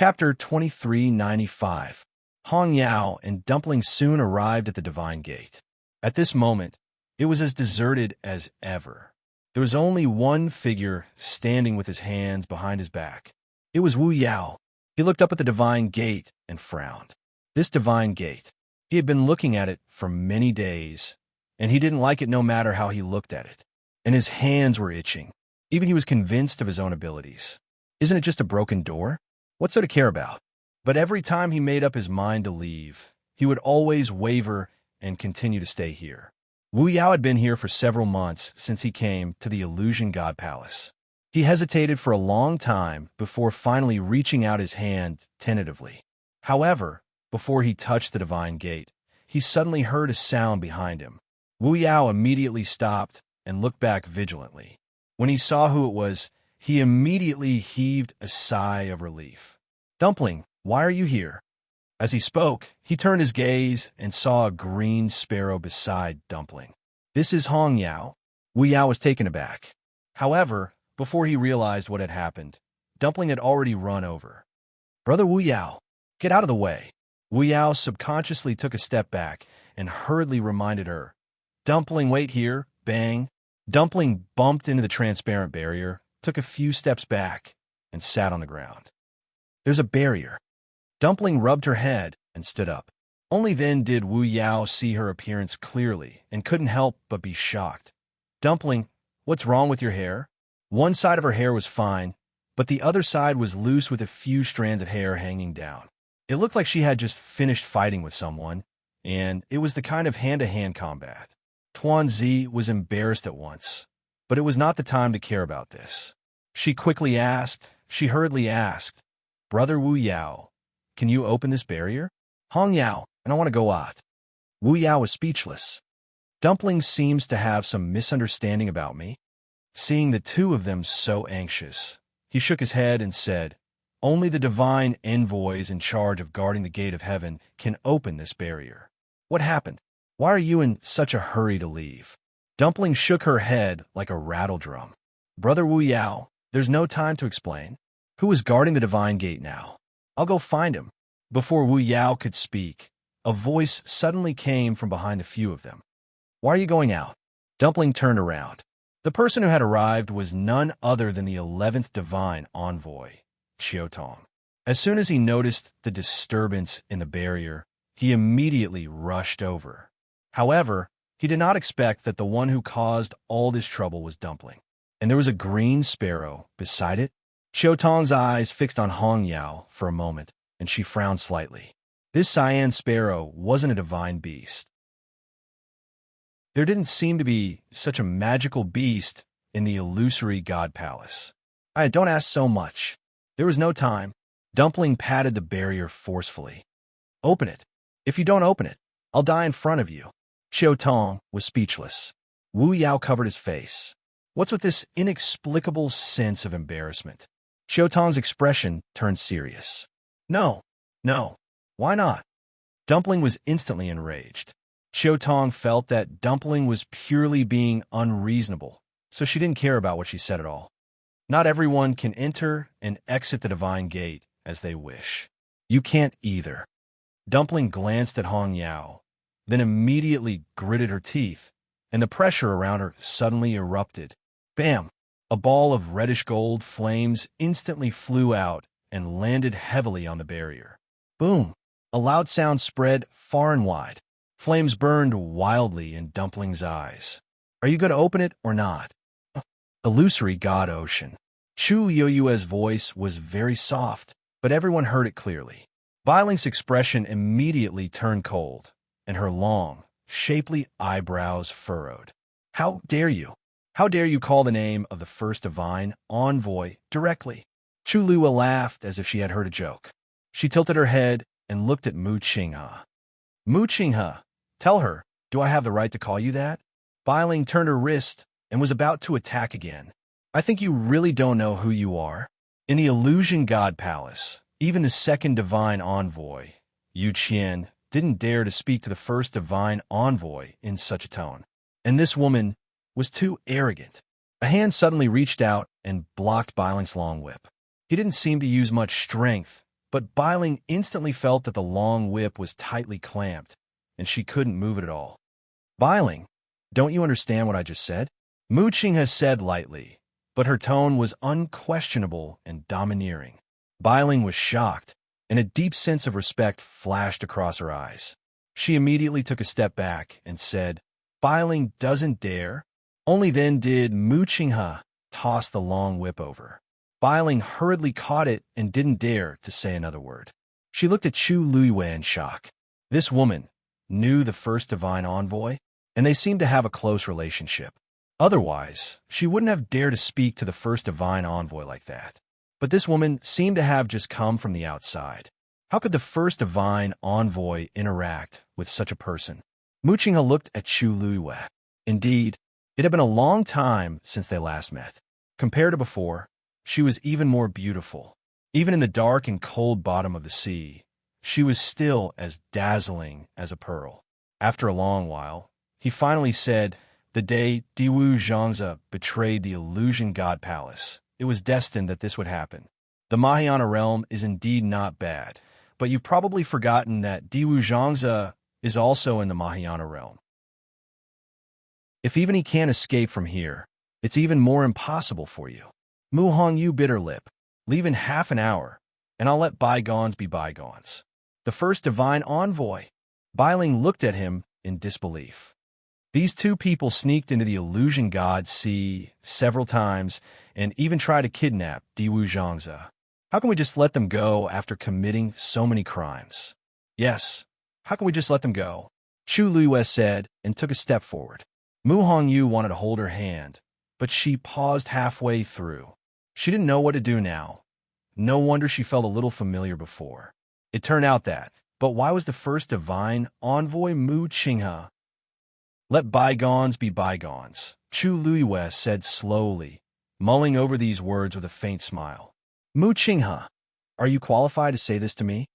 Chapter 2395. Hong Yao and Dumpling soon arrived at the Divine Gate. At this moment, it was as deserted as ever. There was only one figure standing with his hands behind his back. It was Wu Yao. He looked up at the Divine Gate and frowned. This Divine Gate. He had been looking at it for many days, and he didn't like it no matter how he looked at it. And his hands were itching. Even he was convinced of his own abilities. Isn't it just a broken door? What's there to care about? But every time he made up his mind to leave, he would always waver and continue to stay here. Wu Yao had been here for several months since he came to the Illusion God Palace. He hesitated for a long time before finally reaching out his hand tentatively. However, before he touched the Divine Gate, he suddenly heard a sound behind him. Wu Yao immediately stopped and looked back vigilantly. When he saw who it was, he immediately heaved a sigh of relief. "Dumpling, why are you here?" As he spoke, he turned his gaze and saw a green sparrow beside Dumpling. "This is Hong Yao." Wu Yao was taken aback. However, before he realized what had happened, Dumpling had already run over. "Brother Wu Yao, get out of the way." Wu Yao subconsciously took a step back and hurriedly reminded her, "Dumpling, wait here." Bang. Dumpling bumped into the transparent barrier, took a few steps back, and sat on the ground. "There's a barrier." Dumpling rubbed her head and stood up. Only then did Wu Yao see her appearance clearly and couldn't help but be shocked. "Dumpling, what's wrong with your hair?" One side of her hair was fine, but the other side was loose with a few strands of hair hanging down. It looked like she had just finished fighting with someone, and it was the kind of hand-to-hand combat. Tuanzi was embarrassed at once, but it was not the time to care about this. She hurriedly asked, "Brother Wu Yao, can you open this barrier?" "Hong Yao, and I want to go out." Wu Yao was speechless. "Dumpling seems to have some misunderstanding about me." Seeing the two of them so anxious, he shook his head and said, "Only the divine envoys in charge of guarding the gate of heaven can open this barrier." "What happened? Why are you in such a hurry to leave?" Dumpling shook her head like a rattle drum. "Brother Wu Yao, there's no time to explain. Who is guarding the divine gate now? I'll go find him." Before Wu Yao could speak, a voice suddenly came from behind the few of them. "Why are you going out?" Dumpling turned around. The person who had arrived was none other than the 11th divine envoy, Qiutong. As soon as he noticed the disturbance in the barrier, he immediately rushed over. However, he did not expect that the one who caused all this trouble was Dumpling. And there was a green sparrow beside it. Qiutong's eyes fixed on Hong Yao for a moment, and she frowned slightly. This cyan sparrow wasn't a divine beast. There didn't seem to be such a magical beast in the illusory god palace. Don't ask so much." There was no time. Dumpling patted the barrier forcefully. "Open it. If you don't open it, I'll die in front of you." Qiutong was speechless. Wu Yao covered his face. What's with this inexplicable sense of embarrassment? Qiutong's expression turned serious. No. Why not?" Dumpling was instantly enraged. Qiutong felt that Dumpling was purely being unreasonable, so she didn't care about what she said at all. Not everyone can enter and exit the divine gate as they wish. You can't either. Dumpling glanced at Hong Yao, then immediately gritted her teeth, and the pressure around her suddenly erupted. Bam! A ball of reddish gold flames instantly flew out and landed heavily on the barrier. Boom! A loud sound spread far and wide. Flames burned wildly in Dumpling's eyes. "Are you going to open it or not?" Illusory God Ocean. Chu Yoyue's voice was very soft, but everyone heard it clearly. Bailing's expression immediately turned cold, and her long, shapely eyebrows furrowed. "How dare you? How dare you call the name of the first divine envoy directly?" Chu Lua laughed as if she had heard a joke. She tilted her head and looked at Mu Qinghe. "Mu Qinghe, tell her, do I have the right to call you that?" Bailing turned her wrist and was about to attack again. "I think you really don't know who you are." In the Illusion God Palace, even the second divine envoy, Yu Qian, didn't dare to speak to the first divine envoy in such a tone. And this woman was too arrogant. A hand suddenly reached out and blocked Bailing's long whip. He didn't seem to use much strength, but Biling instantly felt that the long whip was tightly clamped, and she couldn't move it at all. Biling, don't you understand what I just said? Mu Qinghe said lightly, but her tone was unquestionable and domineering. Biling was shocked, and a deep sense of respect flashed across her eyes. She immediately took a step back and said, Biling doesn't dare. Only then did Mu Qinghe toss the long whip over. Biling hurriedly caught it and didn't dare to say another word. She looked at Chu Luiyue in shock. This woman knew the first divine envoy, and they seemed to have a close relationship. Otherwise, she wouldn't have dared to speak to the first divine envoy like that. But this woman seemed to have just come from the outside. How could the first divine envoy interact with such a person? Mu Qinghe looked at Chu Luiyue. Indeed, it had been a long time since they last met. Compared to before, she was even more beautiful. Even in the dark and cold bottom of the sea, she was still as dazzling as a pearl. After a long while, he finally said, the day Diwu Zhangzi betrayed the illusion god palace, it was destined that this would happen. The Mahayana realm is indeed not bad, but you've probably forgotten that Diwu Zhangzi is also in the Mahayana realm. If even he can't escape from here, it's even more impossible for you. Mu Hongyu bit her lip. Leave in half an hour, and I'll let bygones be bygones. The first divine envoy. Biling looked at him in disbelief. These two people sneaked into the illusion god's sea several times and even tried to kidnap Diwu Zhangzi. How can we just let them go after committing so many crimes? Yes, how can we just let them go? Chu Luiyue said and took a step forward. Mu Hongyu wanted to hold her hand, but she paused halfway through. She didn't know what to do now. No wonder she felt a little familiar before. It turned out that, but why was the first divine envoy Mu Qinghe? Let bygones be bygones, Chu Luiyue said slowly, mulling over these words with a faint smile. Mu Qinghe, are you qualified to say this to me?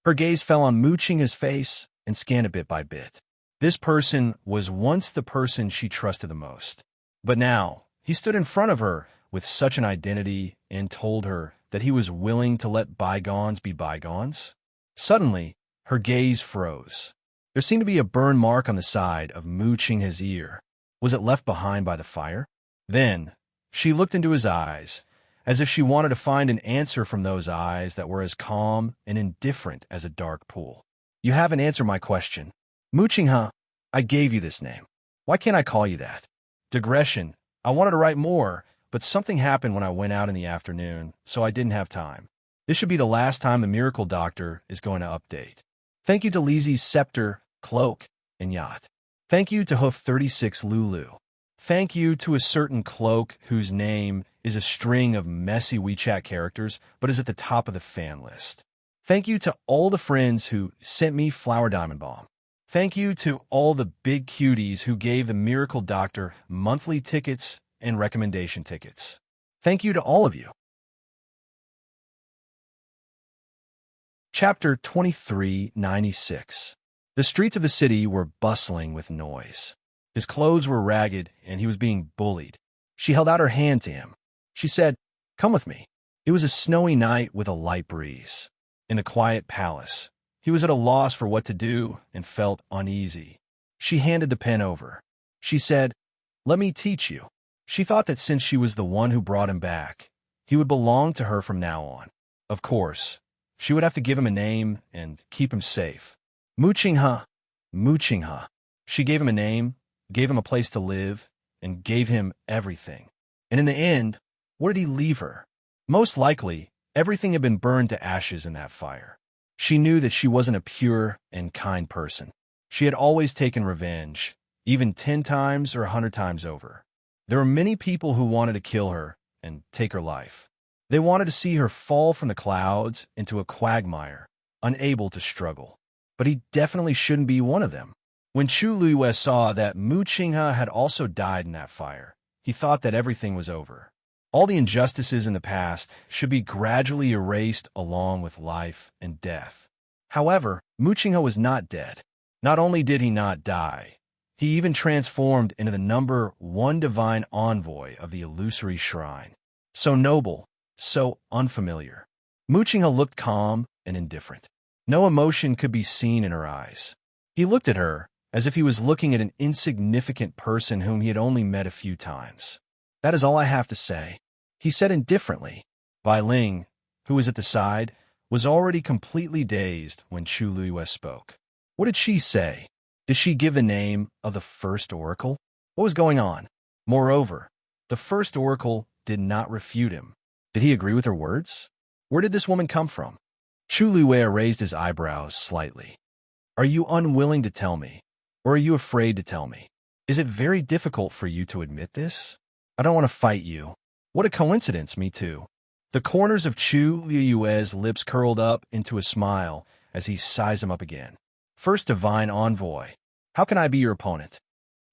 Her gaze fell on Mu Qinghe's face and scanned it bit by bit. This person was once the person she trusted the most. But now, he stood in front of her with such an identity and told her that he was willing to let bygones be bygones. Suddenly, her gaze froze. There seemed to be a burn mark on the side of Mu Qinghe's ear. Was it left behind by the fire? Then, she looked into his eyes, as if she wanted to find an answer from those eyes that were as calm and indifferent as a dark pool. You haven't answered my question. Mu Qinghe, I gave you this name. Why can't I call you that? Digression. I wanted to write more, but something happened when I went out in the afternoon, so I didn't have time. This should be the last time the Miracle Doctor is going to update. Thank you to Lizzie's Scepter, Cloak, and Yacht. Thank you to Hoof 36 Lulu. Thank you to a certain cloak whose name is a string of messy WeChat characters, but is at the top of the fan list. Thank you to all the friends who sent me Flower Diamond Bomb. Thank you to all the big cuties who gave the Miracle Doctor monthly tickets and recommendation tickets. Thank you to all of you. Chapter 2396. The streets of the city were bustling with noise. His clothes were ragged, and he was being bullied. She held out her hand to him. She said, "Come with me." It was a snowy night with a light breeze. In the quiet palace, he was at a loss for what to do and felt uneasy. She handed the pen over. She said, "Let me teach you." She thought that since she was the one who brought him back, he would belong to her from now on. Of course, she would have to give him a name and keep him safe. Mu Qinghe, Mu Qinghe. She gave him a name, gave him a place to live, and gave him everything. And in the end, what did he leave her? Most likely, everything had been burned to ashes in that fire. She knew that she wasn't a pure and kind person. She had always taken revenge, even 10 times or 100 times over. There were many people who wanted to kill her and take her life. They wanted to see her fall from the clouds into a quagmire, unable to struggle. But he definitely shouldn't be one of them. When Chu Luiyue saw that Mu Qinghe had also died in that fire, he thought that everything was over. All the injustices in the past should be gradually erased along with life and death. However, Mu Qinghe was not dead. Not only did he not die, he even transformed into the number 1 divine envoy of the illusory shrine. So noble, so unfamiliar. Mu Qinghe looked calm and indifferent. No emotion could be seen in her eyes. He looked at her as if he was looking at an insignificant person whom he had only met a few times. "That is all I have to say," he said indifferently. Bai Ling, who was at the side, was already completely dazed when Chu Luiyue spoke. What did she say? Did she give the name of the first oracle? What was going on? Moreover, the first oracle did not refute him. Did he agree with her words? Where did this woman come from? Chu Luiyue raised his eyebrows slightly. Are you unwilling to tell me? Or are you afraid to tell me? Is it very difficult for you to admit this? I don't want to fight you. What a coincidence, me too. The corners of Chu Luiyue's lips curled up into a smile as he sized him up again. First divine envoy, how can I be your opponent?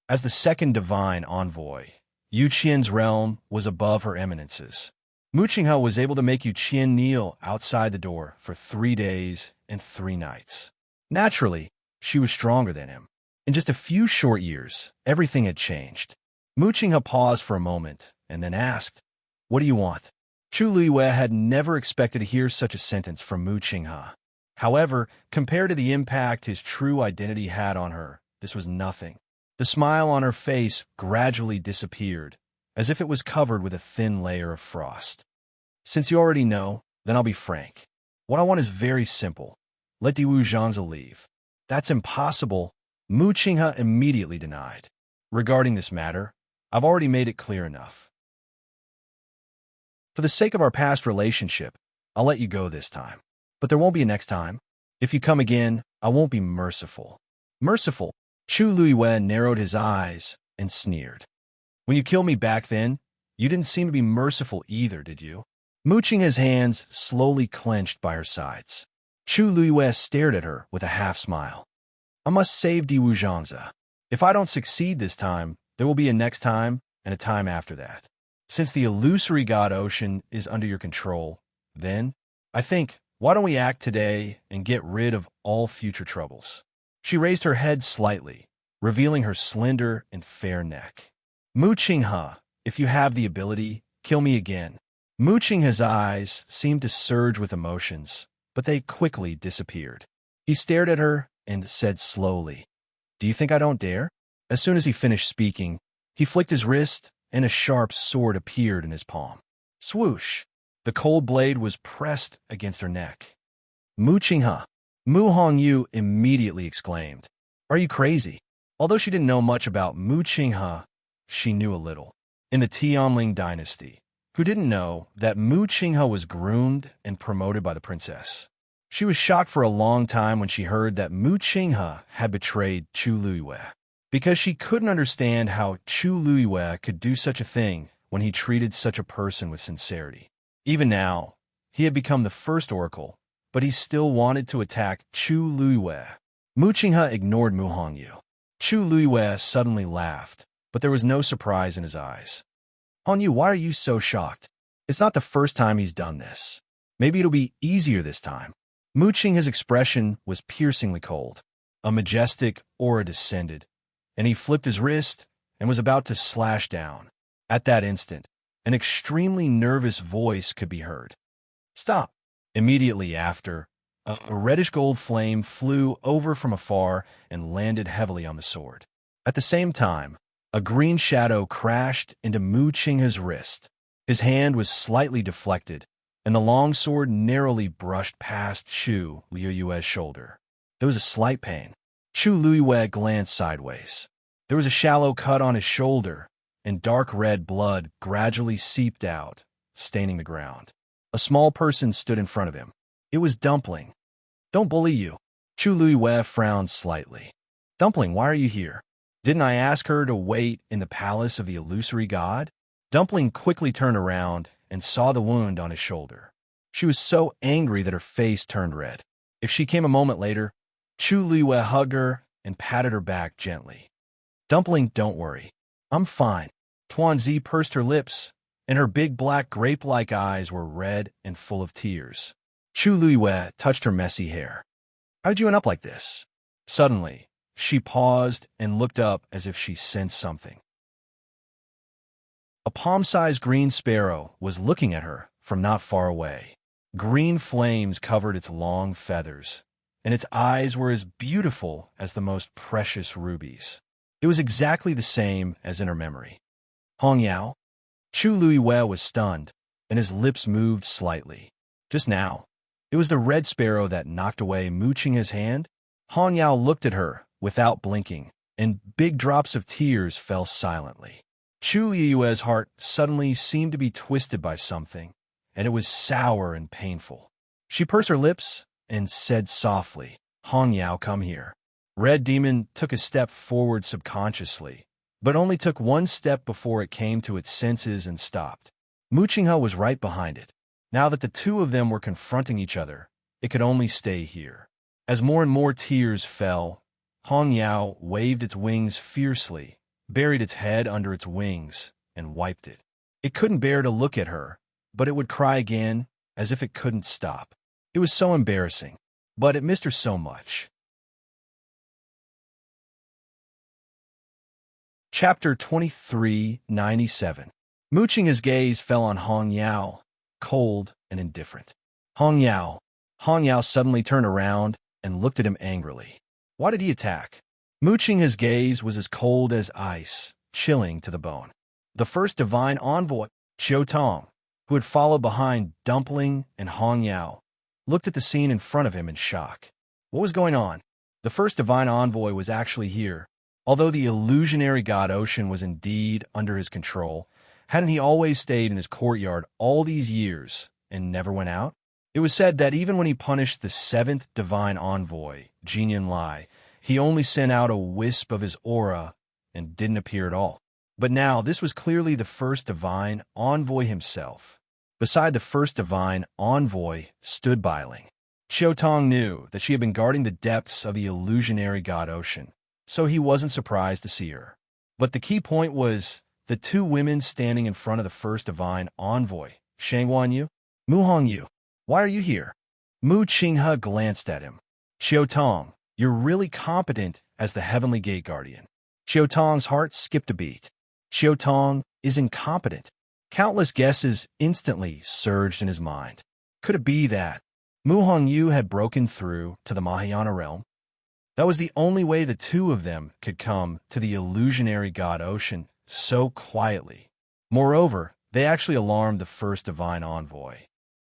As the second divine envoy, Yu Qian's realm was above her eminences. Mu Qinghe was able to make Yu Qian kneel outside the door for 3 days and 3 nights. Naturally, she was stronger than him. In just a few short years, everything had changed. Mu Qinghe paused for a moment and then asked, "What do you want?" Chu Luiyue had never expected to hear such a sentence from Mu Qinghe. However, compared to the impact his true identity had on her, this was nothing. The smile on her face gradually disappeared, as if it was covered with a thin layer of frost. "Since you already know, then I'll be frank. What I want is very simple. Let Di Wu Zhanzi leave." "That's impossible," Mu Qinghe immediately denied. "Regarding this matter, I've already made it clear enough. For the sake of our past relationship, I'll let you go this time. But there won't be a next time. If you come again, I won't be merciful." "Merciful?" Chu Luiyue narrowed his eyes and sneered. "When you killed me back then, you didn't seem to be merciful either, did you?" Mu Qinghe's hands slowly clenched by her sides. Chu Luiyue stared at her with a half-smile. "I must save Di Wu Zhanzi. If I don't succeed this time, there will be a next time and a time after that. Since the illusory god ocean is under your control, then, I think, why don't we act today and get rid of all future troubles?" She raised her head slightly, revealing her slender and fair neck. "Mu Qinghe, if you have the ability, kill me again." Mu Qinghe's eyes seemed to surge with emotions, but they quickly disappeared. He stared at her and said slowly, "Do you think I don't dare?" As soon as he finished speaking, he flicked his wrist and a sharp sword appeared in his palm. Swoosh! The cold blade was pressed against her neck. "Mu Qinghe!" Mu Hongyu immediately exclaimed, "Are you crazy?" Although she didn't know much about Mu Qinghe, she knew a little. In the Tianling dynasty, who didn't know that Mu Qinghe was groomed and promoted by the princess? She was shocked for a long time when she heard that Mu Qinghe had betrayed Chu Luiyue, because she couldn't understand how Chu Luiyue could do such a thing when he treated such a person with sincerity. Even now, he had become the first oracle, but he still wanted to attack Chu Luiyue. Mu Qinghe ignored Mu Hongyu. Chu Luiyue suddenly laughed, but there was no surprise in his eyes. "Hongyu, why are you so shocked? It's not the first time he's done this. Maybe it'll be easier this time." Mu Qinghe's expression was piercingly cold. A majestic aura descended, and he flipped his wrist and was about to slash down. At that instant, an extremely nervous voice could be heard. "Stop!" Immediately after, a reddish-gold flame flew over from afar and landed heavily on the sword. At the same time, a green shadow crashed into Mu Qinghe's wrist. His hand was slightly deflected, and the long sword narrowly brushed past Chu Luiyue's shoulder. There was a slight pain. Chu Luiyue glanced sideways. There was a shallow cut on his shoulder, and dark red blood gradually seeped out, staining the ground. A small person stood in front of him. It was Dumpling. "Don't bully you." Chu Luiyue frowned slightly. "Dumpling, why are you here? Didn't I ask her to wait in the palace of the illusory god?" Dumpling quickly turned around and saw the wound on his shoulder. She was so angry that her face turned red. If she came a moment later, Chu Luiyue hugged her and patted her back gently. "Dumpling, don't worry. I'm fine." Tuanzi pursed her lips, and her big black grape-like eyes were red and full of tears. Chu Luiyue touched her messy hair. "How'd you end up like this?" Suddenly, she paused and looked up as if she sensed something. A palm-sized green sparrow was looking at her from not far away. Green flames covered its long feathers, and its eyes were as beautiful as the most precious rubies. It was exactly the same as in her memory. Hong Yao? Chu Luiyue was stunned, and his lips moved slightly. Just now, it was the red sparrow that knocked away Mu Qinghe's hand. Hong Yao looked at her without blinking, and big drops of tears fell silently. Chu Luiyue's heart suddenly seemed to be twisted by something, and it was sour and painful. She pursed her lips and said softly, "Hong Yao, come here." Red Demon took a step forward subconsciously, but only took one step before it came to its senses and stopped. Mu Qinghe was right behind it. Now that the two of them were confronting each other, it could only stay here. As more and more tears fell, Hong Yao waved its wings fiercely, buried its head under its wings, and wiped it. It couldn't bear to look at her, but it would cry again, as if it couldn't stop. It was so embarrassing, but it missed her so much. Chapter 2397. Mu Qinghe's gaze fell on Hong Yao, cold and indifferent. Hong Yao suddenly turned around and looked at him angrily. Why did he attack? Mu Qinghe's gaze was as cold as ice, chilling to the bone. The first divine envoy, Xiao Tong, who had followed behind Dumpling and Hong Yao, looked at the scene in front of him in shock. What was going on? The first divine envoy was actually here. Although the illusionary god Ocean was indeed under his control, hadn't he always stayed in his courtyard all these years and never went out? It was said that even when he punished the seventh divine envoy, Jinyan Lai, he only sent out a wisp of his aura and didn't appear at all. But now this was clearly the first divine envoy himself. Beside the first divine envoy stood Bailing. Xiao Tong knew that she had been guarding the depths of the illusionary god Ocean, so he wasn't surprised to see her. But the key point was the two women standing in front of the first divine envoy, Shang Wanyu. Mu Hongyu, why are you here? Mu Qinghe glanced at him. Xiao Tong, you're really competent as the Heavenly Gate Guardian. Xiao Tong's heart skipped a beat. Xiao Tong is incompetent. Countless guesses instantly surged in his mind. Could it be that Mu Hongyu had broken through to the Mahayana realm? That was the only way the two of them could come to the illusionary god Ocean so quietly. Moreover, they actually alarmed the first divine envoy.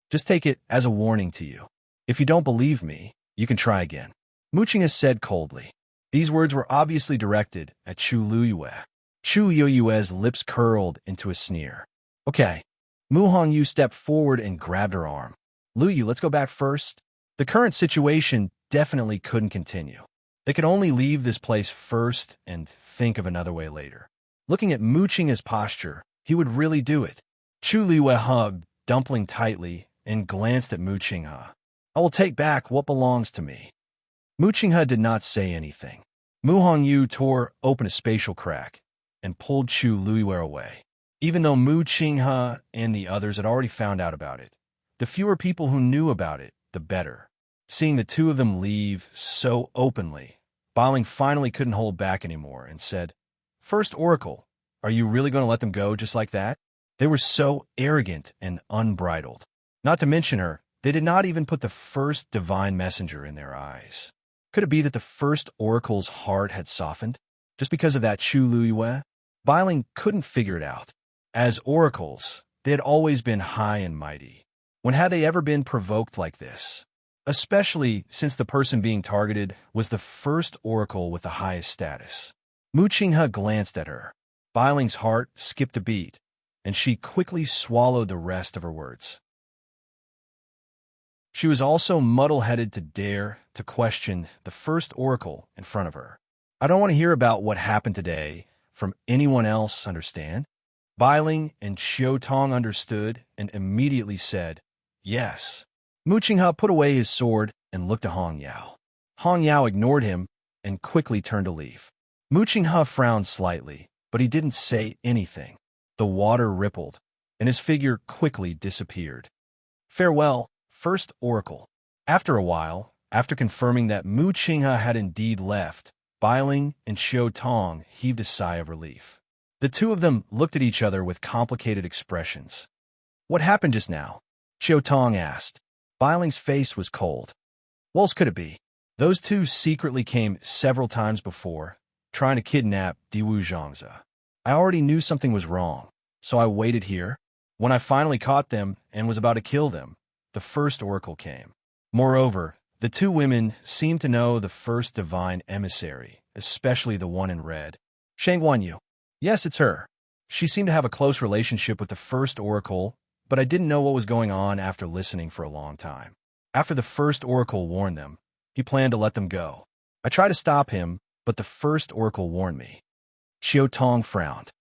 Just take it as a warning to you. If you don't believe me, you can try again. Mu Qinghe said coldly. These words were obviously directed at Chu Luiyue. Chu Luiyue's lips curled into a sneer. Okay. Mu Hongyu stepped forward and grabbed her arm. Luyu, let's go back first. The current situation definitely couldn't continue. They could only leave this place first and think of another way later. Looking at Mu Qinghe's posture, he would really do it. Chu Luiyue hugged Dumpling tightly and glanced at Mu Qinghe. I will take back what belongs to me. Mu Qinghe did not say anything. Mu Hongyu tore open a spatial crack and pulled Chu Luiyue away. Even though Mu Qinghe and the others had already found out about it, the fewer people who knew about it, the better. Seeing the two of them leave so openly, Bailing finally couldn't hold back anymore and said, First Oracle, are you really going to let them go just like that? They were so arrogant and unbridled. Not to mention her, they did not even put the first divine messenger in their eyes. Could it be that the first Oracle's heart had softened? Just because of that Chu Luiyue? Bailing couldn't figure it out. As oracles, they had always been high and mighty. When had they ever been provoked like this? Especially since the person being targeted was the first oracle with the highest status. Mu Qinghe glanced at her. Bailing's heart skipped a beat, and she quickly swallowed the rest of her words. She was also muddle-headed to dare to question the first oracle in front of her. I don't want to hear about what happened today from anyone else, understand? Bailing and Xiao Tong understood and immediately said, yes. Mu Qinghe put away his sword and looked at Hong Yao. Hong Yao ignored him and quickly turned to leave. Mu Qinghe frowned slightly, but he didn't say anything. The water rippled, and his figure quickly disappeared. Farewell, first oracle. After a while, after confirming that Mu Qinghe had indeed left, Bailing and Xiao Tong heaved a sigh of relief. The two of them looked at each other with complicated expressions. What happened just now? Xiao Tong asked. Biling's face was cold. What else could it be? Those two secretly came several times before, trying to kidnap Diwu Zhangze. I already knew something was wrong, so I waited here. When I finally caught them and was about to kill them, the first oracle came. Moreover, the two women seemed to know the first divine emissary, especially the one in red. Shang Wanyu. Yes, it's her. She seemed to have a close relationship with the first oracle, but I didn't know what was going on after listening for a long time. After the first oracle warned them, he planned to let them go. I tried to stop him, but the first oracle warned me. Xiao Tong frowned.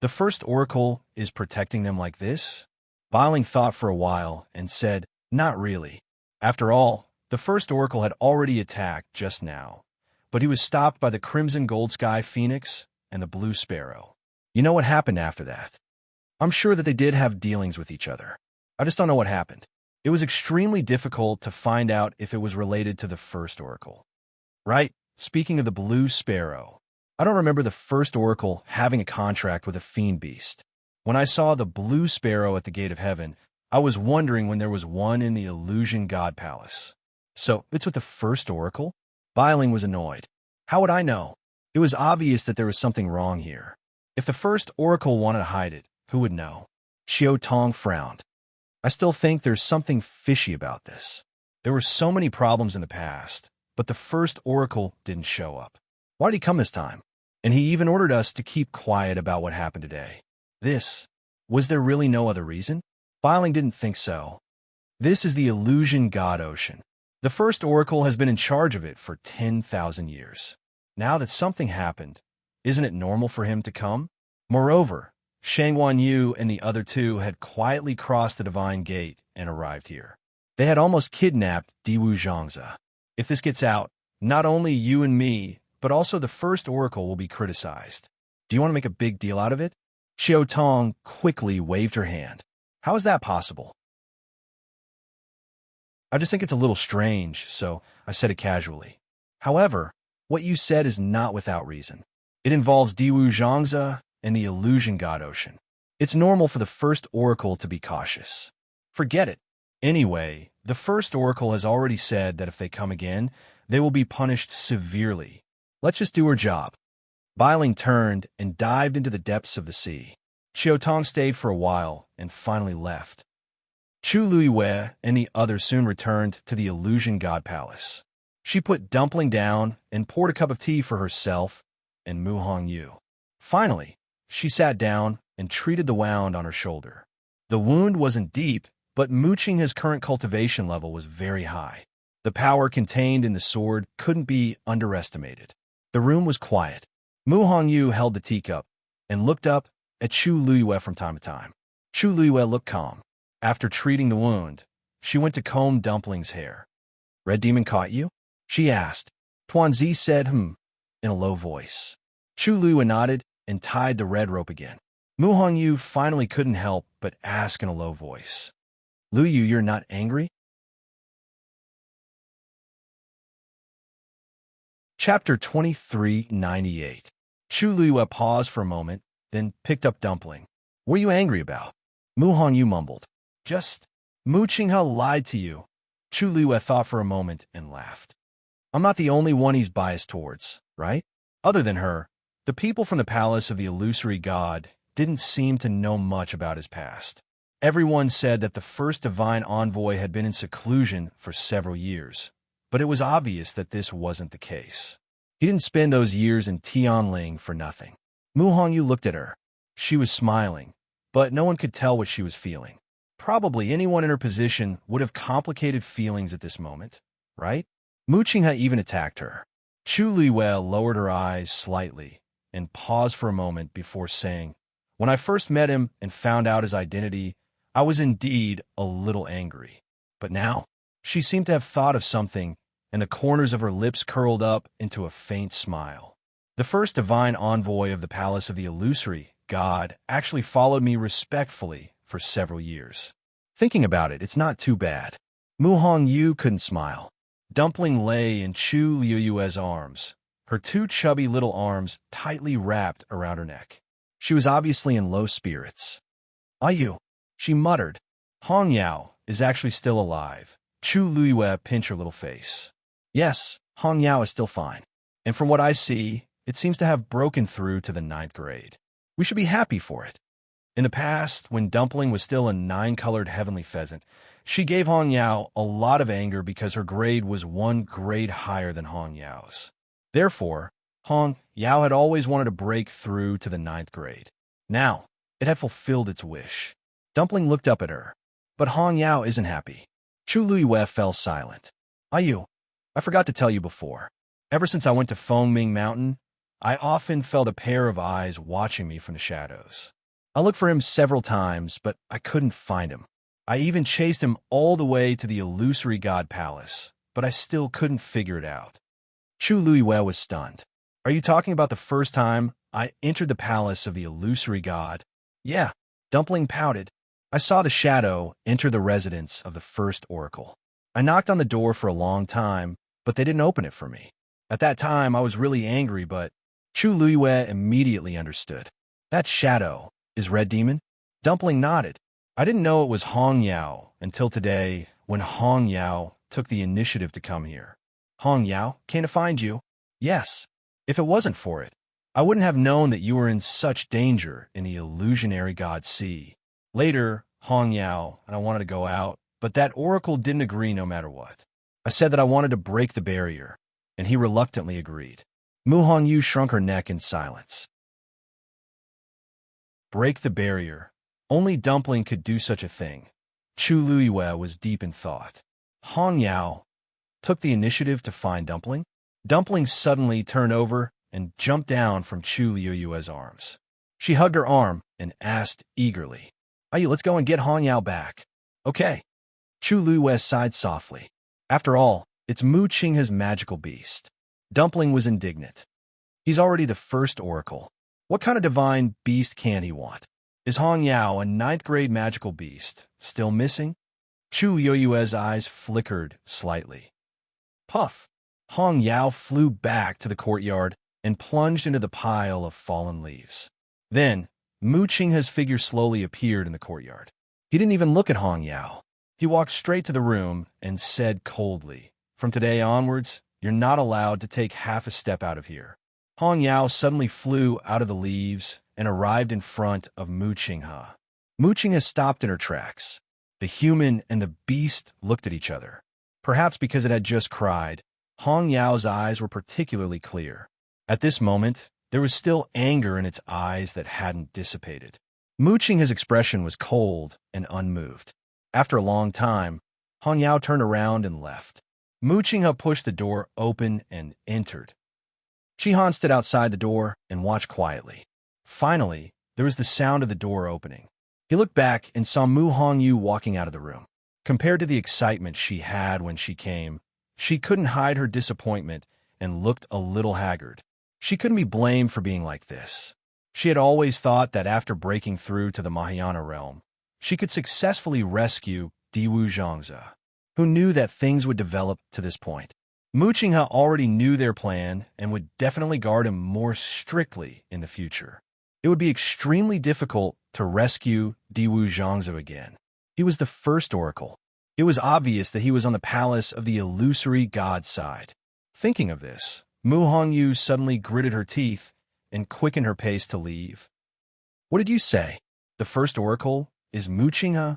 The first oracle is protecting them like this? Biling thought for a while and said, not really. After all, the first oracle had already attacked just now, but he was stopped by the crimson gold sky phoenix and the blue sparrow. You know what happened after that? I'm sure that they did have dealings with each other. I just don't know what happened. It was extremely difficult to find out if it was related to the first oracle. Right? Speaking of the blue sparrow, I don't remember the first oracle having a contract with a fiend beast. When I saw the blue sparrow at the gate of heaven, I was wondering when there was one in the illusion god palace. So, it's with the first oracle? Biling was annoyed. How would I know? It was obvious that there was something wrong here. If the first oracle wanted to hide it, who would know? Xiao Tong frowned. I still think there's something fishy about this. There were so many problems in the past, but the first oracle didn't show up. Why did he come this time? And he even ordered us to keep quiet about what happened today. Was there really no other reason? Biling didn't think so. This is the illusion god ocean. The first oracle has been in charge of it for 10,000 years. Now that something happened, isn't it normal for him to come? Moreover, Shang Wanyu and the other two had quietly crossed the divine gate and arrived here. They had almost kidnapped Diwu Zhangze. If this gets out, not only you and me, but also the first oracle will be criticized. Do you want to make a big deal out of it? Xiao Tong quickly waved her hand. How is that possible? I just think it's a little strange, so I said it casually. However, what you said is not without reason. It involves Diwu Zhangze and the illusion god ocean. It's normal for the first oracle to be cautious. Forget it. Anyway, the first oracle has already said that if they come again, they will be punished severely. Let's just do our job. Biling turned and dived into the depths of the sea. Xiao Tong stayed for a while and finally left. Chu Luiwei and the others soon returned to the illusion god palace. She put Dumpling down and poured a cup of tea for herself and Mu Hongyu. Finally, she sat down and treated the wound on her shoulder. The wound wasn't deep, but Mu Qinghe's current cultivation level was very high. The power contained in the sword couldn't be underestimated. The room was quiet. Mu Hongyu held the teacup and looked up at Chu Luiwei from time to time. Chu Luiwei looked calm. After treating the wound, she went to comb Dumpling's hair. Red Demon caught you? She asked. Tuanzi said, in a low voice. Chu Luiwei nodded and tied the red rope again. Mu Hongyu finally couldn't help but ask in a low voice. Luyu, you're not angry? Chapter 2398. Chu Luiwei paused for a moment, then picked up Dumpling. What are you angry about? Mu Hongyu mumbled. Just, Mu Qinghe lied to you. Chu Luiwei thought for a moment and laughed. I'm not the only one he's biased towards, right? Other than her, the people from the palace of the illusory god didn't seem to know much about his past. Everyone said that the first divine envoy had been in seclusion for several years, but it was obvious that this wasn't the case. He didn't spend those years in Tianling for nothing. Mu Hongyu looked at her. She was smiling, but no one could tell what she was feeling. Probably anyone in her position would have complicated feelings at this moment, right? Mu Qinghe even attacked her. Chu Luiwei lowered her eyes slightly and paused for a moment before saying, When I first met him and found out his identity, I was indeed a little angry. But now, she seemed to have thought of something, and the corners of her lips curled up into a faint smile. The first divine envoy of the palace of the illusory god actually followed me respectfully for several years. Thinking about it, it's not too bad. Mu Hongyu couldn't smile. Dumpling lay in Chu Luiwei's arms, her two chubby little arms tightly wrapped around her neck. She was obviously in low spirits. Ayu, she muttered. Hong Yao is actually still alive, Chu Luiyue pinched her little face. Yes, Hong Yao is still fine. And from what I see, it seems to have broken through to the 9th grade. We should be happy for it. In the past, when Dumpling was still a 9-colored heavenly pheasant, she gave Hong Yao a lot of anger because her grade was 1 grade higher than Hong Yao's. Therefore, Hong Yao had always wanted to break through to the 9th grade. Now, it had fulfilled its wish. Dumpling looked up at her, but Hong Yao isn't happy. Chu Luiyue fell silent. Ayu, I forgot to tell you before. Ever since I went to Fengming Mountain, I often felt a pair of eyes watching me from the shadows. I looked for him several times, but I couldn't find him. I even chased him all the way to the illusory god palace, but I still couldn't figure it out. Chu Luiyue was stunned. Are you talking about the first time I entered the palace of the illusory god? Yeah, Dumpling pouted. I saw the shadow enter the residence of the first oracle. I knocked on the door for a long time, but they didn't open it for me. At that time, I was really angry, but Chu Luiyue immediately understood. That shadow is Red Demon? Dumpling nodded. I didn't know it was Hong Yao until today when Hong Yao took the initiative to come here. Hong Yao came to find you? Yes. If it wasn't for it, I wouldn't have known that you were in such danger in the illusionary god sea. Later, Hong Yao and I wanted to go out, but that oracle didn't agree no matter what. I said that I wanted to break the barrier, and he reluctantly agreed. Mu Hongyu shrunk her neck in silence. Break the barrier. Only Dumpling could do such a thing. Chu Luiyue was deep in thought. Hong Yao took the initiative to find Dumpling. Dumpling suddenly turned over and jumped down from Chu Luiyue's arms. She hugged her arm and asked eagerly, Ayu, let's go and get Hong Yao back. Okay. Chu Luiyue sighed softly. After all, it's Mu Qinghe's magical beast. Dumpling was indignant. He's already the first oracle. What kind of divine beast can he want? Is Hong Yao, a 9th grade magical beast, still missing? Chu Luiyue's eyes flickered slightly. Puff! Hong Yao flew back to the courtyard and plunged into the pile of fallen leaves. Then, Mu Qinghe's figure slowly appeared in the courtyard. He didn't even look at Hong Yao. He walked straight to the room and said coldly, From today onwards, you're not allowed to take half a step out of here. Hong Yao suddenly flew out of the leaves and arrived in front of Mu Qinghe. Mu Qinghe stopped in her tracks. The human and the beast looked at each other. Perhaps because it had just cried, Hong Yao's eyes were particularly clear. At this moment, there was still anger in its eyes that hadn't dissipated. Mu Qinghe's expression was cold and unmoved. After a long time, Hong Yao turned around and left. Mu Qinghe pushed the door open and entered. Shihan stood outside the door and watched quietly. Finally, there was the sound of the door opening. He looked back and saw Mu Hongyu walking out of the room. Compared to the excitement she had when she came, she couldn't hide her disappointment and looked a little haggard. She couldn't be blamed for being like this. She had always thought that after breaking through to the Mahayana realm, she could successfully rescue Diwu Zhangze, who knew that things would develop to this point. Mu Qinghe already knew their plan and would definitely guard him more strictly in the future. It would be extremely difficult to rescue Diwu Zhangze again. He was the first oracle. It was obvious that he was on the palace of the illusory god side. Thinking of this, Mu Hongyu suddenly gritted her teeth and quickened her pace to leave. What did you say? The first oracle is Mu Qinghe?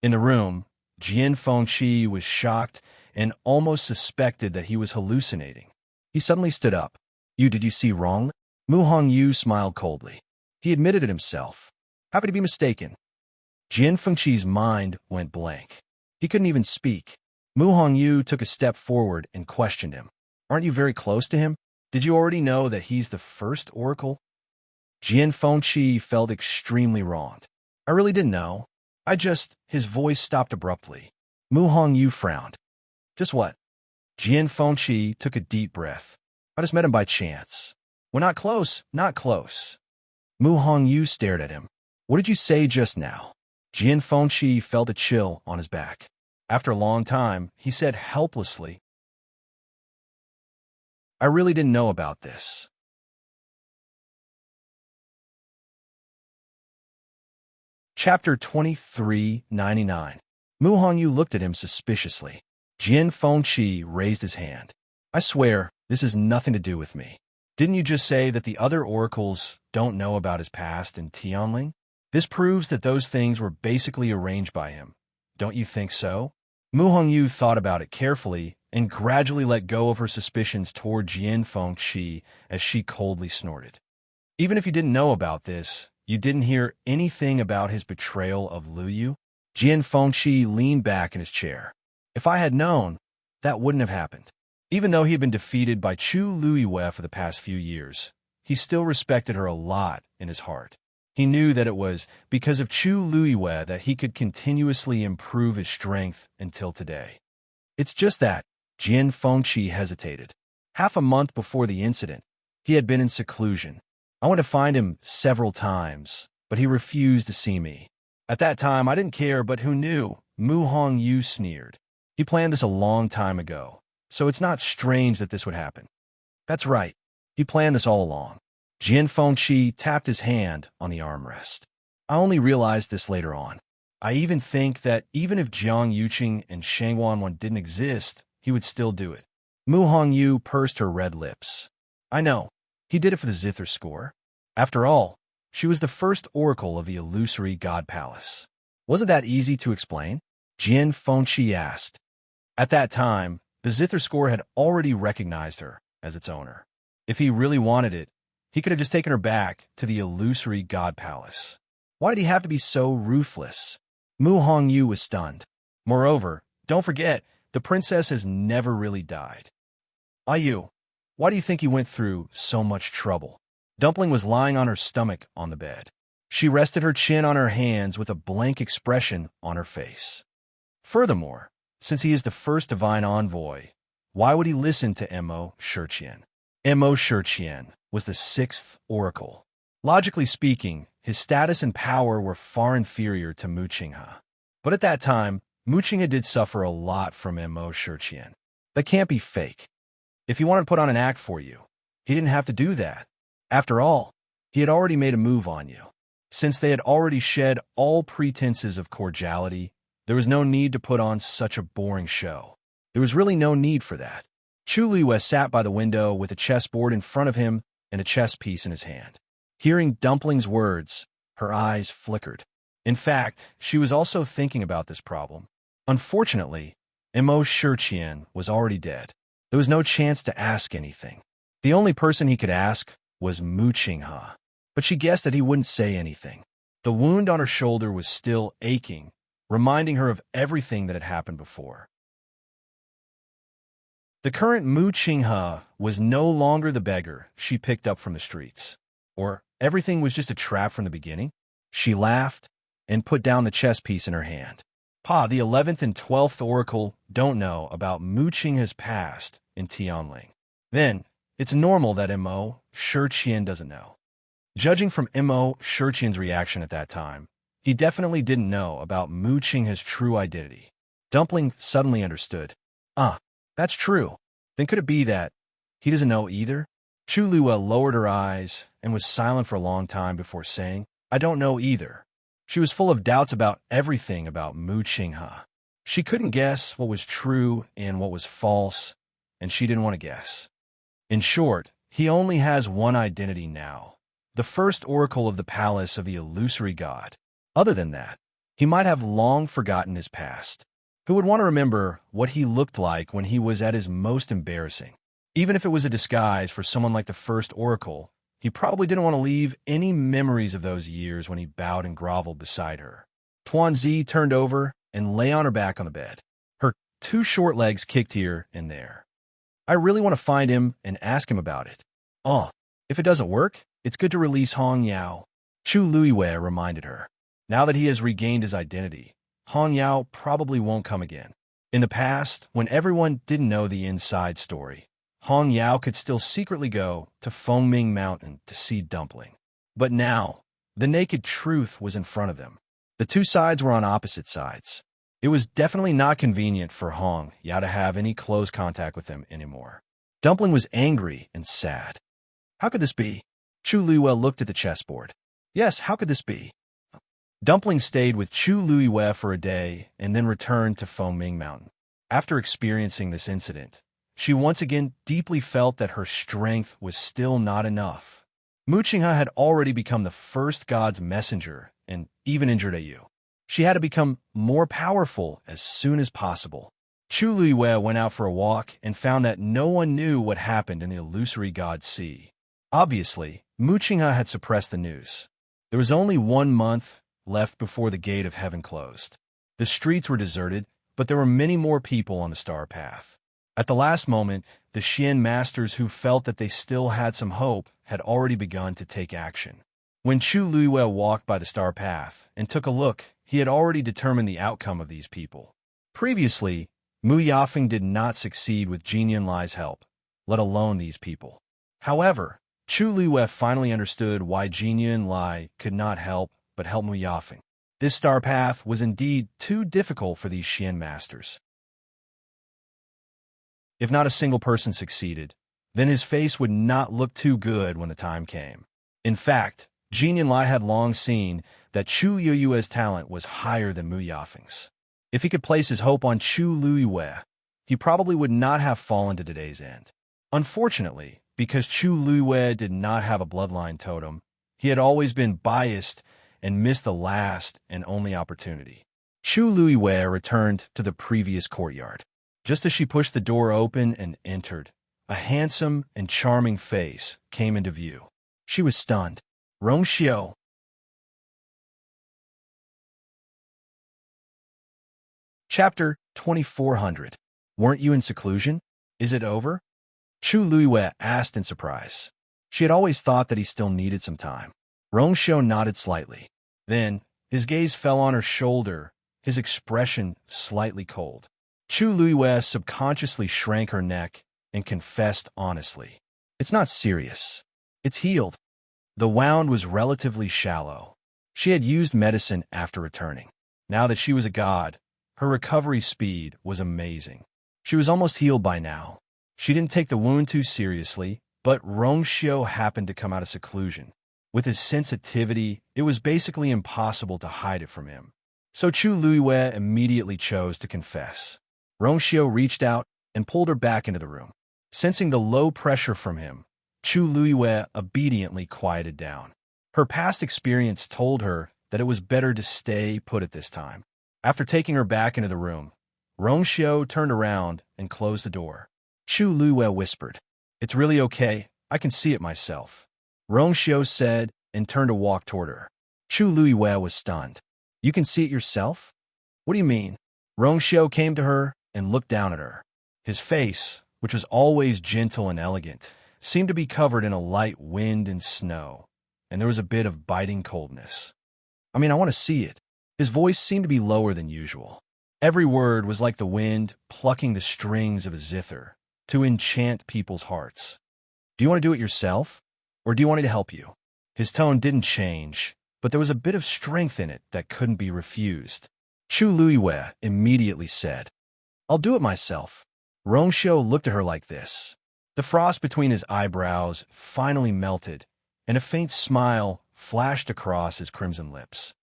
In the room, Jian Fengqi was shocked and almost suspected that he was hallucinating. He suddenly stood up. Did you see wrongly? Mu Hongyu smiled coldly. He admitted it himself. How could he be mistaken? Jian Fengqi's mind went blank. He couldn't even speak. Mu Hongyu took a step forward and questioned him. Aren't you very close to him? Did you already know that he's the first oracle? Jian Fengqi felt extremely wronged. I really didn't know. His voice stopped abruptly. Mu Hongyu frowned. Just what? Jian Fengqi took a deep breath. I just met him by chance. We're not close, not close. Mu Hongyu stared at him. What did you say just now? Jian Fengqi felt a chill on his back. After a long time, he said helplessly, I really didn't know about this. Chapter 2399. Mu Hongyu looked at him suspiciously. Jian Fengqi raised his hand. I swear, this has nothing to do with me. Didn't you just say that the other oracles don't know about his past in Tianling? This proves that those things were basically arranged by him. Don't you think so? Mu Hongyu thought about it carefully and gradually let go of her suspicions toward Jian Fengqi as she coldly snorted. Even if you didn't know about this, you didn't hear anything about his betrayal of Lu Yu? Jian Fengqi leaned back in his chair. If I had known, that wouldn't have happened. Even though he had been defeated by Chu Luiyue for the past few years, he still respected her a lot in his heart. He knew that it was because of Chu Luiyue that he could continuously improve his strength until today. It's just that Jian Fengqi hesitated. Half a month before the incident, he had been in seclusion. I went to find him several times, but he refused to see me. At that time, I didn't care, but who knew? Mu Hongyu sneered. He planned this a long time ago, so it's not strange that this would happen. That's right. He planned this all along. Jian Fengqi tapped his hand on the armrest. I only realized this later on. I even think that even if Jiang Yuqing and Shang Wanwan didn't exist, he would still do it. Mu Hongyu pursed her red lips. I know. He did it for the zither score. After all, she was the first oracle of the illusory god palace. Was it that easy to explain? Jian Fengqi asked. At that time, the zither score had already recognized her as its owner. If he really wanted it, he could have just taken her back to the illusory god palace. Why did he have to be so ruthless? Mu Hongyu was stunned. Moreover, don't forget, the princess has never really died. Ayu, why do you think he went through so much trouble? Dumpling was lying on her stomach on the bed. She rested her chin on her hands with a blank expression on her face. Furthermore, since he is the first divine envoy, why would he listen to Mo Shiqian? Mo Shiqian was the sixth oracle. Logically speaking, his status and power were far inferior to Mu Qinghe. But at that time, Mu Qinghe did suffer a lot from Mo Shiqian. That can't be fake. If he wanted to put on an act for you, he didn't have to do that. After all, he had already made a move on you. Since they had already shed all pretenses of cordiality, there was no need to put on such a boring show. There was really no need for that. Chu Luiyue sat by the window with a chessboard in front of him and a chess piece in his hand. Hearing Dumpling's words, her eyes flickered. In fact, she was also thinking about this problem. Unfortunately, Mo Shiqian was already dead. There was no chance to ask anything. The only person he could ask was Mu Qinghe, but she guessed that he wouldn't say anything. The wound on her shoulder was still aching, reminding her of everything that had happened before. The current Mu Qinghe was no longer the beggar she picked up from the streets. Or everything was just a trap from the beginning? She laughed and put down the chess piece in her hand. Pa, the 11th and 12th oracle don't know about Mu Qinghe's past in Tianling. Then, it's normal that Mo Shiqian doesn't know. Judging from Mo Shiqian's reaction at that time, he definitely didn't know about Mu Qinghe's true identity. Dumpling suddenly understood. That's true. Then could it be that he doesn't know either? Chu Luiyue lowered her eyes and was silent for a long time before saying, I don't know either. She was full of doubts about everything about Mu Qinghe. She couldn't guess what was true and what was false, and she didn't want to guess. In short, he only has one identity now, the first oracle of the palace of the illusory god. Other than that, he might have long forgotten his past. Who would want to remember what he looked like when he was at his most embarrassing? Even if it was a disguise for someone like the first oracle, he probably didn't want to leave any memories of those years when he bowed and groveled beside her. Tuanzi turned over and lay on her back on the bed. Her two short legs kicked here and there. I really want to find him and ask him about it. If it doesn't work, it's good to release Hong Yao. Chu Luiyue reminded her. Now that he has regained his identity, Hong Yao probably won't come again. In the past, when everyone didn't know the inside story, Hong Yao could still secretly go to Fengming Mountain to see Dumpling. But now, the naked truth was in front of them. The two sides were on opposite sides. It was definitely not convenient for Hong Yao to have any close contact with him anymore. Dumpling was angry and sad. How could this be? Chu Luiyue looked at the chessboard. Yes, how could this be? Dumpling stayed with Chu Luiwe for a day and then returned to Foming Mountain. After experiencing this incident, she once again deeply felt that her strength was still not enough. Muqinghe had already become the first god's messenger and even injured Ayu. She had to become more powerful as soon as possible. Chu Luiwe went out for a walk and found that no one knew what happened in the illusory god sea. Obviously, Muqinghe had suppressed the news. There was only 1 month left before the gate of heaven closed. The streets were deserted, but there were many more people on the star path. At the last moment, the Xian masters who felt that they still had some hope had already begun to take action. When Chu Luiwe walked by the star path and took a look, he had already determined the outcome of these people. Previously, Mu Yafeng did not succeed with Jin Lai's help, let alone these people. However, Chu Luiwe finally understood why Jin Lai could not help but help Mu Yafeng. This star path was indeed too difficult for these Xian masters. If not a single person succeeded, then his face would not look too good when the time came. In fact, Jin Lai had long seen that Chu Yue's talent was higher than Mu Yafeng's. If he could place his hope on Chu Luiwe, he probably would not have fallen to today's end. Unfortunately, because Chu Luiwe did not have a bloodline totem, he had always been biased and missed the last and only opportunity. Chu Luiwe returned to the previous courtyard. Just as she pushed the door open and entered, a handsome and charming face came into view. She was stunned. Rongxiu. Chapter 2400. Weren't you in seclusion? Is it over? Chu Luiwe asked in surprise. She had always thought that he still needed some time. Rongxiu nodded slightly. Then, his gaze fell on her shoulder, his expression slightly cold. Chu Luiwe subconsciously shrank her neck and confessed honestly. It's not serious. It's healed. The wound was relatively shallow. She had used medicine after returning. Now that she was a god, her recovery speed was amazing. She was almost healed by now. She didn't take the wound too seriously, but Rongxiu happened to come out of seclusion. With his sensitivity, it was basically impossible to hide it from him. So Chu Luiwe immediately chose to confess. Rongxiu reached out and pulled her back into the room. Sensing the low pressure from him, Chu Luiwe obediently quieted down. Her past experience told her that it was better to stay put at this time. After taking her back into the room, Rongxiu turned around and closed the door. Chu Luiwe whispered, "It's really okay, I can see it myself." Rongxiu said and turned to walk toward her. Chu Luiwe was stunned. "You can see it yourself? What do you mean?" Rongxiu came to her and looked down at her. His face, which was always gentle and elegant, seemed to be covered in a light wind and snow, and there was a bit of biting coldness. "I want to see it." His voice seemed to be lower than usual. Every word was like the wind plucking the strings of a zither to enchant people's hearts. "Do you want to do it yourself, or do you want me to help you?" His tone didn't change, but there was a bit of strength in it that couldn't be refused. Chu Luiwe immediately said, "I'll do it myself." Rongxiu looked at her like this. The frost between his eyebrows finally melted, and a faint smile flashed across his crimson lips.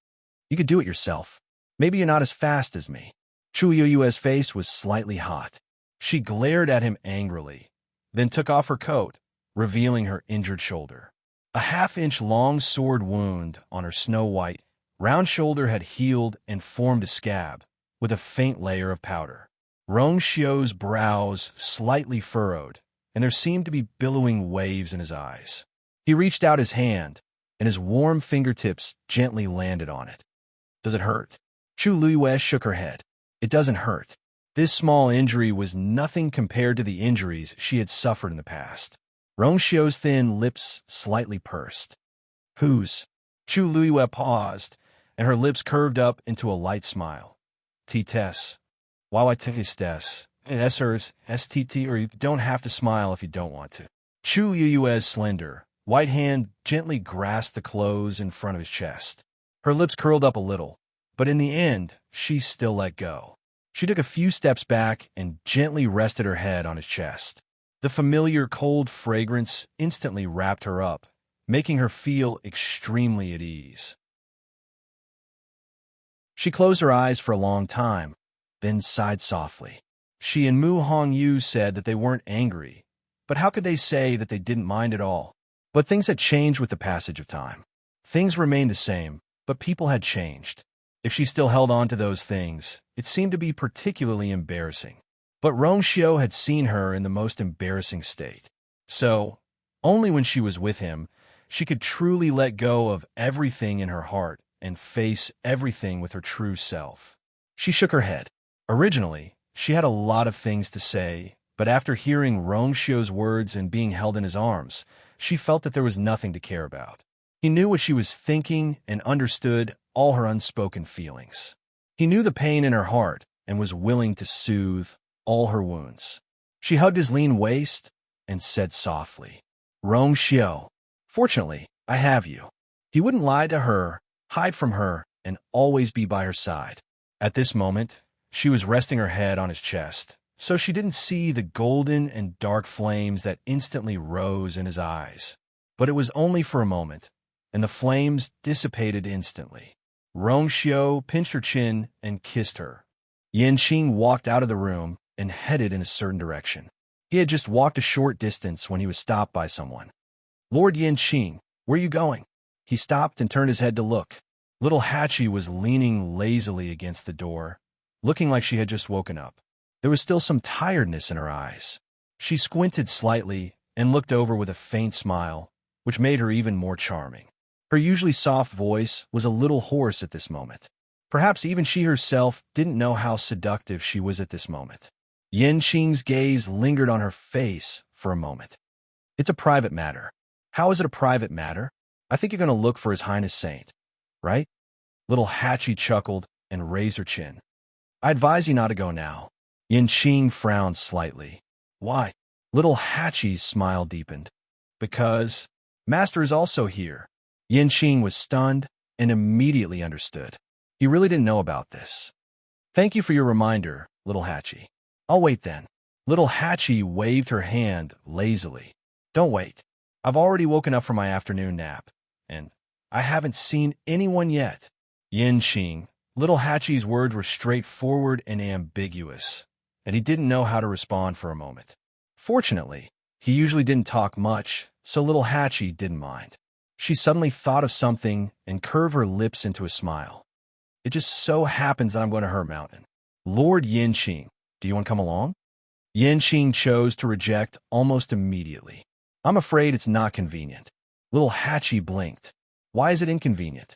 "You could do it yourself. Maybe you're not as fast as me." Chu Yue's face was slightly hot. She glared at him angrily, then took off her coat, revealing her injured shoulder. A half-inch long sword wound on her snow-white, round shoulder had healed and formed a scab, with a faint layer of powder. Rongxiu's brows slightly furrowed, and there seemed to be billowing waves in his eyes. He reached out his hand, and his warm fingertips gently landed on it. "Does it hurt?" Chu Luiwe shook her head. "It doesn't hurt." This small injury was nothing compared to the injuries she had suffered in the past. Rongxiu's thin lips slightly pursed. "Whose?" Chu Luiwe paused, and her lips curved up into a light smile. "T-Tess. While I take his tess. S-hers, STT, or you don't have to smile if you don't want to." Chu Yue's slender, white hand gently grasped the clothes in front of his chest. Her lips curled up a little, but in the end, she still let go. She took a few steps back and gently rested her head on his chest. The familiar cold fragrance instantly wrapped her up, making her feel extremely at ease. She closed her eyes for a long time, then sighed softly. She and Mu Hongyu said that they weren't angry, but how could they say that they didn't mind at all? But things had changed with the passage of time. Things remained the same, but people had changed. If she still held on to those things, it seemed to be particularly embarrassing. But Rongxiu had seen her in the most embarrassing state. So, only when she was with him, she could truly let go of everything in her heart and face everything with her true self. She shook her head. Originally, she had a lot of things to say, but after hearing Rongxiu's words and being held in his arms, she felt that there was nothing to care about. He knew what she was thinking and understood all her unspoken feelings. He knew the pain in her heart and was willing to soothe all her wounds. She hugged his lean waist and said softly, Rongxiu, fortunately, I have you. He wouldn't lie to her, hide from her, and always be by her side. At this moment, she was resting her head on his chest, so she didn't see the golden and dark flames that instantly rose in his eyes. But it was only for a moment, and the flames dissipated instantly. Rongxiu pinched her chin and kissed her. Yanqing walked out of the room and headed in a certain direction. He had just walked a short distance when he was stopped by someone. Lord Yanqing, where are you going? He stopped and turned his head to look. Little Hachi was leaning lazily against the door, looking like she had just woken up. There was still some tiredness in her eyes. She squinted slightly and looked over with a faint smile, which made her even more charming. Her usually soft voice was a little hoarse at this moment. Perhaps even she herself didn't know how seductive she was at this moment. Yanqing's gaze lingered on her face for a moment. It's a private matter. How is it a private matter? I think you're going to look for His Highness Saint, right? Little Hachi chuckled and raised her chin. I advise you not to go now. Yanqing frowned slightly. Why? Little Hachi's smile deepened. Because Master is also here. Yanqing was stunned and immediately understood. He really didn't know about this. Thank you for your reminder, Little Hachi. I'll wait then. Little Hachi waved her hand lazily. Don't wait. I've already woken up from my afternoon nap, and I haven't seen anyone yet. Yanqing, Little Hachi's words were straightforward and ambiguous, and he didn't know how to respond for a moment. Fortunately, he usually didn't talk much, so Little Hachi didn't mind. She suddenly thought of something and curved her lips into a smile. It just so happens that I'm going to her mountain. Lord Yanqing, do you want to come along? Yanqing chose to reject almost immediately. I'm afraid it's not convenient. Little Hachi blinked. Why is it inconvenient?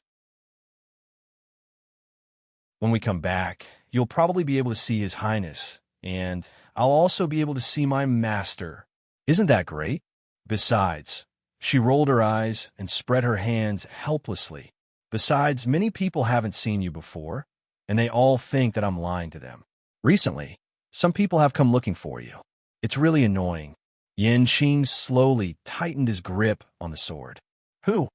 When we come back, you'll probably be able to see His Highness, and I'll also be able to see my master. Isn't that great? Besides, she rolled her eyes and spread her hands helplessly. Besides, many people haven't seen you before, and they all think that I'm lying to them. Recently, some people have come looking for you. It's really annoying. Yanqing slowly tightened his grip on the sword. Who?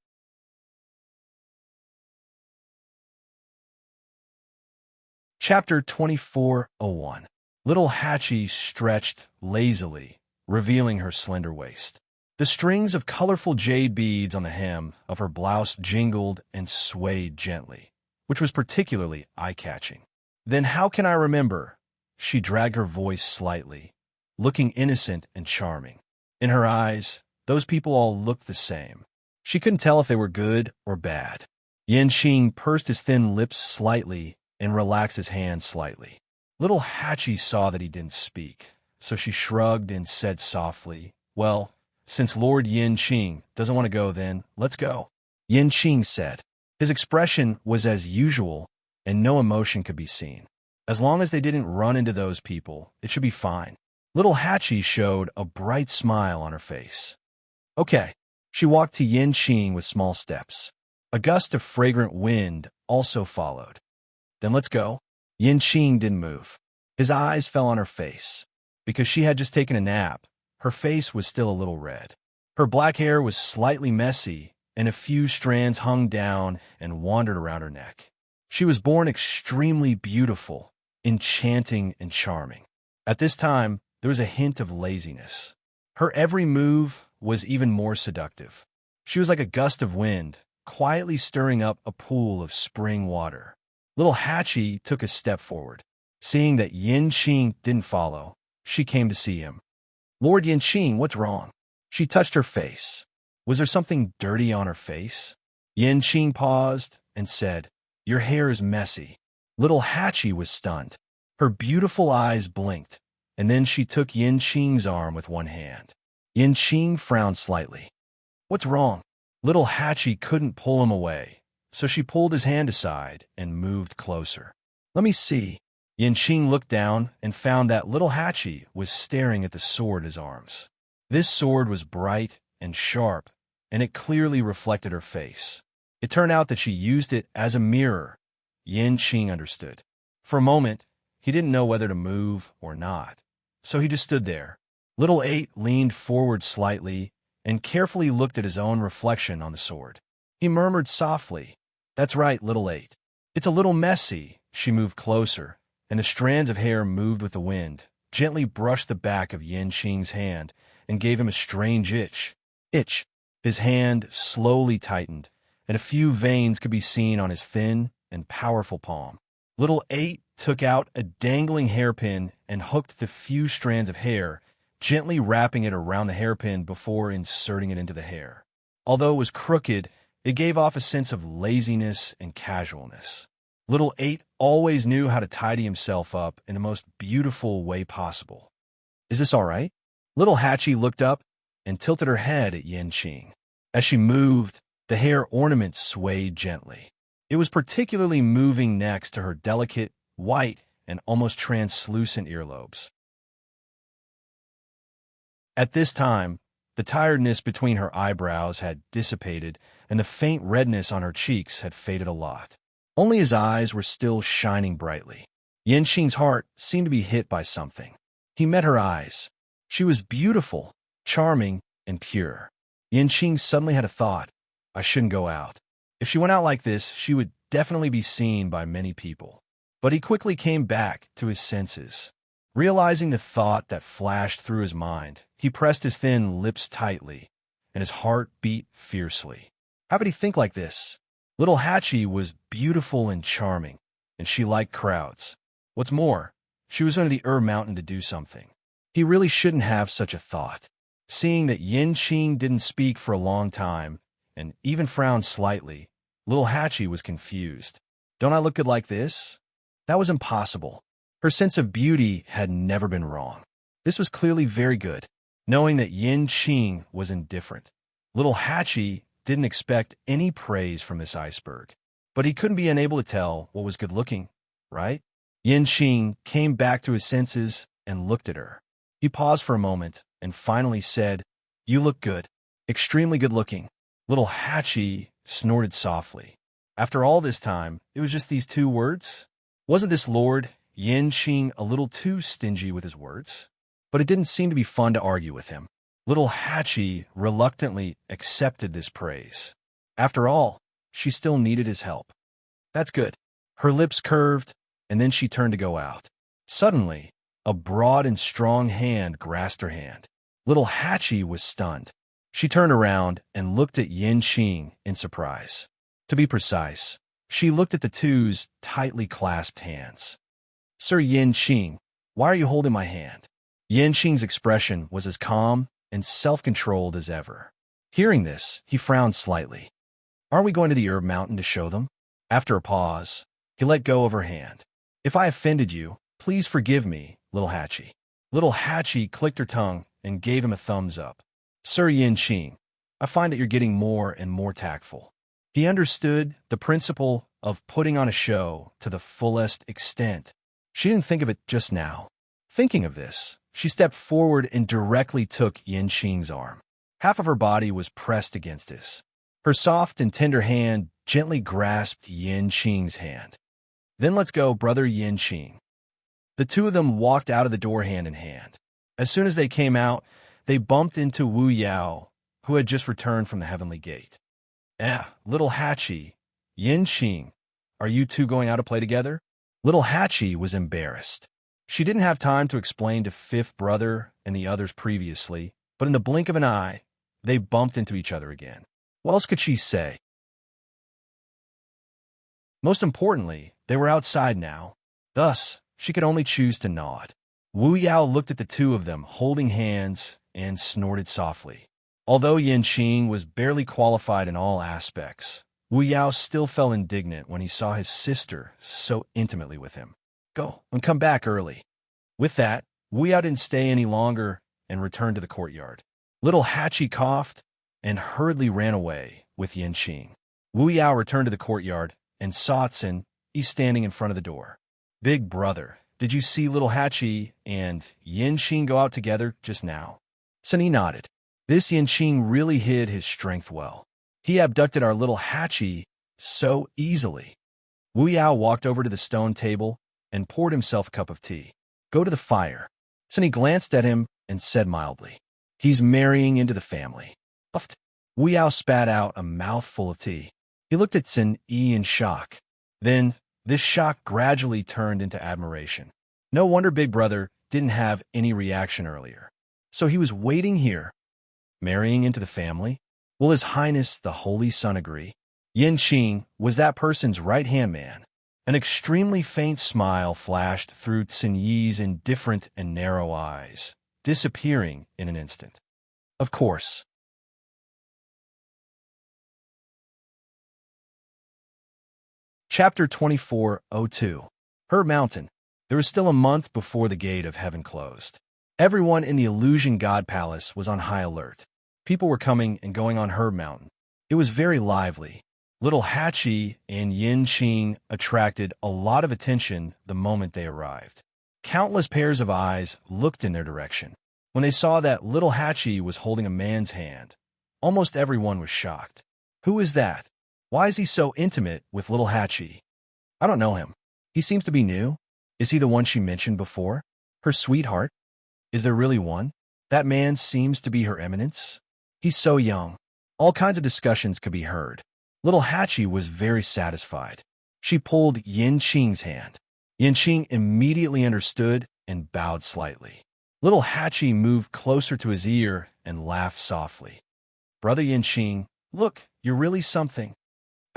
Chapter 2401. Little Hachi stretched lazily, revealing her slender waist. The strings of colorful jade beads on the hem of her blouse jingled and swayed gently, which was particularly eye-catching. Then how can I remember? She dragged her voice slightly, looking innocent and charming. In her eyes, those people all looked the same. She couldn't tell if they were good or bad. Yanqing pursed his thin lips slightly and relaxed his hand slightly. Little Hachi saw that he didn't speak, so she shrugged and said softly, Well, since Lord Yanqing doesn't want to go then, let's go. Yanqing said. His expression was as usual, and no emotion could be seen. As long as they didn't run into those people, it should be fine. Little Hachi showed a bright smile on her face. Okay. She walked to Yanqing with small steps. A gust of fragrant wind also followed. Then let's go. Yanqing didn't move. His eyes fell on her face. Because she had just taken a nap, her face was still a little red. Her black hair was slightly messy, and a few strands hung down and wandered around her neck. She was born extremely beautiful, enchanting and charming. At this time, there was a hint of laziness. Her every move was even more seductive. She was like a gust of wind, quietly stirring up a pool of spring water. Little Hatchie took a step forward. Seeing that Yin Qing didn't follow, she came to see him. Lord Yin Qing, what's wrong? She touched her face. Was there something dirty on her face? Yin Qing paused and said, "Your hair is messy." Little Hatchie was stunned. Her beautiful eyes blinked, and then she took Yin Qing's arm with one hand. Yin Qing frowned slightly. What's wrong? Little Hatchie couldn't pull him away, so she pulled his hand aside and moved closer. Let me see. Yin Qing looked down and found that little Hatchie was staring at the sword in his arms. This sword was bright and sharp, and it clearly reflected her face. It turned out that she used it as a mirror. Yin Qing understood. For a moment, he didn't know whether to move or not, so he just stood there. Little Eight leaned forward slightly and carefully looked at his own reflection on the sword. He murmured softly, "That's right, Little Eight. It's a little messy." She moved closer, and the strands of hair moved with the wind, gently brushed the back of Yin Qing's hand, and gave him a strange itch. His hand slowly tightened, and a few veins could be seen on his thin and powerful palm. Little Eight took out a dangling hairpin and hooked the few strands of hair, gently wrapping it around the hairpin before inserting it into the hair. Although it was crooked, it gave off a sense of laziness and casualness. Little Eight always knew how to tidy himself up in the most beautiful way possible. "Is this all right?" Little Hatchie looked up and tilted her head at Yin Qing. As she moved, the hair ornament swayed gently. It was particularly moving next to her delicate, white, and almost translucent earlobes. At this time, the tiredness between her eyebrows had dissipated, and the faint redness on her cheeks had faded a lot. Only his eyes were still shining brightly. Yin Qing's heart seemed to be hit by something. He met her eyes. She was beautiful, charming, and pure. Yin Qing suddenly had a thought. I shouldn't go out. If she went out like this, she would definitely be seen by many people. But he quickly came back to his senses. Realizing the thought that flashed through his mind, he pressed his thin lips tightly, and his heart beat fiercely. How could he think like this? Little Hatchie was beautiful and charming, and she liked crowds. What's more, she was going to the Mountain to do something. He really shouldn't have such a thought. Seeing that Yin Qing didn't speak for a long time, and even frowned slightly, Little Hatchie was confused. Don't I look good like this? That was impossible. Her sense of beauty had never been wrong. This was clearly very good. Knowing that Yin Qing was indifferent, Little Hatchie didn't expect any praise from this iceberg. But he couldn't be unable to tell what was good-looking, right? Yin Qing came back to his senses and looked at her. He paused for a moment and finally said, "You look good. Extremely good-looking." Little Hatchie snorted softly. After all this time, it was just these two words? Wasn't this Lord Yin Qing a little too stingy with his words? But it didn't seem to be fun to argue with him. Little Hatchie reluctantly accepted this praise. After all, she still needed his help. That's good. Her lips curved, and then she turned to go out. Suddenly, a broad and strong hand grasped her hand. Little Hatchie was stunned. She turned around and looked at Yin Qing in surprise. To be precise, she looked at the two's tightly clasped hands. "Sir Yin Qing, why are you holding my hand?" Yin Qing's expression was as calm and self-controlled as ever. Hearing this, he frowned slightly. "Aren't we going to the Mountain to show them?" After a pause, he let go of her hand. "If I offended you, please forgive me, Little Hatchie." Little Hatchie clicked her tongue and gave him a thumbs up. "Sir Yin Qing, I find that you're getting more and more tactful." He understood the principle of putting on a show to the fullest extent. She didn't think of it just now. Thinking of this, she stepped forward and directly took Yin Qing's arm. Half of her body was pressed against his. Her soft and tender hand gently grasped Yin Qing's hand. "Then let's go, brother Yin Qing." The two of them walked out of the door hand in hand. As soon as they came out, they bumped into Wu Yao, who had just returned from the Heavenly Gate. Little Hatchie, Yin Qing, are you two going out to play together?" Little Hatchie was embarrassed. She didn't have time to explain to Fifth Brother and the others previously, but in the blink of an eye, they bumped into each other again. What else could she say? Most importantly, they were outside now. Thus, she could only choose to nod. Wu Yao looked at the two of them holding hands and snorted softly. Although Yin Qing was barely qualified in all aspects, Wu Yao still felt indignant when he saw his sister so intimately with him. Go and come back early. With that, Wu Yao didn't stay any longer and returned to the courtyard. Little Hachi coughed and hurriedly ran away with Yin Qing. Wu Yao returned to the courtyard and saw Tsin standing in front of the door. Big brother, did you see little Hachi and Yin Qing go out together just now? Tsin nodded. This Yin Qing really hid his strength well. He abducted our little Hachi so easily. Wu Yao walked over to the stone table and poured himself a cup of tea. Go to the fire. Tsin glanced at him and said mildly, he's marrying into the family. Puffed. Wu Yao spat out a mouthful of tea. He looked at Tsin in shock. Then, this shock gradually turned into admiration. No wonder Big Brother didn't have any reaction earlier. So he was waiting here. Marrying into the family? Will His Highness the Holy Sun agree? Yin Qing was that person's right-hand man. An extremely faint smile flashed through Tsin Yi's indifferent and narrow eyes, disappearing in an instant. Of course. Chapter 2402. Her Mountain. There was still a month before the gate of heaven closed. Everyone in the Illusion God Palace was on high alert. People were coming and going on Herb Mountain. It was very lively. Little Hachi and Yin Qing attracted a lot of attention the moment they arrived. Countless pairs of eyes looked in their direction. When they saw that little Hachi was holding a man's hand, almost everyone was shocked. Who is that? Why is he so intimate with little Hachi? I don't know him. He seems to be new. Is he the one she mentioned before? Her sweetheart? Is there really one? That man seems to be her eminence. He's so young. All kinds of discussions could be heard. Little Hachi was very satisfied. She pulled Yin Qing's hand. Yin Qing immediately understood and bowed slightly. Little Hachi moved closer to his ear and laughed softly. Brother Yin Qing, look, you're really something.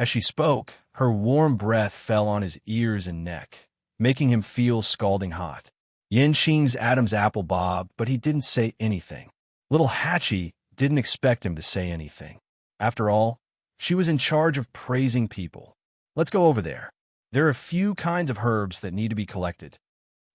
As she spoke, her warm breath fell on his ears and neck, making him feel scalding hot. Yin Qing's Adam's apple bobbed, but he didn't say anything. Little Hachi didn't expect him to say anything. After all, she was in charge of praising people. Let's go over there. There are a few kinds of herbs that need to be collected.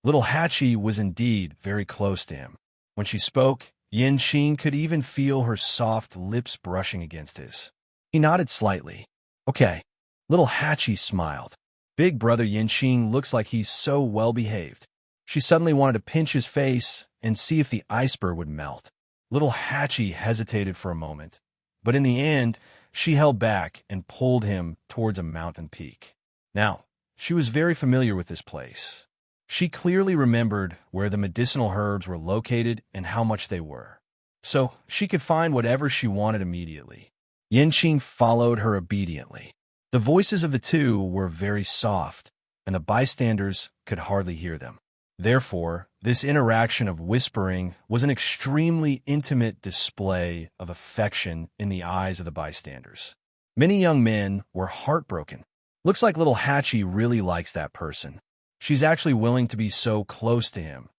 Little Hachi was indeed very close to him. When she spoke, Yin Qing could even feel her soft lips brushing against his. He nodded slightly. Okay. Little Hachi smiled. Big brother Yin Qing looks like he's so well-behaved. She suddenly wanted to pinch his face and see if the iceberg would melt. Little Hachi hesitated for a moment, but in the end, she held back and pulled him towards a mountain peak. Now, she was very familiar with this place. She clearly remembered where the medicinal herbs were located and how much they were. So she could find whatever she wanted immediately. Yin Qing followed her obediently. The voices of the two were very soft, and the bystanders could hardly hear them. Therefore, this interaction of whispering was an extremely intimate display of affection in the eyes of the bystanders. Many young men were heartbroken. Looks like little Hachi really likes that person. She's actually willing to be so close to him.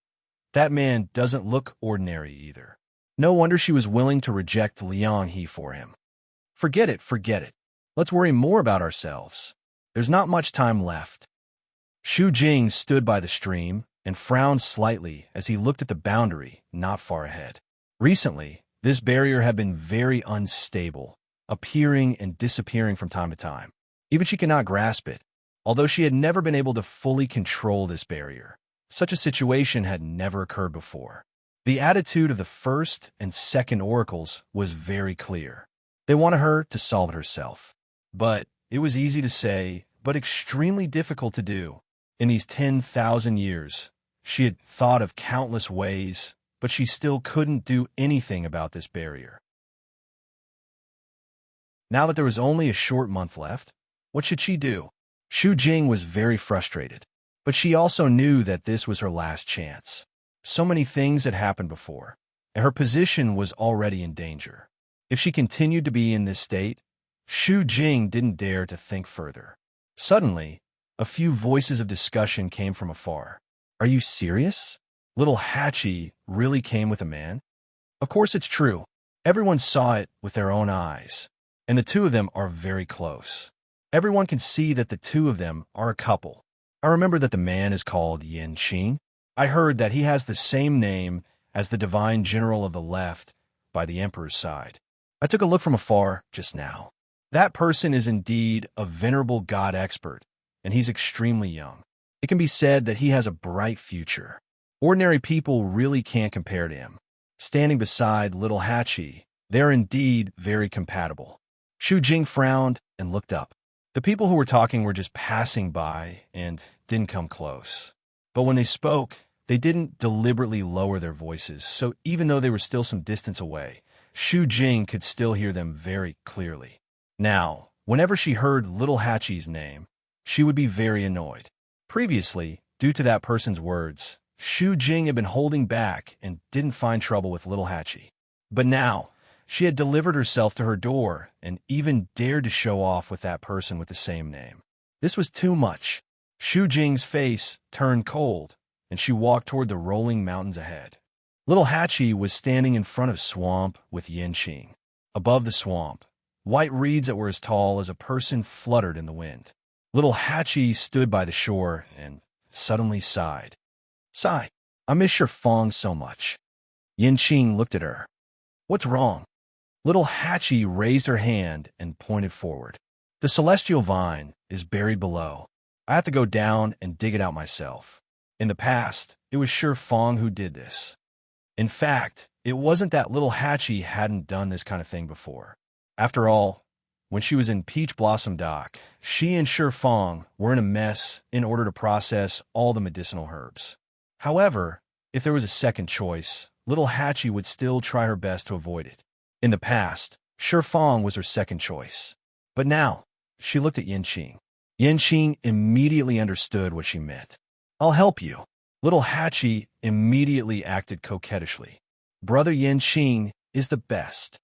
That man doesn't look ordinary either. No wonder she was willing to reject Liang He for him. Forget it, forget it. Let's worry more about ourselves. There's not much time left. Xu Jing stood by the stream and frowned slightly as he looked at the boundary not far ahead. Recently, this barrier had been very unstable, appearing and disappearing from time to time. Even she could not grasp it, although she had never been able to fully control this barrier. Such a situation had never occurred before. The attitude of the first and second oracles was very clear. They wanted her to solve it herself. But it was easy to say, but extremely difficult to do. In these 10,000 years, she had thought of countless ways, but she still couldn't do anything about this barrier. Now that there was only a short month left, what should she do? Xu Jing was very frustrated, but she also knew that this was her last chance. So many things had happened before, and her position was already in danger. If she continued to be in this state, Xu Jing didn't dare to think further. Suddenly, a few voices of discussion came from afar. Are you serious? Little Hatchie really came with a man? Of course it's true. Everyone saw it with their own eyes. And the two of them are very close. Everyone can see that the two of them are a couple. I remember that the man is called Qing. I heard that he has the same name as the divine general of the left by the emperor's side. I took a look from afar just now. That person is indeed a venerable god expert, and he's extremely young. It can be said that he has a bright future. Ordinary people really can't compare to him. Standing beside little Hatchie, they're indeed very compatible. Shu Jing frowned and looked up. The people who were talking were just passing by and didn't come close. But when they spoke, they didn't deliberately lower their voices, so even though they were still some distance away, Shu Jing could still hear them very clearly. Now, whenever she heard little Hatchie's name, she would be very annoyed. Previously, due to that person's words, Shu Jing had been holding back and didn't find trouble with little Hatchie. But now, she had delivered herself to her door and even dared to show off with that person with the same name. This was too much. Shu Jing's face turned cold, and she walked toward the rolling mountains ahead. Little Hatchie was standing in front of swamp with Qing. Above the swamp, white reeds that were as tall as a person fluttered in the wind. Little Hatchie stood by the shore and suddenly sighed. Sigh, I miss your Fong so much. Qing looked at her. What's wrong? Little Hatchie raised her hand and pointed forward. The celestial vine is buried below. I have to go down and dig it out myself. In the past, it was sure Fong who did this. In fact, it wasn't that little Hatchie hadn't done this kind of thing before. After all, when she was in Peach Blossom Dock, she and Sure Fong were in a mess in order to process all the medicinal herbs. However, if there was a second choice, little Hatchie would still try her best to avoid it. In the past, Sure Fong was her second choice. But now, she looked at Qing. Qing immediately understood what she meant. I'll help you. Little Hatchie immediately acted coquettishly. Brother Qing is the best.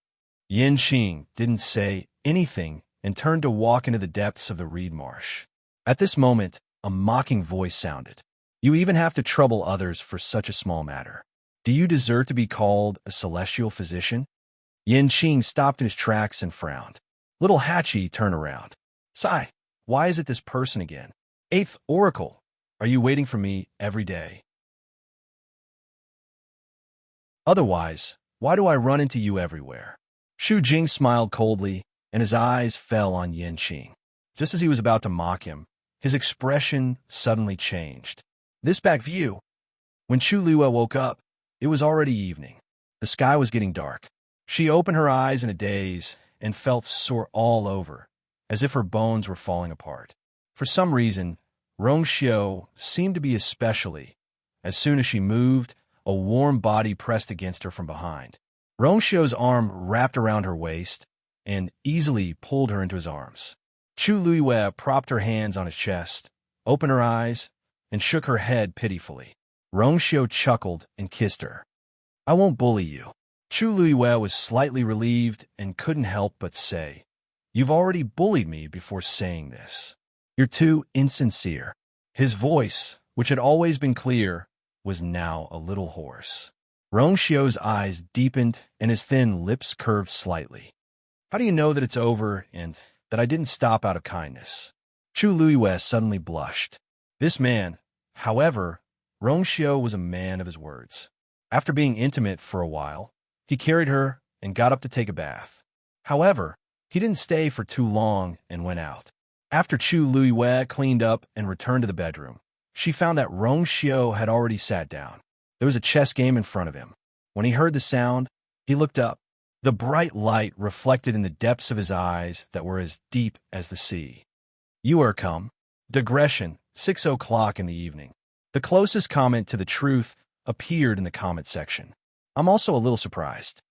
Qing didn't say anything and turned to walk into the depths of the reed marsh. At this moment, a mocking voice sounded. You even have to trouble others for such a small matter. Do you deserve to be called a celestial physician? Qing stopped in his tracks and frowned. Little Hatchie turned around. Sigh, why is it this person again? Eighth Oracle, are you waiting for me every day? Otherwise, why do I run into you everywhere? Shu Jing smiled coldly, and his eyes fell on Qing. Just as he was about to mock him, his expression suddenly changed. This back view. When Chu Liwa woke up, it was already evening. The sky was getting dark. She opened her eyes in a daze and felt sore all over, as if her bones were falling apart. For some reason, Rongxiu seemed to be especially. As soon as she moved, a warm body pressed against her from behind. Rongxiu's arm wrapped around her waist and easily pulled her into his arms. Chu Luiwe propped her hands on his chest, opened her eyes, and shook her head pitifully. Rongxiu chuckled and kissed her. I won't bully you. Chu Luiwe was slightly relieved and couldn't help but say, You've already bullied me before saying this. You're too insincere. His voice, which had always been clear, was now a little hoarse. Rongxiu's eyes deepened and his thin lips curved slightly. How do you know that it's over and that I didn't stop out of kindness? Chu Luiwe suddenly blushed. This man, however, Rongxiu was a man of his words. After being intimate for a while, he carried her and got up to take a bath. However, he didn't stay for too long and went out. After Chu Luiwe cleaned up and returned to the bedroom, she found that Rongxiu had already sat down. There was a chess game in front of him. When he heard the sound, he looked up. The bright light reflected in the depths of his eyes that were as deep as the sea. You are come. Digression, 6 o'clock in the evening. The closest comment to the truth appeared in the comment section. I'm also a little surprised.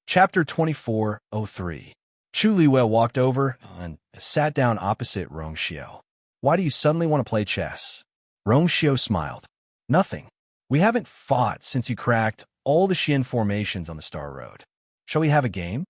Chapter 24:03. Chu Liwe walked over and sat down opposite Rongxiu. Why do you suddenly want to play chess? Rongxiu smiled. Nothing. We haven't fought since you cracked all the Xian formations on the Star Road. Shall we have a game?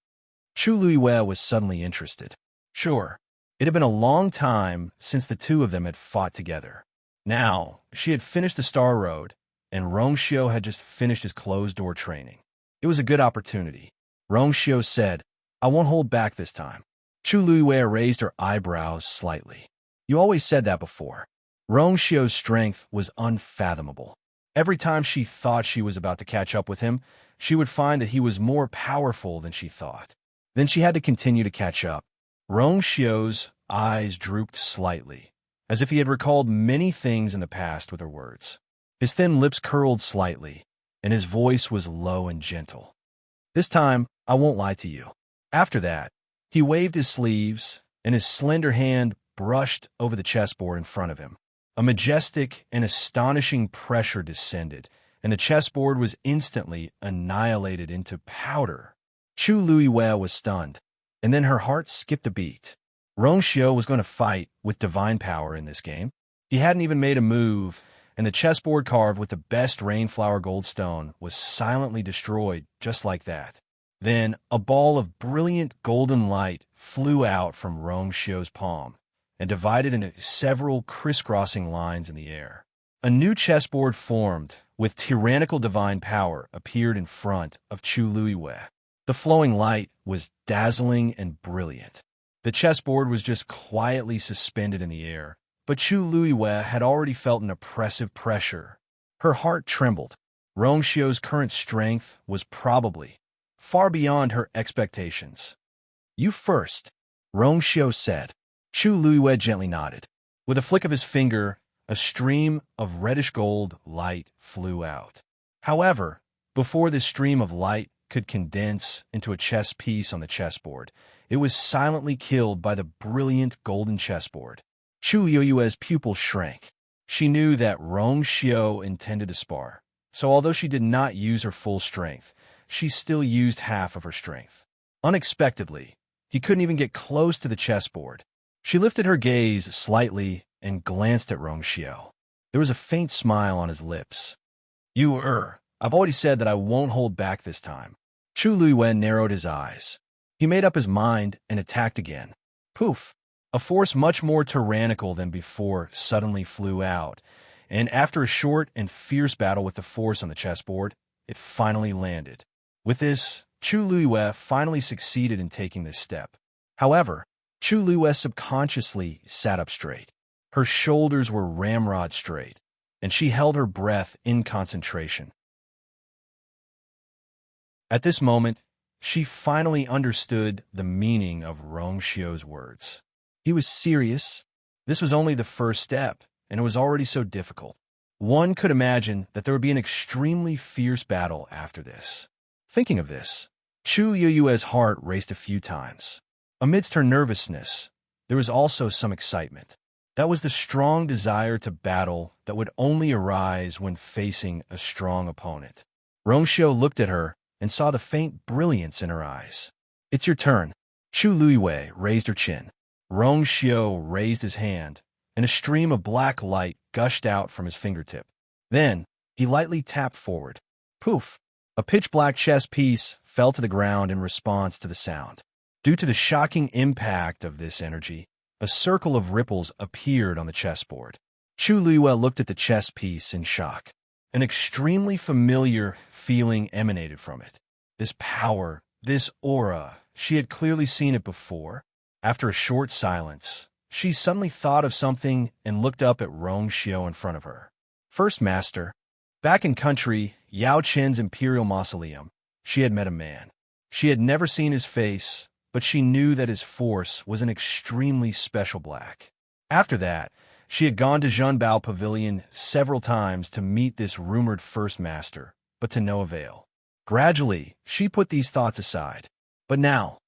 Chu Luiwei was suddenly interested. Sure. It had been a long time since the two of them had fought together. Now, she had finished the Star Road, and Rongxiu had just finished his closed-door training. It was a good opportunity. Rongxiu said, I won't hold back this time. Chu Luiwei raised her eyebrows slightly. You always said that before. Rongxiu's strength was unfathomable. Every time she thought she was about to catch up with him, she would find that he was more powerful than she thought. Then she had to continue to catch up. Rongxiu's eyes drooped slightly, as if he had recalled many things in the past with her words. His thin lips curled slightly, and his voice was low and gentle. This time, I won't lie to you. After that, he waved his sleeves, and his slender hand brushed over the chessboard in front of him. A majestic and astonishing pressure descended, and the chessboard was instantly annihilated into powder. Chu Luiwei was stunned, and then her heart skipped a beat. Rongxiu was going to fight with divine power in this game. He hadn't even made a move, and the chessboard carved with the best rainflower gold stone was silently destroyed just like that. Then a ball of brilliant golden light flew out from Rongxiu's palm and divided into several crisscrossing lines in the air. A new chessboard formed with tyrannical divine power appeared in front of Chu Luiwei. The flowing light was dazzling and brilliant. The chessboard was just quietly suspended in the air, but Chu Luiwei had already felt an oppressive pressure. Her heart trembled. Rongxiu's current strength was probably far beyond her expectations. You first, Rongxiu said. Chu Luiwei gently nodded. With a flick of his finger, a stream of reddish gold light flew out. However, before this stream of light could condense into a chess piece on the chessboard, it was silently killed by the brilliant golden chessboard. Chu Luiwei's pupil shrank. She knew that Rongxiu intended to spar, so although she did not use her full strength, she still used half of her strength. Unexpectedly, he couldn't even get close to the chessboard. She lifted her gaze slightly and glanced at Rongxiu. There was a faint smile on his lips. I've already said that I won't hold back this time. Chu Luiwei narrowed his eyes. He made up his mind and attacked again. Poof! A force much more tyrannical than before suddenly flew out, and after a short and fierce battle with the force on the chessboard, it finally landed. With this, Chu Luiwei finally succeeded in taking this step. However, Chu Luiwei subconsciously sat up straight. Her shoulders were ramrod straight, and she held her breath in concentration. At this moment, she finally understood the meaning of Rongxiu's words. He was serious. This was only the first step, and it was already so difficult. One could imagine that there would be an extremely fierce battle after this. Thinking of this, Chu Luiwei's heart raced a few times. Amidst her nervousness, there was also some excitement. That was the strong desire to battle that would only arise when facing a strong opponent. Rongxiu looked at her and saw the faint brilliance in her eyes. It's your turn. Chu Luiwei raised her chin. Rongxiu raised his hand, and a stream of black light gushed out from his fingertip. Then, he lightly tapped forward. Poof! A pitch-black chess piece fell to the ground in response to the sound. Due to the shocking impact of this energy, a circle of ripples appeared on the chessboard. Chu Luiwei looked at the chess piece in shock. An extremely familiar feeling emanated from it. This power, this aura, she had clearly seen it before. After a short silence, she suddenly thought of something and looked up at Rongxiu in front of her. First Master, back in country Yao Chen's Imperial Mausoleum, she had met a man. She had never seen his face, but she knew that his force was an extremely special black. After that, she had gone to Zhenbao Pavilion several times to meet this rumored First Master, but to no avail. Gradually, she put these thoughts aside. But now,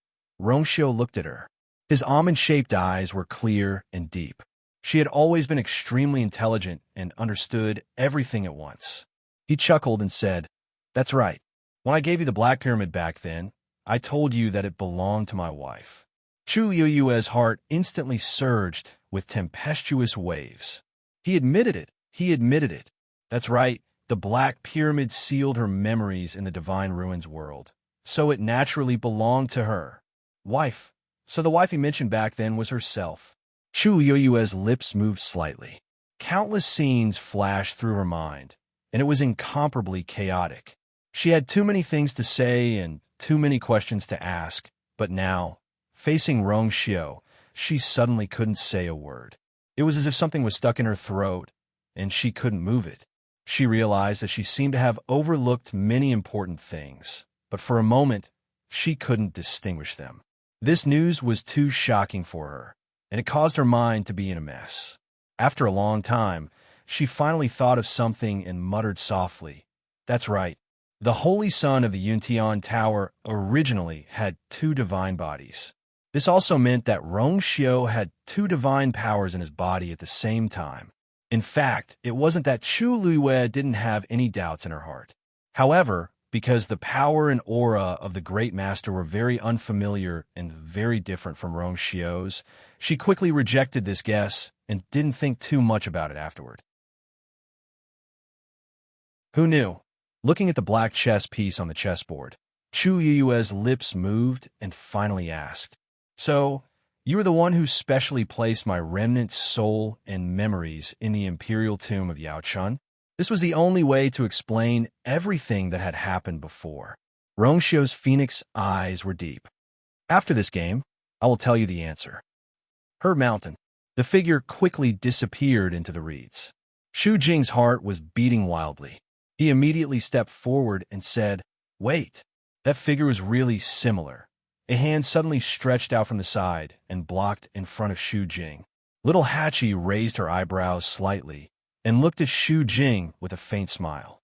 Rongxiu looked at her. His almond-shaped eyes were clear and deep. She had always been extremely intelligent and understood everything at once. He chuckled and said, That's right. When I gave you the Black Pyramid back then, I told you that it belonged to my wife. Chu Luiwei's heart instantly surged with tempestuous waves. He admitted it. He admitted it. That's right. The Black Pyramid sealed her memories in the Divine Ruins world, so it naturally belonged to her. Wife. So the wife he mentioned back then was herself. Chu Yoyue's lips moved slightly. Countless scenes flashed through her mind, and it was incomparably chaotic. She had too many things to say and too many questions to ask, but now, facing Rong Xiu, she suddenly couldn't say a word. It was as if something was stuck in her throat, and she couldn't move it. She realized that she seemed to have overlooked many important things, but for a moment, she couldn't distinguish them. This news was too shocking for her, and it caused her mind to be in a mess. After a long time, she finally thought of something and muttered softly, "That's right. The Holy Son of the Yuntian Tower originally had two divine bodies. This also meant that Rong Xiu had two divine powers in his body at the same time. In fact, it wasn't that Chu Luiyue didn't have any doubts in her heart. However, because the power and aura of the Great Master were very unfamiliar and very different from Rong Xiu's, she quickly rejected this guess and didn't think too much about it afterward. Who knew? Looking at the black chess piece on the chessboard, Chu Yue's lips moved and finally asked, "So, you were the one who specially placed my remnant soul and memories in the Imperial tomb of Yao Chun?" This was the only way to explain everything that had happened before. Rong Xiu's phoenix eyes were deep. "After this game, I will tell you the answer." Her mountain. The figure quickly disappeared into the reeds. Xu Jing's heart was beating wildly. He immediately stepped forward and said, "Wait." That figure was really similar. A hand suddenly stretched out from the side and blocked in front of Xu Jing. Little Hachi raised her eyebrows slightly and looked at Xu Jing with a faint smile.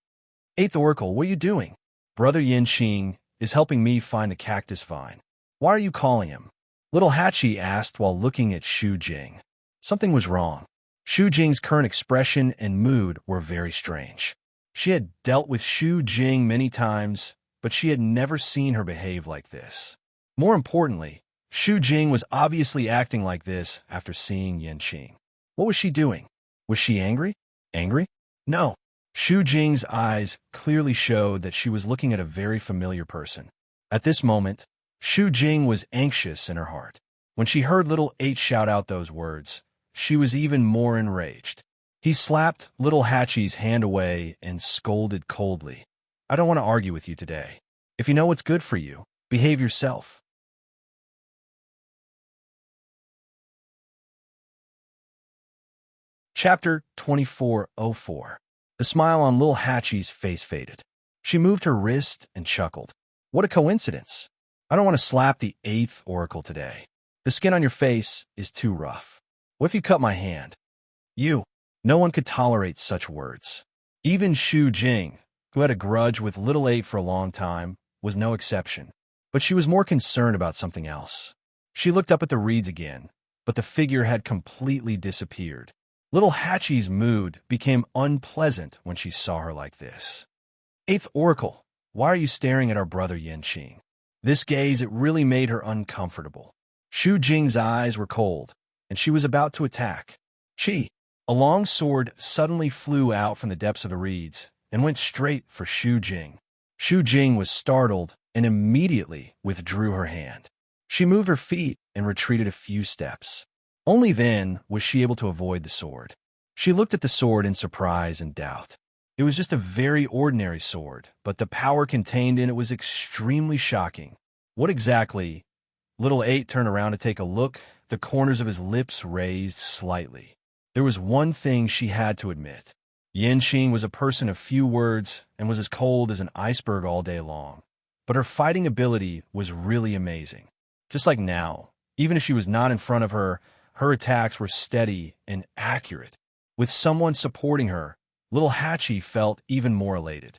"Eighth Oracle, what are you doing?" "Brother Yanqing is helping me find the cactus vine." "Why are you calling him?" Little Hachi asked while looking at Xu Jing. Something was wrong. Xu Jing's current expression and mood were very strange. She had dealt with Xu Jing many times, but she had never seen her behave like this. More importantly, Xu Jing was obviously acting like this after seeing Yanqing. What was she doing? Was she angry? Angry? No. Xu Jing's eyes clearly showed that she was looking at a very familiar person. At this moment, Xu Jing was anxious in her heart. When she heard Little Eight shout out those words, she was even more enraged. He slapped Little Hachi's hand away and scolded coldly. "I don't want to argue with you today. If you know what's good for you, behave yourself." Chapter 2404. The smile on Little Hachi's face faded. She moved her wrist and chuckled. "What a coincidence. I don't want to slap the 8th Oracle today. The skin on your face is too rough. What if you cut my hand?" "You." No one could tolerate such words. Even Xu Jing, who had a grudge with Little Eight for a long time, was no exception. But she was more concerned about something else. She looked up at the reeds again, but the figure had completely disappeared. Little Hachi's mood became unpleasant when she saw her like this. "Eighth Oracle, why are you staring at our brother Yanqing?" This gaze, it really made her uncomfortable. Xu Jing's eyes were cold, and she was about to attack. Chi! A long sword suddenly flew out from the depths of the reeds and went straight for Xu Jing. Xu Jing was startled and immediately withdrew her hand. She moved her feet and retreated a few steps. Only then was she able to avoid the sword. She looked at the sword in surprise and doubt. It was just a very ordinary sword, but the power contained in it was extremely shocking. What exactly? Little Eight turned around to take a look, the corners of his lips raised slightly. There was one thing she had to admit. Yanqing was a person of few words and was as cold as an iceberg all day long. But her fighting ability was really amazing. Just like now, even if she was not in front of her, her attacks were steady and accurate. With someone supporting her, Little Hachi felt even more elated.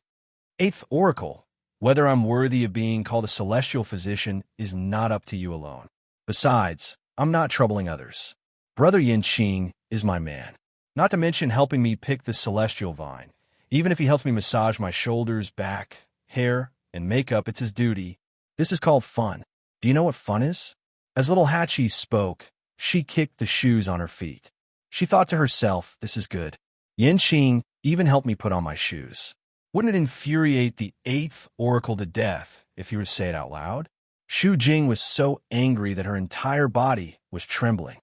"Eighth Oracle, whether I'm worthy of being called a celestial physician is not up to you alone. Besides, I'm not troubling others. Brother Yanqing is my man. Not to mention helping me pick the celestial vine. Even if he helps me massage my shoulders, back, hair, and makeup, it's his duty. This is called fun. Do you know what fun is?" As Little Hachi spoke, she kicked the shoes on her feet. She thought to herself, "This is good. Yanqing even helped me put on my shoes." Wouldn't it infuriate the 8th oracle to death if he were to say it out loud? Shu Jing was so angry that her entire body was trembling.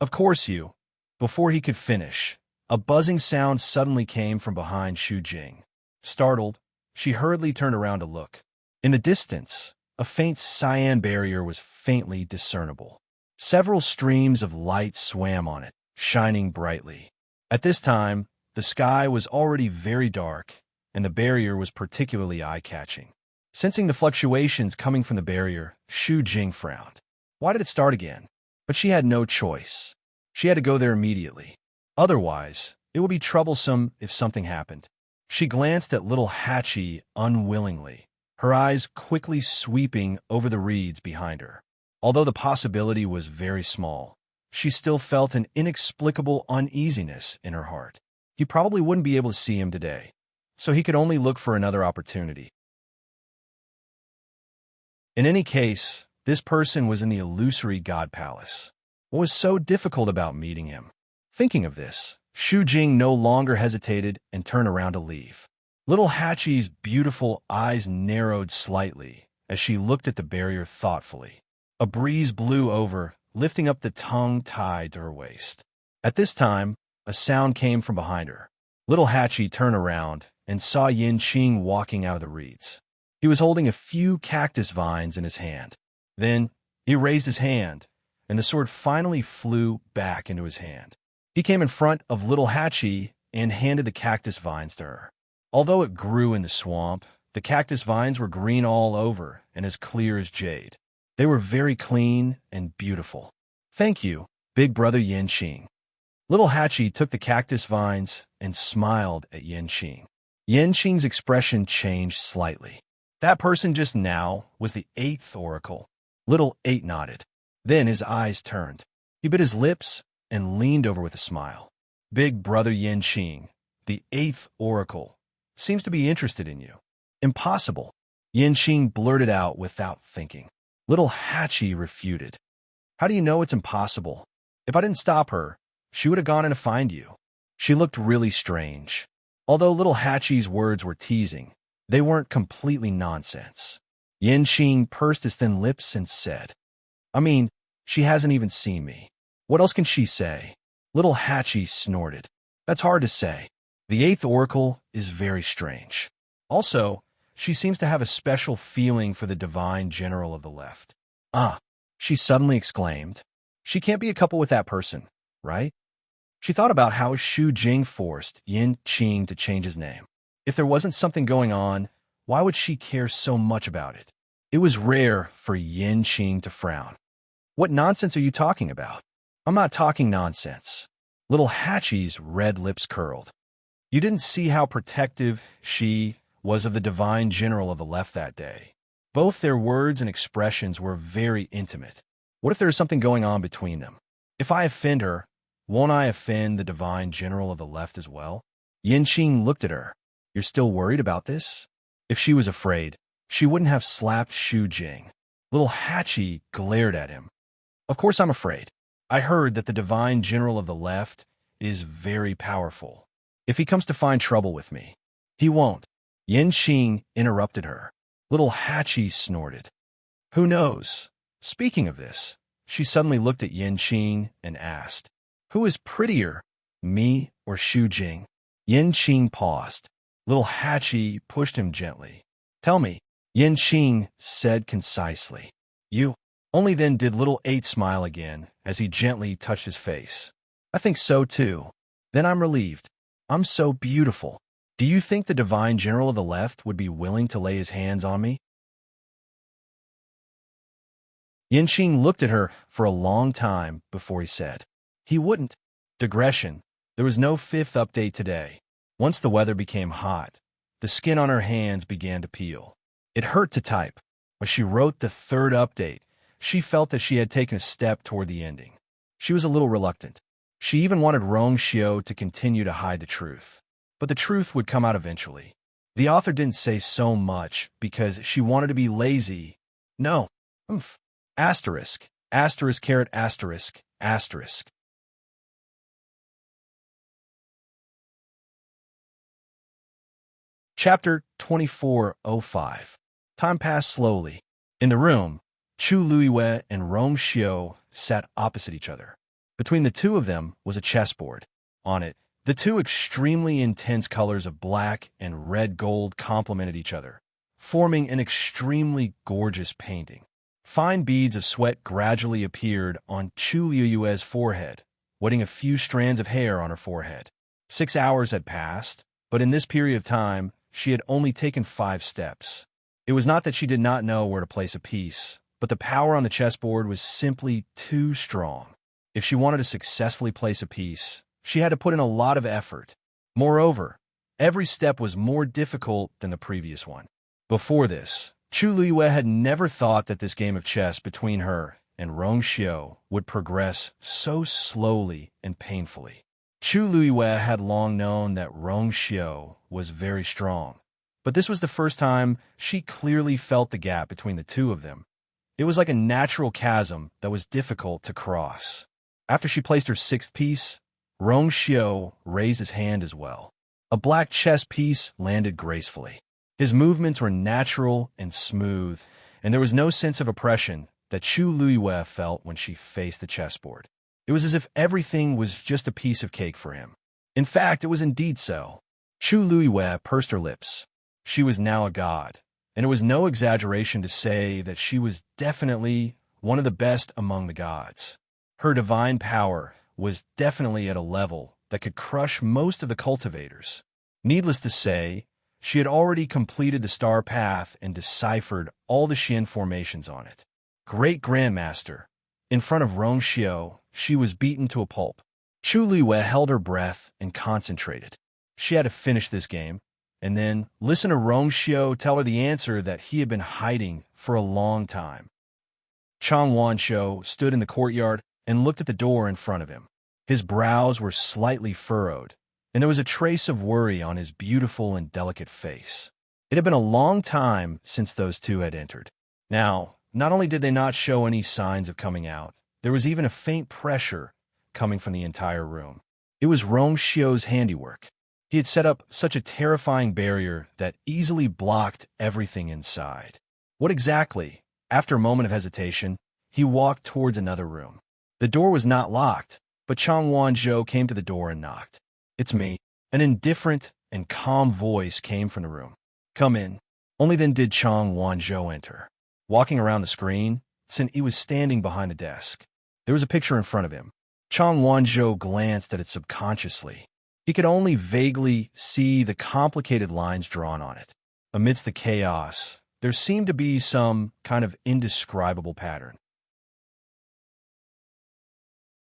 Of course you. Before he could finish, a buzzing sound suddenly came from behind Shu Jing. Startled, she hurriedly turned around to look. In the distance, a faint cyan barrier was faintly discernible. Several streams of light swam on it, shining brightly. At this time, the sky was already very dark, and the barrier was particularly eye-catching. Sensing the fluctuations coming from the barrier, Shu Jing frowned. Why did it start again? But she had no choice. She had to go there immediately. Otherwise, it would be troublesome if something happened. She glanced at little Hachi unwillingly, her eyes quickly sweeping over the reeds behind her. Although the possibility was very small, she still felt an inexplicable uneasiness in her heart. He probably wouldn't be able to see him today, so he could only look for another opportunity. In any case, this person was in the illusory God Palace. What was so difficult about meeting him? Thinking of this, Shu Jing no longer hesitated and turned around to leave. Little Hachi's beautiful eyes narrowed slightly as she looked at the barrier thoughtfully. A breeze blew over, lifting up the tongue tied to her waist. At this time, a sound came from behind her. Little Hachi turned around and saw Yin Qing walking out of the reeds. He was holding a few cactus vines in his hand. Then, he raised his hand, and the sword finally flew back into his hand. He came in front of little Hachi and handed the cactus vines to her. Although it grew in the swamp, the cactus vines were green all over and as clear as jade. They were very clean and beautiful. Thank you, big brother Yin Qing. Little Hachi took the cactus vines and smiled at Yin Qing. Yin Qing's expression changed slightly. That person just now was the 8th oracle. Little 8 nodded. Then his eyes turned. He bit his lips and leaned over with a smile. Big brother Yin Qing, the 8th oracle, seems to be interested in you. Impossible. Yin Qing blurted out without thinking. Little Hachi refuted. How do you know it's impossible? If I didn't stop her, she would have gone in to find you. She looked really strange. Although little Hachi's words were teasing, they weren't completely nonsense. Yin Qing pursed his thin lips and said, I mean, she hasn't even seen me. What else can she say? Little Hachi snorted. That's hard to say. The 8th oracle is very strange. Also, she seems to have a special feeling for the divine general of the left. Ah, she suddenly exclaimed. She can't be a couple with that person, right? She thought about how Shu Jing forced Yin Qing to change his name. If there wasn't something going on, why would she care so much about it? It was rare for Yin Qing to frown. What nonsense are you talking about? I'm not talking nonsense. Little Hachi's red lips curled. You didn't see how protective she was of the divine general of the left that day. Both their words and expressions were very intimate. What if there is something going on between them? If I offend her, won't I offend the divine general of the left as well? Yin Qing looked at her. You're still worried about this? If she was afraid, she wouldn't have slapped Shu Jing. Little Hachi glared at him. Of course I'm afraid. I heard that the divine general of the left is very powerful. If he comes to find trouble with me, he won't. Yin Qing interrupted her. Little Hachi snorted. Who knows? Speaking of this, she suddenly looked at Yin Qing and asked, Who is prettier, me or Shu Jing? Yin Qing paused. Little Hachi pushed him gently. Tell me, Yin Qing said concisely. You. Only then did little 8 smile again as he gently touched his face. I think so too. Then I'm relieved. I'm so beautiful. Do you think the divine general of the left would be willing to lay his hands on me? Yin Qing looked at her for a long time before he said, He wouldn't. Digression. There was no 5th update today. Once the weather became hot, the skin on her hands began to peel. It hurt to type. When she wrote the 3rd update, she felt that she had taken a step toward the ending. She was a little reluctant. She even wanted Rong Xiao to continue to hide the truth. But the truth would come out eventually. The author didn't say so much because she wanted to be lazy. No. Asterisk. Asterisk caret asterisk. Asterisk. Chapter 2405. Time passed slowly. In the room, Chu Luiwei and Rong Xiu sat opposite each other. Between the two of them was a chessboard. On it, the two extremely intense colors of black and red gold complemented each other, forming an extremely gorgeous painting. Fine beads of sweat gradually appeared on Chu Luiwei's forehead, wetting a few strands of hair on her forehead. 6 hours had passed, but in this period of time, she had only taken 5 steps. It was not that she did not know where to place a piece, but the power on the chessboard was simply too strong. If she wanted to successfully place a piece, she had to put in a lot of effort. Moreover, every step was more difficult than the previous one. Before this, Chu Luiwei had never thought that this game of chess between her and Rong Xiu would progress so slowly and painfully. Chu Luiwei had long known that Rong Xiu was very strong, but this was the first time she clearly felt the gap between the two of them. It was like a natural chasm that was difficult to cross. After she placed her 6th piece, Rong Xiu raised his hand as well. A black chess piece landed gracefully. His movements were natural and smooth, and there was no sense of oppression that Chu Luiwei felt when she faced the chessboard. It was as if everything was just a piece of cake for him. In fact, it was indeed so. Chu Luiwei pursed her lips. She was now a god, and it was no exaggeration to say that she was definitely one of the best among the gods. Her divine power was definitely at a level that could crush most of the cultivators. Needless to say, she had already completed the star path and deciphered all the Xian formations on it. Great Grandmaster. In front of Rong Xiu, she was beaten to a pulp. Chu Luiwei held her breath and concentrated. She had to finish this game, and then listen to Rong Xiu tell her the answer that he had been hiding for a long time. Chang Wanshou stood in the courtyard and looked at the door in front of him. His brows were slightly furrowed, and there was a trace of worry on his beautiful and delicate face. It had been a long time since those two had entered. Now, not only did they not show any signs of coming out, there was even a faint pressure coming from the entire room. It was Rong Xiu's handiwork. He had set up such a terrifying barrier that easily blocked everything inside. What exactly? After a moment of hesitation, he walked towards another room. The door was not locked, but Chang Wanzhou came to the door and knocked. "It's me." An indifferent and calm voice came from the room. "Come in." Only then did Chang Wanzhou enter. Walking around the screen, Sun Yi was standing behind the desk. There was a picture in front of him. Chang Wanzhou glanced at it subconsciously. He could only vaguely see the complicated lines drawn on it. Amidst the chaos, there seemed to be some kind of indescribable pattern.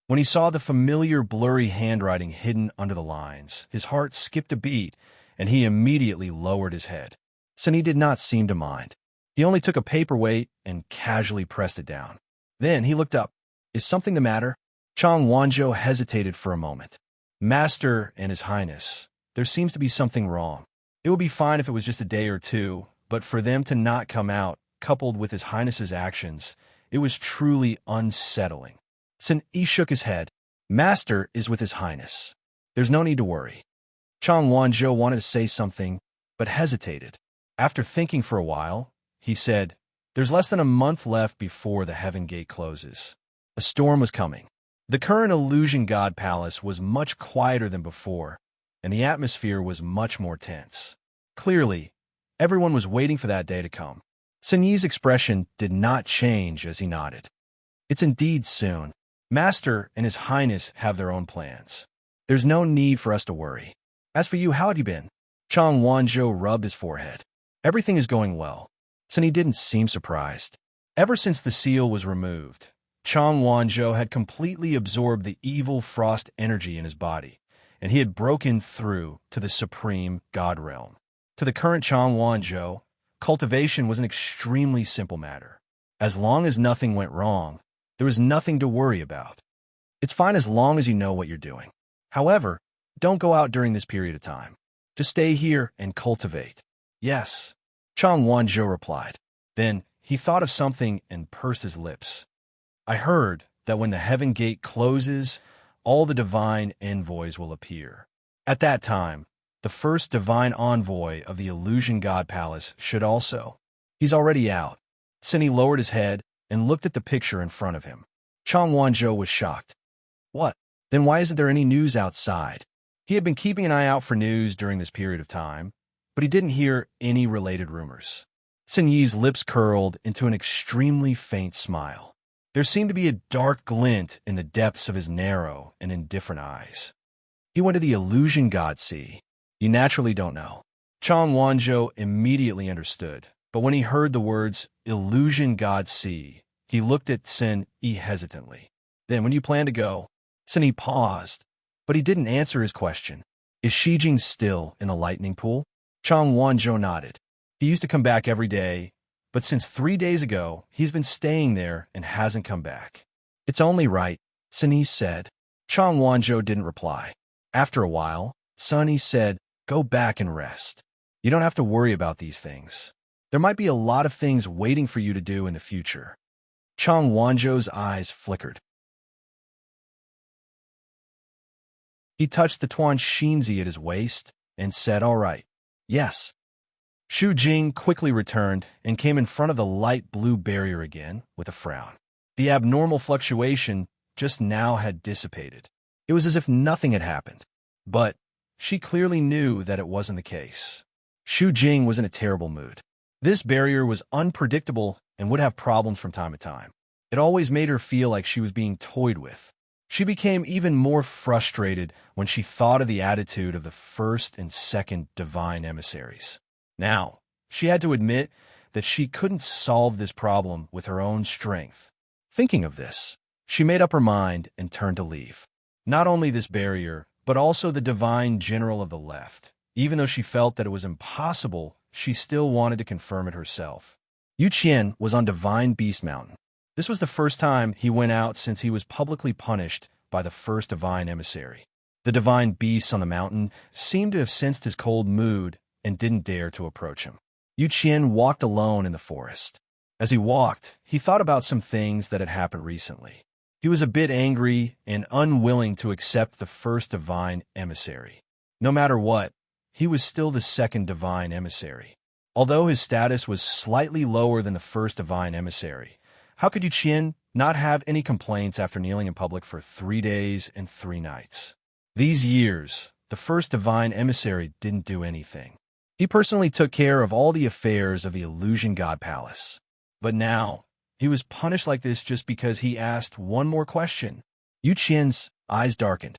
When he saw the familiar blurry handwriting hidden under the lines, his heart skipped a beat, and he immediately lowered his head. Sun Yi did not seem to mind. He only took a paperweight and casually pressed it down. Then he looked up. "Is something the matter?" Chang Wanzhou hesitated for a moment. "Master and His Highness, there seems to be something wrong. It would be fine if it was just a day or two, but for them to not come out, coupled with His Highness's actions, it was truly unsettling." Sun Yi shook his head. "Master is with His Highness. There's no need to worry." Chang Wanzhou wanted to say something, but hesitated. After thinking for a while, he said, "There's less than a month left before the Heaven Gate closes. A storm was coming. The current Illusion God Palace was much quieter than before, and the atmosphere was much more tense. Clearly, everyone was waiting for that day to come." Sun Yi's expression did not change as he nodded. "It's indeed soon. Master and His Highness have their own plans. There's no need for us to worry. As for you, how have you been?" Chang Wanzhou rubbed his forehead. "Everything is going well." Sun Yi didn't seem surprised. Ever since the seal was removed, Chang Wanzhou had completely absorbed the evil frost energy in his body, and he had broken through to the supreme God realm. To the current Chang Wanzhou, cultivation was an extremely simple matter. As long as nothing went wrong, there was nothing to worry about. It's fine as long as you know what you're doing. However, don't go out during this period of time. Just stay here and cultivate. "Yes," Chang Wanzhou replied. Then he thought of something and pursed his lips. "I heard that when the Heaven Gate closes, all the divine envoys will appear. At that time, the first divine envoy of the Illusion God Palace, should also. He's already out. Cindy lowered his head and looked at the picture in front of him. Chang Wanzhou was shocked. What? Then why isn't there any news outside? He had been keeping an eye out for news during this period of time, but he didn't hear any related rumors. Sun Yi's lips curled into an extremely faint smile. There seemed to be a dark glint in the depths of his narrow and indifferent eyes. He went to the Illusion God Sea. You naturally don't know. Chang Wanzhou immediately understood, but when he heard the words Illusion God Sea, he looked at Sun Yi hesitantly. Then, when you plan to go? Sun Yi paused, but he didn't answer his question. Is Shijing still in the lightning pool? Chang Wanzhou nodded. He used to come back every day, but since 3 days ago, he's been staying there and hasn't come back. It's only right, Sun Yi said. Chang Wanzhou didn't reply. After a while, Sun Yi said, go back and rest. You don't have to worry about these things. There might be a lot of things waiting for you to do in the future. Chang Wanzhou's eyes flickered. He touched the Tuan Xinzi at his waist and said, all right. Yes. Xu Jing quickly returned and came in front of the light blue barrier again with a frown. The abnormal fluctuation just now had dissipated. It was as if nothing had happened. But she clearly knew that it wasn't the case. Xu Jing was in a terrible mood. This barrier was unpredictable and would have problems from time to time. It always made her feel like she was being toyed with. She became even more frustrated when she thought of the attitude of the first and second divine emissaries. Now, she had to admit that she couldn't solve this problem with her own strength. Thinking of this, she made up her mind and turned to leave. Not only this barrier, but also the divine general of the left. Even though she felt that it was impossible, she still wanted to confirm it herself. Yu Qian was on Divine Beast Mountain. This was the first time he went out since he was publicly punished by the first divine emissary. The divine beasts on the mountain seemed to have sensed his cold mood and didn't dare to approach him. Yu Qian walked alone in the forest. As he walked, he thought about some things that had happened recently. He was a bit angry and unwilling to accept the first divine emissary. No matter what, he was still the second divine emissary. Although his status was slightly lower than the first divine emissary, how could Yu Qian not have any complaints after kneeling in public for 3 days and 3 nights? These years, the first divine emissary didn't do anything. He personally took care of all the affairs of the Illusion God Palace. But now, he was punished like this just because he asked one more question. Yu Qian's eyes darkened.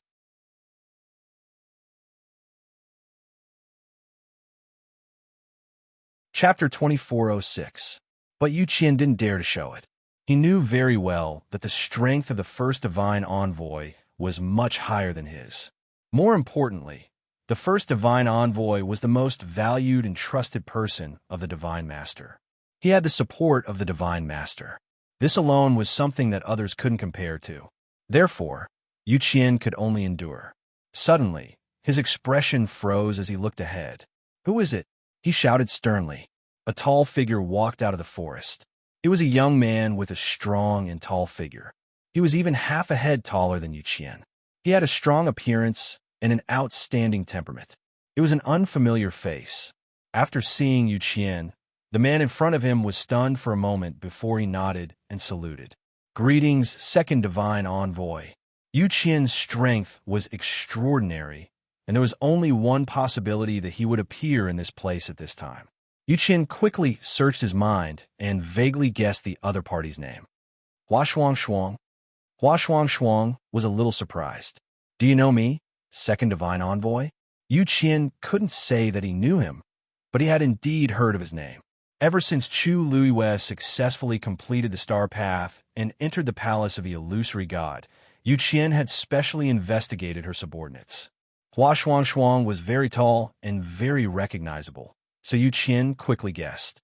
Chapter 2406. But Yu Qian didn't dare to show it. He knew very well that the strength of the first divine envoy was much higher than his. More importantly, the first divine envoy was the most valued and trusted person of the Divine Master. He had the support of the Divine Master. This alone was something that others couldn't compare to. Therefore, Yu Qian could only endure. Suddenly, his expression froze as he looked ahead. Who is it? He shouted sternly. A tall figure walked out of the forest. It was a young man with a strong and tall figure. He was even half a head taller than Yu Qian. He had a strong appearance and an outstanding temperament. It was an unfamiliar face. After seeing Yu Qian, the man in front of him was stunned for a moment before he nodded and saluted. Greetings, second divine envoy. Yu Qian's strength was extraordinary, and there was only one possibility that he would appear in this place at this time. Yu Qian quickly searched his mind and vaguely guessed the other party's name. Hua Shuang Shuang. Hua Shuang Shuang was a little surprised. Do you know me, second divine envoy? Yu Qian couldn't say that he knew him, but he had indeed heard of his name. Ever since Chu Luiwei successfully completed the star path and entered the palace of the illusory god, Yu Qian had specially investigated her subordinates. Hua Shuang Shuang was very tall and very recognizable, so Yu Qian quickly guessed.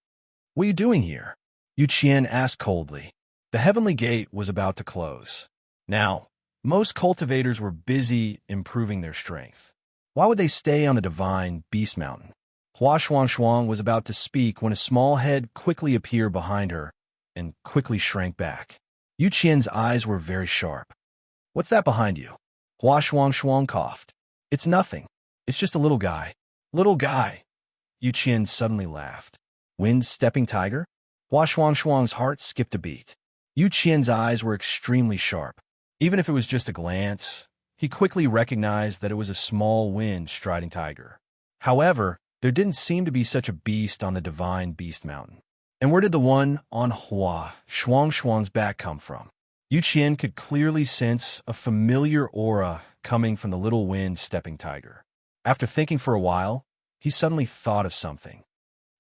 What are you doing here? Yu Qian asked coldly. The heavenly gate was about to close. Now, most cultivators were busy improving their strength. Why would they stay on the divine Beast Mountain? Hua Shuang Shuang was about to speak when a small head quickly appeared behind her and quickly shrank back. Yu Qian's eyes were very sharp. What's that behind you? Hua Shuang Shuang coughed. It's nothing. It's just a little guy. Little guy, Yu Qian suddenly laughed. Wind-stepping tiger? Hua Shuang's heart skipped a beat. Yu Qian's eyes were extremely sharp. Even if it was just a glance, he quickly recognized that it was a small wind-striding tiger. However, there didn't seem to be such a beast on the divine beast mountain. And where did the one on Hua Shuang's back come from? Yu Qian could clearly sense a familiar aura coming from the little wind-stepping tiger. After thinking for a while, he suddenly thought of something.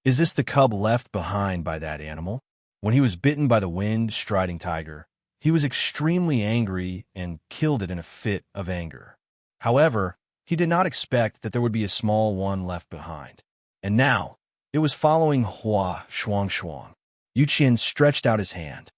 Is this the cub left behind by that animal? When he was bitten by the wind-striding tiger, he was extremely angry and killed it in a fit of anger. However, he did not expect that there would be a small one left behind. And now, it was following Hua Shuang. Yu Qian stretched out his hand.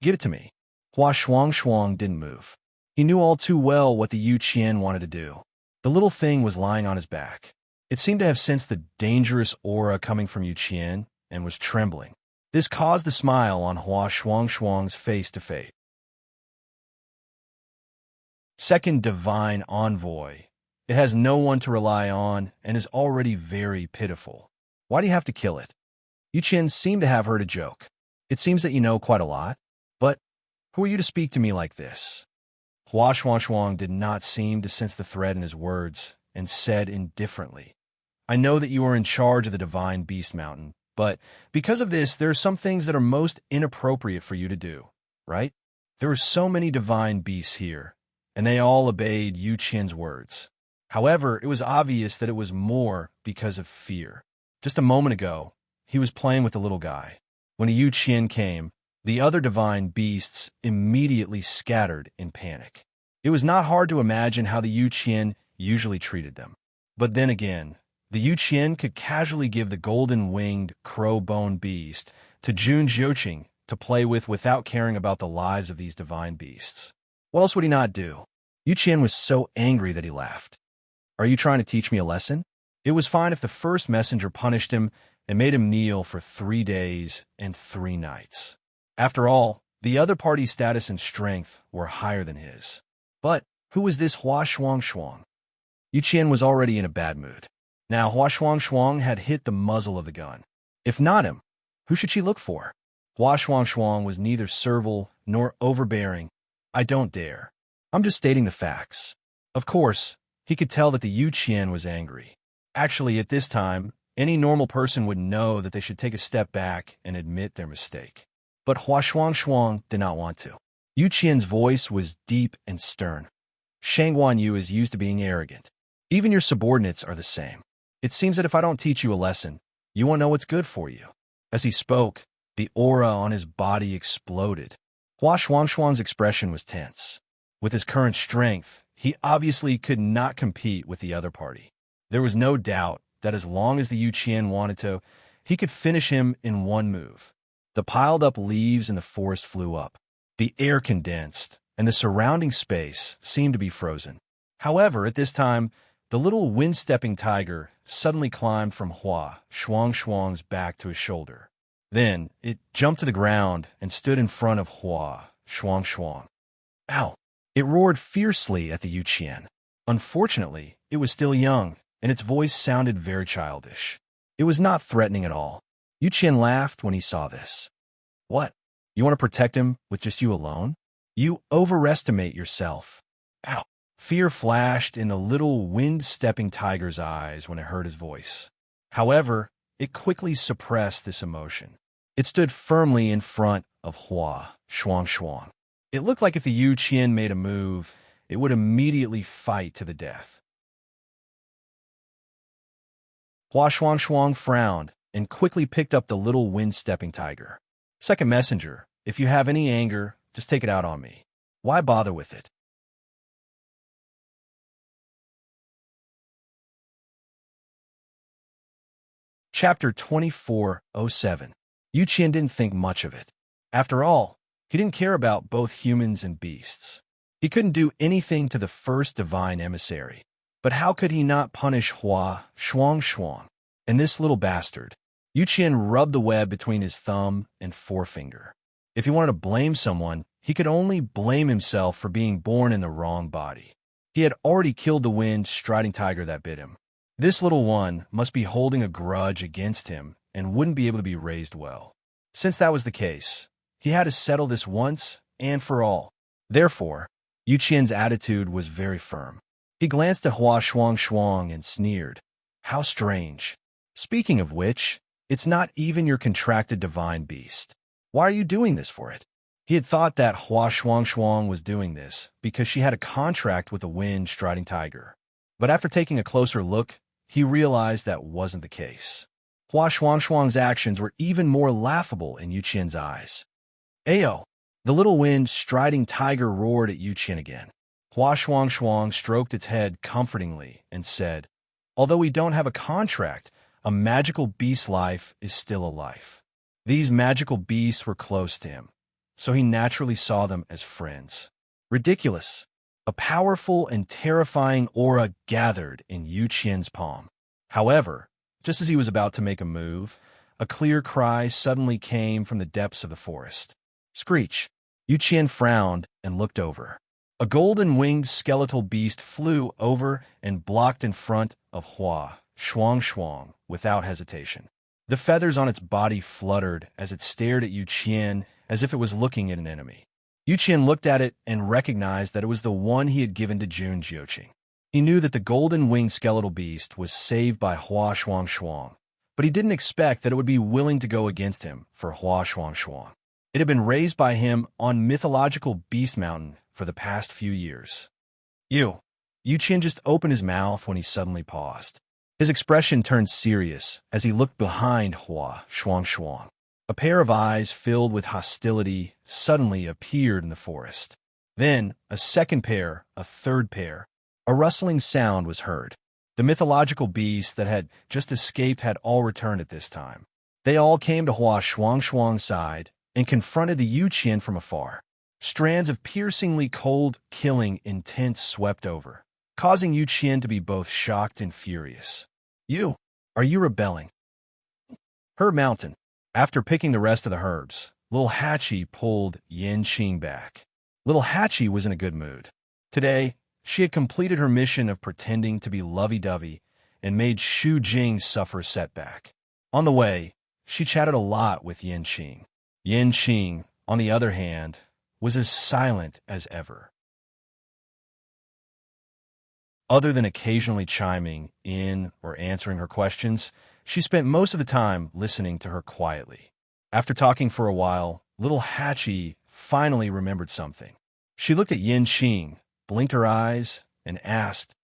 Give it to me. Hua Shuang didn't move. He knew all too well what the Yu Qian wanted to do. The little thing was lying on his back. It seemed to have sensed the dangerous aura coming from Yu Qian and was trembling. This caused the smile on Hua Shuang's face to fade. Second divine envoy. It has no one to rely on and is already very pitiful. Why do you have to kill it? Yu Qian seemed to have heard a joke. It seems that you know quite a lot, but who are you to speak to me like this? Hua Shuang did not seem to sense the threat in his words and said indifferently, I know that you are in charge of the divine beast mountain, but because of this, there are some things that are most inappropriate for you to do, right? There are so many divine beasts here, and they all obeyed Yu Qian's words. However, it was obvious that it was more because of fear. Just a moment ago, he was playing with the little guy. When a Yu Qian came, the other divine beasts immediately scattered in panic. It was not hard to imagine how the Yu Qian usually treated them. But then again, the Yu Qian could casually give the golden-winged crow-bone beast to Jun Zhouqing to play with without caring about the lives of these divine beasts. What else would he not do? Yu Qian was so angry that he laughed. Are you trying to teach me a lesson? It was fine if the first messenger punished him and made him kneel for 3 days and 3 nights. After all, the other party's status and strength were higher than his. But who was this Hua Shuang? Yu Qian was already in a bad mood. Now Hua Shuang had hit the muzzle of the gun. If not him, who should she look for? Hua Shuang was neither servile nor overbearing. I don't dare. I'm just stating the facts. Of course, he could tell that the Yu Qian was angry. Actually, at this time, any normal person would know that they should take a step back and admit their mistake. But Hua Shuang did not want to. Yu Qian's voice was deep and stern. Shangguan Yu is used to being arrogant. Even your subordinates are the same. It seems that if I don't teach you a lesson, you won't know what's good for you. As he spoke, the aura on his body exploded. Hua Shuang's expression was tense. With his current strength, he obviously could not compete with the other party. There was no doubt that as long as the Yu Qian wanted to, he could finish him in one move. The piled-up leaves in the forest flew up. The air condensed, and the surrounding space seemed to be frozen. However, at this time, the little wind-stepping tiger suddenly climbed from Hua Shuang's back to his shoulder. Then, it jumped to the ground and stood in front of Hua Shuang. Ow! It roared fiercely at the Yu Qian. Unfortunately, it was still young, and its voice sounded very childish. It was not threatening at all. Yu Qian laughed when he saw this. What? You want to protect him with just you alone? You overestimate yourself. Ow! Fear flashed in the little wind-stepping tiger's eyes when it heard his voice. However, it quickly suppressed this emotion. It stood firmly in front of Hua Shuang. It looked like if the Yu Qian made a move, it would immediately fight to the death. Hua Shuang frowned and quickly picked up the little wind-stepping tiger. Second messenger, if you have any anger, just take it out on me. Why bother with it? Chapter 2407. Yu Qian didn't think much of it. After all, he didn't care about both humans and beasts. He couldn't do anything to the first divine emissary. But how could he not punish Hua Shuang and this little bastard? Yu Qian rubbed the web between his thumb and forefinger. If he wanted to blame someone, he could only blame himself for being born in the wrong body. He had already killed the wind-striding tiger that bit him. This little one must be holding a grudge against him and wouldn't be able to be raised well. Since that was the case, he had to settle this once and for all. Therefore, Yu Qian's attitude was very firm. He glanced at Hua Shuang and sneered. How strange. Speaking of which, it's not even your contracted divine beast. Why are you doing this for it? He had thought that Hua Shuang was doing this because she had a contract with the wind-striding tiger. But after taking a closer look, he realized that wasn't the case. Hua Shuang's actions were even more laughable in Yu Qian's eyes. Ayo! The little wind-striding tiger roared at Yu Qian again. Hua Shuang stroked its head comfortingly and said, although we don't have a contract, a magical beast's life is still a life. These magical beasts were close to him, so he naturally saw them as friends. Ridiculous. A powerful and terrifying aura gathered in Yu Qian's palm. However, just as he was about to make a move, a clear cry suddenly came from the depths of the forest. Screech! Yu Qian frowned and looked over. A golden-winged skeletal beast flew over and blocked in front of Hua Shuang without hesitation. The feathers on its body fluttered as it stared at Yu Qian as if it was looking at an enemy. Yu Qian looked at it and recognized that it was the one he had given to Jun Jiuqing. He knew that the golden-winged skeletal beast was saved by Hua Shuang, but he didn't expect that it would be willing to go against him for Hua Shuang. It had been raised by him on mythological Beast Mountain for the past few years. Yu Qian just opened his mouth when he suddenly paused. His expression turned serious as he looked behind Hua Shuang. A pair of eyes filled with hostility suddenly appeared in the forest. Then, a second pair, a third pair. A rustling sound was heard. The mythological beasts that had just escaped had all returned at this time. They all came to Hua Shuang's side and confronted the Yu Qian from afar. Strands of piercingly cold, killing intent swept over, causing Yu Qian to be both shocked and furious. Are you rebelling? Herb Mountain. After picking the rest of the herbs, Little Hatchie pulled Yin Qing back. Little Hatchie was in a good mood. Today, she had completed her mission of pretending to be lovey-dovey and made Shu Jing suffer a setback. On the way, she chatted a lot with Yin Qing. Yin Qing, on the other hand, was as silent as ever. Other than occasionally chiming in or answering her questions, she spent most of the time listening to her quietly. After talking for a while, Little Hatchie finally remembered something. She looked at Yin Qing, blinked her eyes, and asked,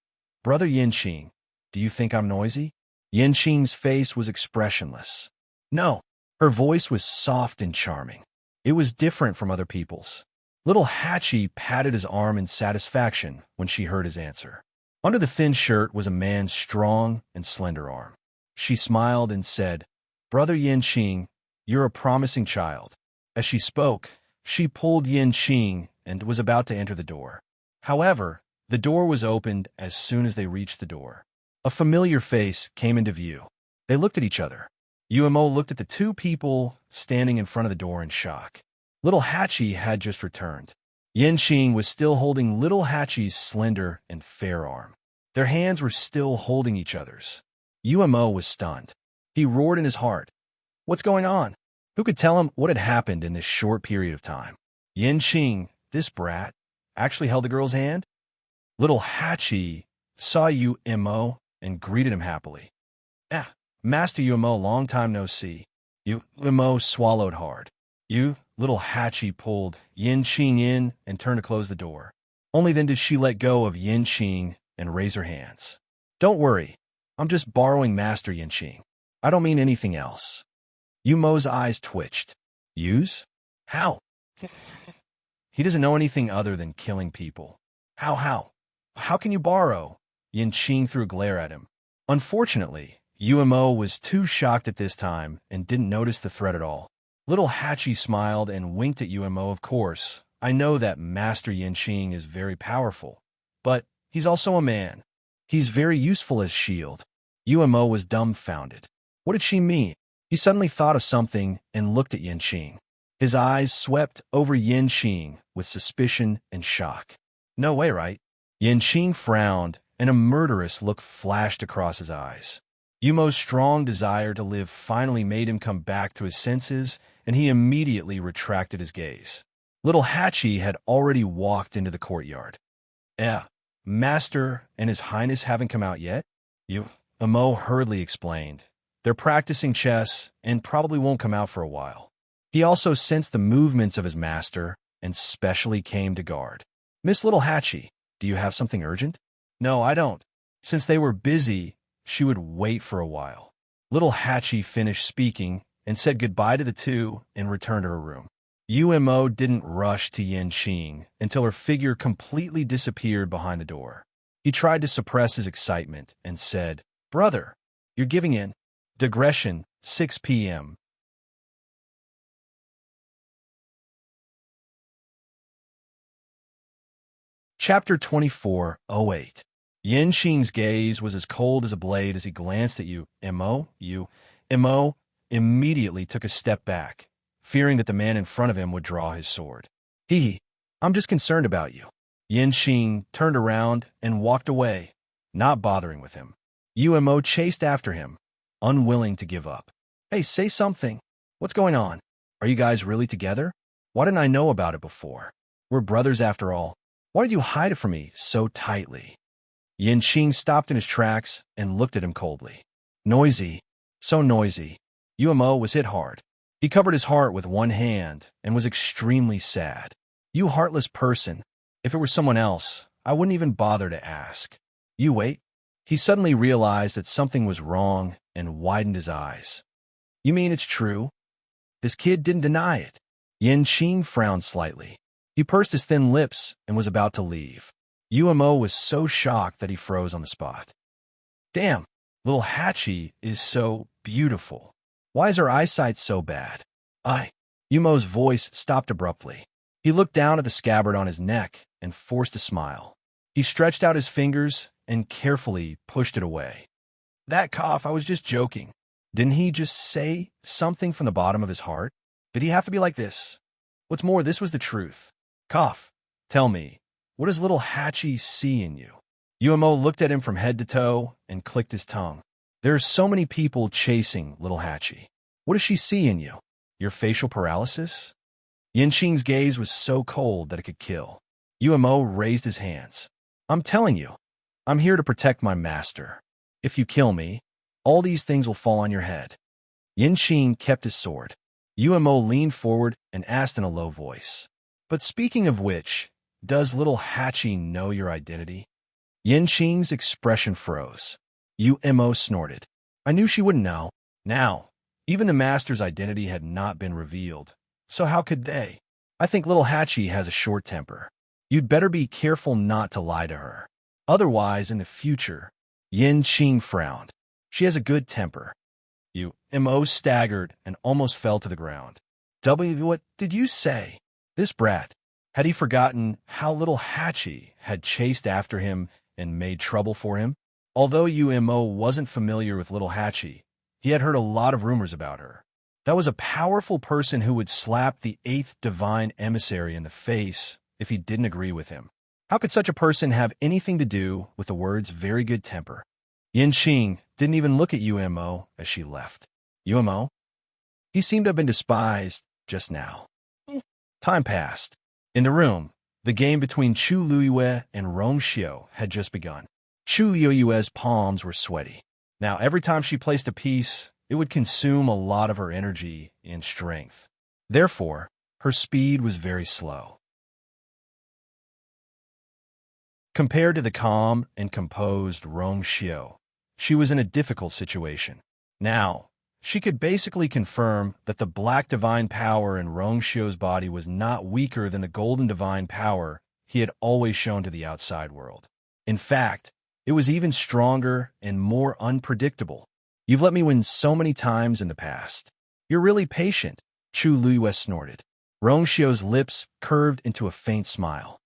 Brother Yin Qing, do you think I'm noisy? Yin Qing's face was expressionless. No, her voice was soft and charming. It was different from other people's. Little Hatchie patted his arm in satisfaction when she heard his answer. Under the thin shirt was a man's strong and slender arm. She smiled and said, Brother Yin Qing, you're a promising child. As she spoke, she pulled Yin Qing and was about to enter the door. However, the door was opened as soon as they reached the door. A familiar face came into view. They looked at each other. Umo looked at the two people standing in front of the door in shock. Little Hatchie had just returned. Yin Qing was still holding Little Hatchie's slender and fair arm. Their hands were still holding each other's. Umo was stunned. He roared in his heart. What's going on? Who could tell him what had happened in this short period of time? Yin Qing, this brat, actually held the girl's hand? Little Hatchie saw Umo and greeted him happily. Master Umo, long time no see. Umo swallowed hard. Little Hatchie pulled Yin Qing in and turned to close the door. Only then did she let go of Yin Qing and raise her hands. Don't worry, I'm just borrowing Master Yin Qing. I don't mean anything else. Umo's eyes twitched. Use? How? He doesn't know anything other than killing people. How? How can you borrow? Yin Qing threw a glare at him. Unfortunately, Umo was too shocked at this time and didn't notice the threat at all. Little Hatchie smiled and winked at Umo. Of course, I know that Master Yin Qing is very powerful, but he's also a man. He's very useful as shield. Umo was dumbfounded. What did she mean? He suddenly thought of something and looked at Yin Qing. His eyes swept over Yin Qing with suspicion and shock. No way, right? Yin Qing frowned and a murderous look flashed across his eyes. Yumo's strong desire to live finally made him come back to his senses, and he immediately retracted his gaze. Little Hachi had already walked into the courtyard. Master and His Highness haven't come out yet? Amo hurriedly explained. They're practicing chess and probably won't come out for a while. He also sensed the movements of his master and specially came to guard. Miss Little Hachi, do you have something urgent? No, I don't. Since they were busy, she would wait for a while. Little Hachi finished speaking and said goodbye to the two and returned to her room. Umo didn't rush to Yanqing until her figure completely disappeared behind the door. He tried to suppress his excitement and said, Brother, you're giving in. Digression, 6 p.m. Chapter 24:08. Yanqing's gaze was as cold as a blade as he glanced at Mo. Mo immediately took a step back, fearing that the man in front of him would draw his sword. I'm just concerned about you. Yanqing turned around and walked away, not bothering with him. Mo chased after him, unwilling to give up. Hey, say something. What's going on? Are you guys really together? Why didn't I know about it before? We're brothers after all. Why did you hide it from me so tightly? Yanqing stopped in his tracks and looked at him coldly. Noisy. So noisy. Umo was hit hard. He covered his heart with one hand and was extremely sad. You heartless person. If it were someone else, I wouldn't even bother to ask. You wait. He suddenly realized that something was wrong and widened his eyes. You mean it's true? This kid didn't deny it. Yanqing frowned slightly. He pursed his thin lips and was about to leave. Umo was so shocked that he froze on the spot. Damn, Little Hachi is so beautiful. Why is her eyesight so bad? Umo's voice stopped abruptly. He looked down at the scabbard on his neck and forced a smile. He stretched out his fingers and carefully pushed it away. That cough, I was just joking. Didn't he just say something from the bottom of his heart? Did he have to be like this? What's more, this was the truth. Cough, tell me, what does Little Hachi see in you? Umo looked at him from head to toe and clicked his tongue. There are so many people chasing Little Hachi. What does she see in you? Your facial paralysis? Yanqing's gaze was so cold that it could kill. Umo raised his hands. I'm telling you, I'm here to protect my master. If you kill me, all these things will fall on your head. Yanqing kept his sword. Umo leaned forward and asked in a low voice. But speaking of which, does Little Hachi know your identity? Yanqing's expression froze. Umo snorted. I knew she wouldn't know. Now, even the master's identity had not been revealed. So how could they? I think Little Hachi has a short temper. You'd better be careful not to lie to her. Otherwise, in the future, Yanqing frowned. She has a good temper. Mo staggered and almost fell to the ground. What did you say? This brat. Had he forgotten how Little Hachi had chased after him and made trouble for him? Although Mo wasn't familiar with Little Hachi, he had heard a lot of rumors about her. That was a powerful person who would slap the 8th divine emissary in the face if he didn't agree with him. How could such a person have anything to do with the words very good temper? Yanqing didn't even look at Umo as she left. Umo? He seemed to have been despised just now. Time passed. In the room, the game between Chu Luiyue and Rong Xiu had just begun. Chu Luiyue's palms were sweaty. Now, every time she placed a piece, it would consume a lot of her energy and strength. Therefore, her speed was very slow. Compared to the calm and composed Rong Xiu, she was in a difficult situation. Now, she could basically confirm that the black divine power in Rong Xiu's body was not weaker than the golden divine power he had always shown to the outside world. In fact, it was even stronger and more unpredictable. You've let me win so many times in the past. You're really patient, Chu Luiyue snorted. Rong Xiu's lips curved into a faint smile.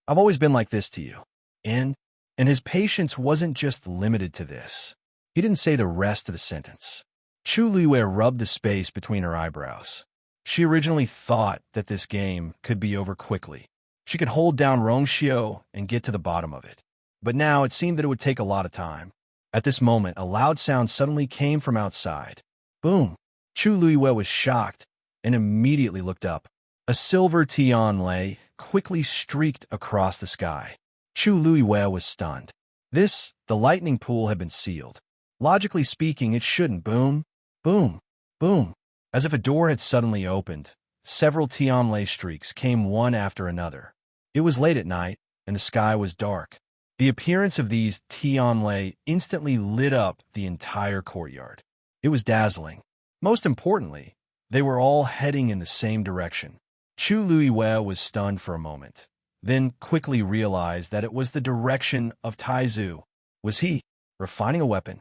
I've always been like this to you. And his patience wasn't just limited to this. He didn't say the rest of the sentence. Chu Luiyue rubbed the space between her eyebrows. She originally thought that this game could be over quickly. She could hold down Rong Xiu and get to the bottom of it. but now it seemed that it would take a lot of time. At this moment, a loud sound suddenly came from outside. Boom! Chu Luiwe was shocked and immediately looked up. A silver Tianlei quickly streaked across the sky. Chu Luiwe was stunned. The lightning pool had been sealed. Logically speaking, it shouldn't. Boom, boom, boom. As if a door had suddenly opened, several Tianlei streaks came one after another. It was late at night, and the sky was dark. The appearance of these Tianlei instantly lit up the entire courtyard. It was dazzling. Most importantly, they were all heading in the same direction. Chu Luiwe was stunned for a moment, then quickly realized that it was the direction of Taizu. Was he refining a weapon?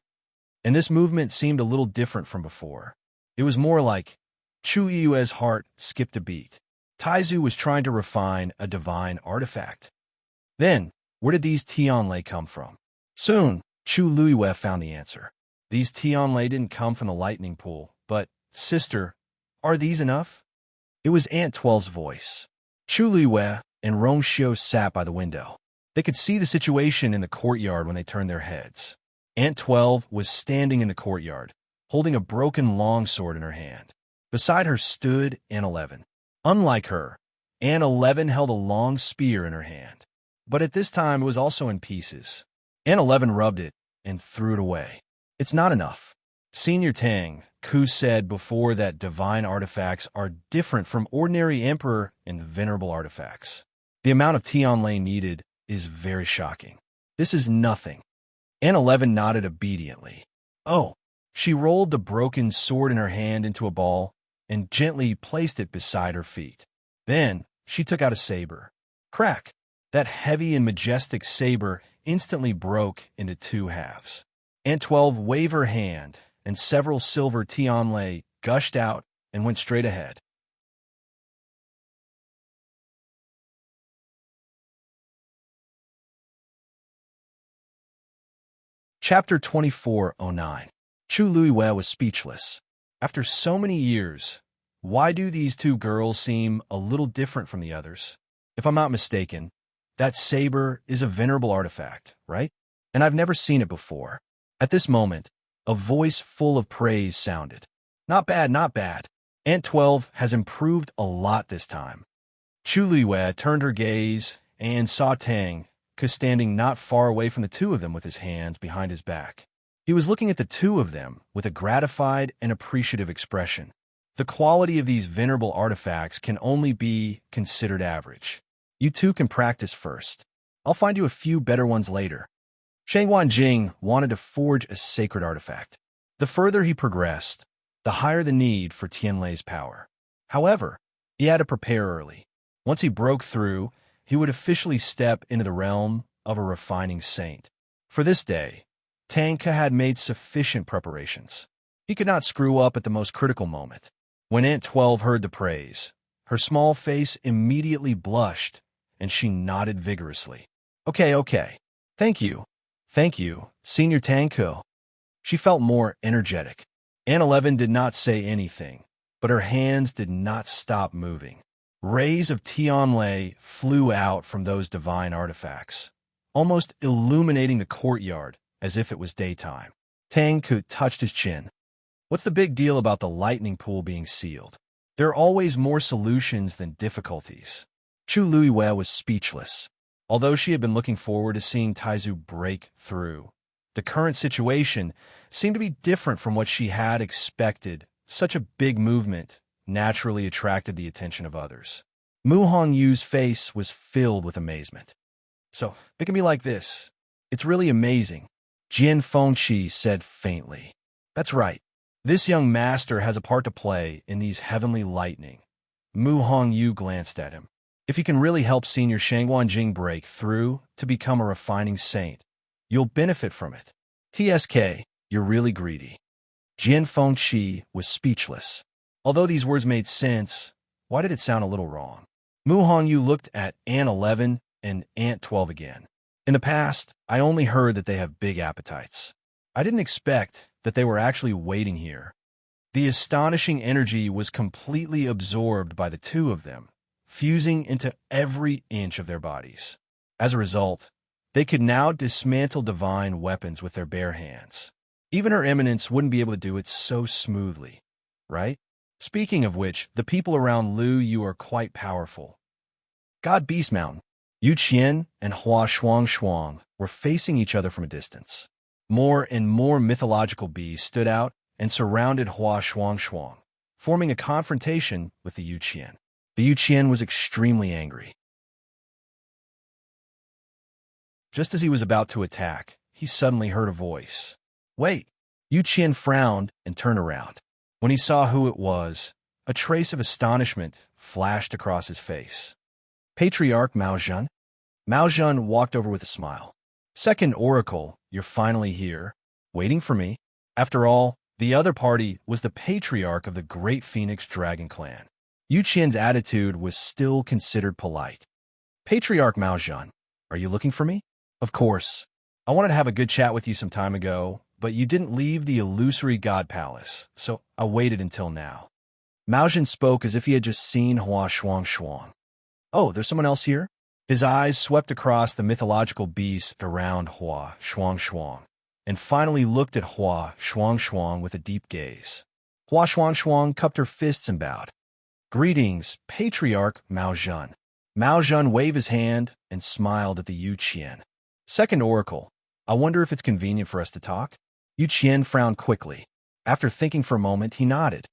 And this movement seemed a little different from before. It was more like Chu Yue's heart skipped a beat. Taizu was trying to refine a divine artifact. Then, where did these Tianlei come from? Soon, Chu Luiwe found the answer. These Tianlei didn't come from the lightning pool, but, sister, are these enough? It was Aunt 12's voice. Chu Luiwe and Rongxiu sat by the window. They could see the situation in the courtyard when they turned their heads. Aunt 12 was standing in the courtyard, holding a broken longsword in her hand. Beside her stood Aunt 11. Unlike her, Aunt 11 held a long spear in her hand. But at this time, it was also in pieces. Aunt 11 rubbed it and threw it away. It's not enough. Senior Tang, Ku said before that divine artifacts are different from ordinary emperor and venerable artifacts. The amount of Tianlei needed is very shocking. This is nothing. Aunt 11 nodded obediently. Oh, she rolled the broken sword in her hand into a ball and gently placed it beside her feet. Then she took out a saber. Crack! That heavy and majestic saber instantly broke into two halves. Aunt 12 waved her hand, and several silver Tianlei gushed out and went straight ahead. Chapter 2409. Chu Luiwe was speechless. After so many years, why do these two girls seem a little different from the others? If I'm not mistaken, that saber is a venerable artifact, right? And I've never seen it before. At this moment, a voice full of praise sounded. Not bad, not bad. Aunt 12 has improved a lot this time. Chu Luiwe turned her gaze and saw Tang, standing not far away from the two of them with his hands behind his back. He was looking at the two of them with a gratified and appreciative expression. The quality of these venerable artifacts can only be considered average. You two can practice first. I'll find you a few better ones later. Shangguan Jing wanted to forge a sacred artifact. The further he progressed, the higher the need for Tianlei's power. However, he had to prepare early. Once he broke through, he would officially step into the realm of a refining saint. For this day, Tang Ke had made sufficient preparations. He could not screw up at the most critical moment. When Aunt 12 heard the praise, her small face immediately blushed, and she nodded vigorously. Okay. Thank you, Senior Tang Ke. She felt more energetic. Aunt 11 did not say anything, but her hands did not stop moving. Rays of Tianlei flew out from those divine artifacts, almost illuminating the courtyard as if it was daytime. Tang Ke touched his chin. What's the big deal about the lightning pool being sealed? There are always more solutions than difficulties. Chu Luiwe was speechless. Although she had been looking forward to seeing Taizu break through, the current situation seemed to be different from what she had expected. Such a big movement naturally attracted the attention of others. Mu Hongyu's face was filled with amazement. So, it can be like this. It's really amazing, Jian Fengqi said faintly. That's right. This young master has a part to play in these heavenly lightning. Mu Hongyu glanced at him. If you can really help Senior Shangguan Jing break through to become a refining saint, you'll benefit from it. TSK, you're really greedy. Jian Fengqi was speechless. Although these words made sense, why did it sound a little wrong? Mu Hongyu looked at Aunt 11 and Aunt 12 again. In the past, I only heard that they have big appetites. I didn't expect that they were actually waiting here. The astonishing energy was completely absorbed by the two of them, fusing into every inch of their bodies. As a result, They could now dismantle divine weapons with their bare hands. Even Her Eminence wouldn't be able to do it so smoothly, right? Speaking of which, the people around Lu Yu are quite powerful. God Beast Mountain, Yu Qian and Hua Shuang were facing each other from a distance. More and more mythological beasts stood out and surrounded Hua Shuang, forming a confrontation with the Yu Qian. The Yu Qian was extremely angry. Just as he was about to attack, he suddenly heard a voice. Wait! Yu Qian frowned and turned around. When he saw who it was, a trace of astonishment flashed across his face. Patriarch Mao Zhan? Mao Zhan walked over with a smile. Second Oracle, you're finally here, waiting for me. After all, the other party was the patriarch of the Great Phoenix Dragon Clan. Yu Qian's attitude was still considered polite. Patriarch Mao Zhan, are you looking for me? Of course. I wanted to have a good chat with you some time ago, but you didn't leave the illusory God Palace, so I waited until now. Mao Zhan spoke as if he had just seen Hua Shuang. Oh, there's someone else here? His eyes swept across the mythological beast around Hua Shuang, and finally looked at Hua Shuang with a deep gaze. Hua Shuang cupped her fists and bowed. Greetings, Patriarch Mao Zhan. Mao Zhan waved his hand and smiled at the Yu Qian. Second Oracle, I wonder if it's convenient for us to talk? Yu Qian frowned quickly. After thinking for a moment, he nodded.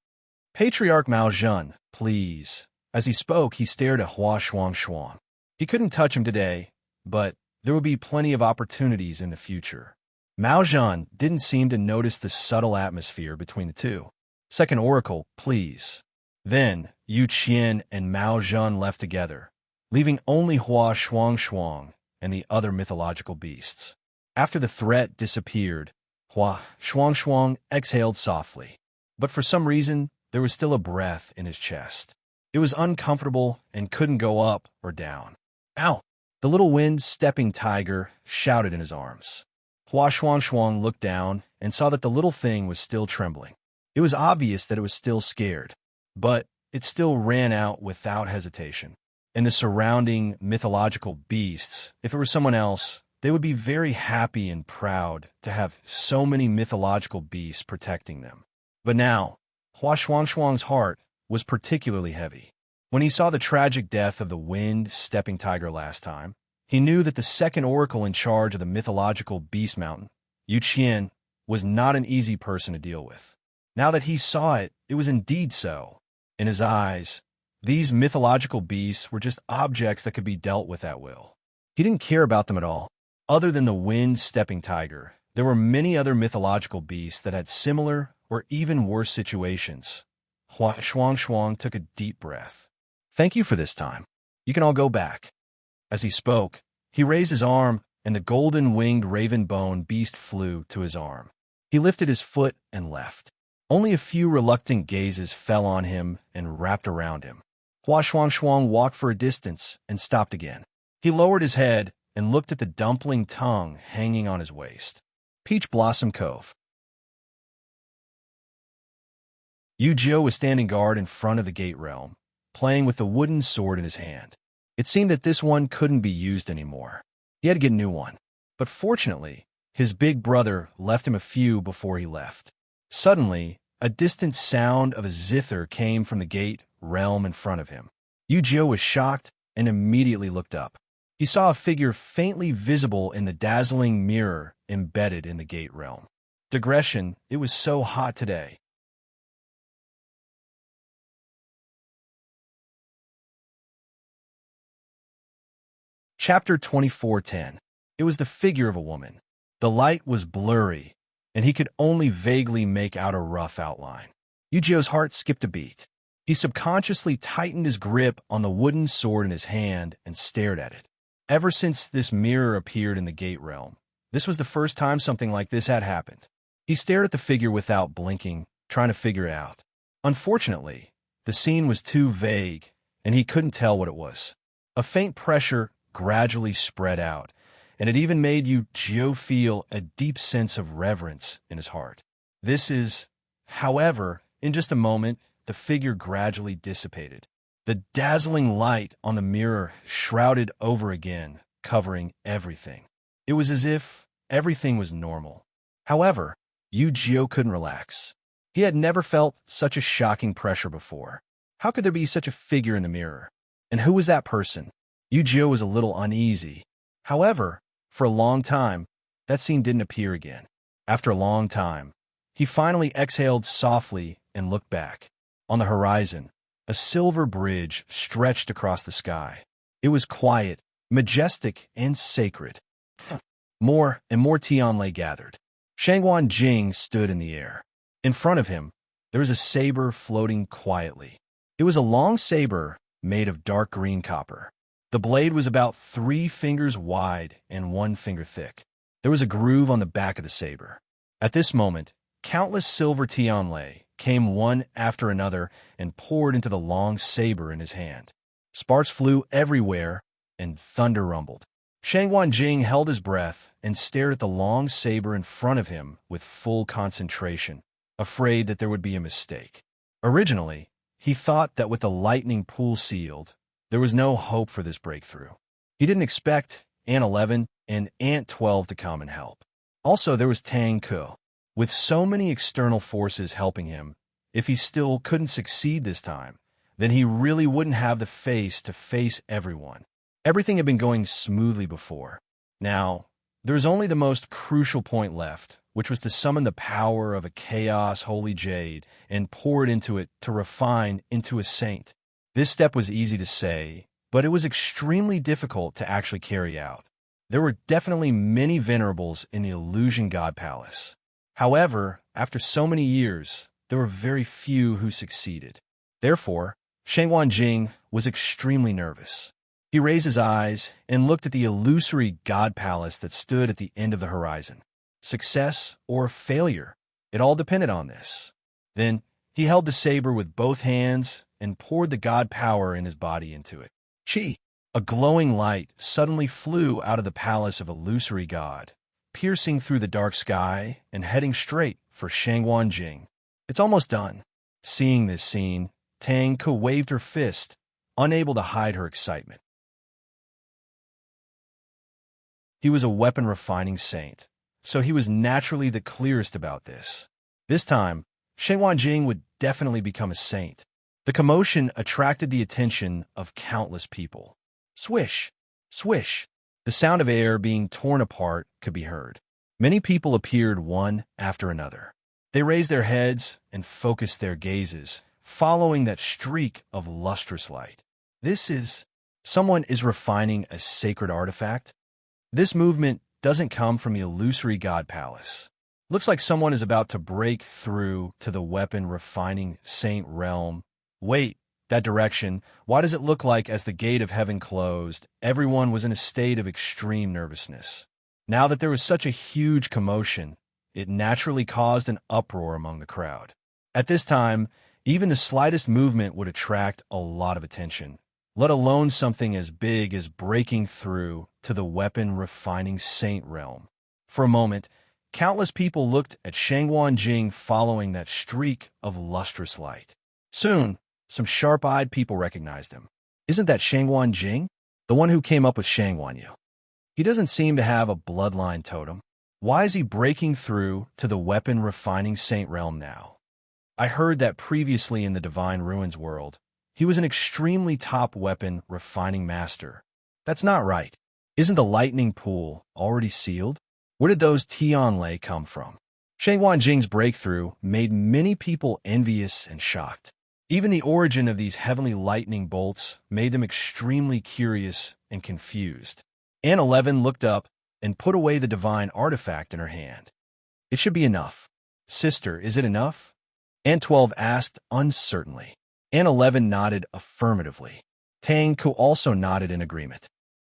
Patriarch Mao Zhan, please. As he spoke, he stared at Hua Shuang. He couldn't touch him today, but there would be plenty of opportunities in the future. Mao Zhan didn't seem to notice the subtle atmosphere between the two. Second Oracle, please. Then, Yu Qian and Mao Zhan left together, leaving only Hua Shuang and the other mythological beasts. After the threat disappeared, Hua Shuang exhaled softly, but for some reason, there was still a breath in his chest. It was uncomfortable and couldn't go up or down. Ow! The little wind-stepping tiger shouted in his arms. Hua Shuang looked down and saw that the little thing was still trembling. It was obvious that it was still scared, but it still ran out without hesitation. And the surrounding mythological beasts, if it were someone else, they would be very happy and proud to have so many mythological beasts protecting them. But now, Hua Shuang's heart was particularly heavy. When he saw the tragic death of the wind-stepping tiger last time, he knew that the second oracle in charge of the mythological beast mountain, Yu Qian, was not an easy person to deal with. Now that he saw it, it was indeed so. In his eyes, these mythological beasts were just objects that could be dealt with at will. He didn't care about them at all. Other than the wind-stepping tiger, there were many other mythological beasts that had similar or even worse situations. Hua Shuang took a deep breath. Thank you for this time. You can all go back. As he spoke, he raised his arm, and the golden-winged raven-bone beast flew to his arm. He lifted his foot and left. Only a few reluctant gazes fell on him and wrapped around him. Hua Shuang walked for a distance and stopped again. He lowered his head and looked at the dumpling tongue hanging on his waist. Peach Blossom Cove. Yu Jiu was standing guard in front of the gate realm, playing with the wooden sword in his hand. It seemed that this one couldn't be used anymore. He had to get a new one. But fortunately, his big brother left him a few before he left. Suddenly, a distant sound of a zither came from the gate realm in front of him. Yu Jiu was shocked and immediately looked up. He saw a figure faintly visible in the dazzling mirror embedded in the gate realm. Digression, it was so hot today. Chapter 24:10. It was the figure of a woman. The light was blurry, and he could only vaguely make out a rough outline. Yu Jiu's heart skipped a beat. He subconsciously tightened his grip on the wooden sword in his hand and stared at it. Ever since this mirror appeared in the gate realm, this was the first time something like this had happened. He stared at the figure without blinking, trying to figure it out. Unfortunately, the scene was too vague, and he couldn't tell what it was. A faint pressure gradually spread out, and it even made Yu Jiu feel a deep sense of reverence in his heart. However, in just a moment, the figure gradually dissipated. The dazzling light on the mirror shrouded over again, covering everything. It was as if everything was normal. However, Yu Jio couldn't relax. He had never felt such a shocking pressure before. How could there be such a figure in the mirror? And who was that person? Yu Jio was a little uneasy. However, for a long time, that scene didn't appear again. After a long time, he finally exhaled softly and looked back. On the horizon, a silver bridge stretched across the sky. It was quiet, majestic, and sacred. More and more Tianlei gathered. Shangguan Jing stood in the air. In front of him, there was a saber floating quietly. It was a long saber made of dark green copper. The blade was about 3 fingers wide and 1 finger thick. There was a groove on the back of the saber. At this moment, countless silver Tianlei came one after another and poured into the long saber in his hand. Sparks flew everywhere, and thunder rumbled. Shangguan Jing held his breath and stared at the long saber in front of him with full concentration, afraid that there would be a mistake. Originally, he thought that with the lightning pool sealed, there was no hope for this breakthrough. He didn't expect Ant 11 and Ant 12 to come and help. Also, there was Tang Ke. With so many external forces helping him, if he still couldn't succeed this time, then he really wouldn't have the face to face everyone. Everything had been going smoothly before. Now, there was only the most crucial point left, which was to summon the power of a chaos holy jade and pour it into it to refine into a saint. This step was easy to say, but it was extremely difficult to actually carry out. There were definitely many venerables in the Illusion God Palace. However, after so many years, there were very few who succeeded. Therefore, Shangguan Jing was extremely nervous. He raised his eyes and looked at the illusory God Palace that stood at the end of the horizon. Success or failure, it all depended on this. Then, he held the saber with both hands and poured the God power in his body into it. Chi! A glowing light suddenly flew out of the palace of illusory God, piercing through the dark sky and heading straight for Shangguan Jing. It's almost done. Seeing this scene, Tang Ke waved her fist, unable to hide her excitement. He was a weapon-refining saint, so he was naturally the clearest about this. This time, Shangguan Jing would definitely become a saint. The commotion attracted the attention of countless people. Swish! Swish! The sound of air being torn apart could be heard. Many people appeared one after another. They raised their heads and focused their gazes, following that streak of lustrous light. Someone is refining a sacred artifact. This movement doesn't come from the illusory God Palace. Looks like someone is about to break through to the weapon-refining saint realm. Wait, that direction, why does it look like as the gate of heaven closed, everyone was in a state of extreme nervousness? Now that there was such a huge commotion, it naturally caused an uproar among the crowd. At this time, even the slightest movement would attract a lot of attention, let alone something as big as breaking through to the weapon-refining saint realm. For a moment, countless people looked at Shangguan Jing following that streak of lustrous light. Soon, some sharp-eyed people recognized him. Isn't that Shangguan Jing? The one who came up with Shangguan Yu. He doesn't seem to have a bloodline totem. Why is he breaking through to the weapon-refining saint realm now? I heard that previously in the Divine Ruins world, he was an extremely top weapon-refining master. That's not right. Isn't the lightning pool already sealed? Where did those Tianlei come from? Shangguan Jing's breakthrough made many people envious and shocked. Even the origin of these heavenly lightning bolts made them extremely curious and confused. Ant 11 looked up and put away the divine artifact in her hand. It should be enough. Sister, is it enough? Ant 12 asked uncertainly. Ant 11 nodded affirmatively. Tang Ke also nodded in agreement.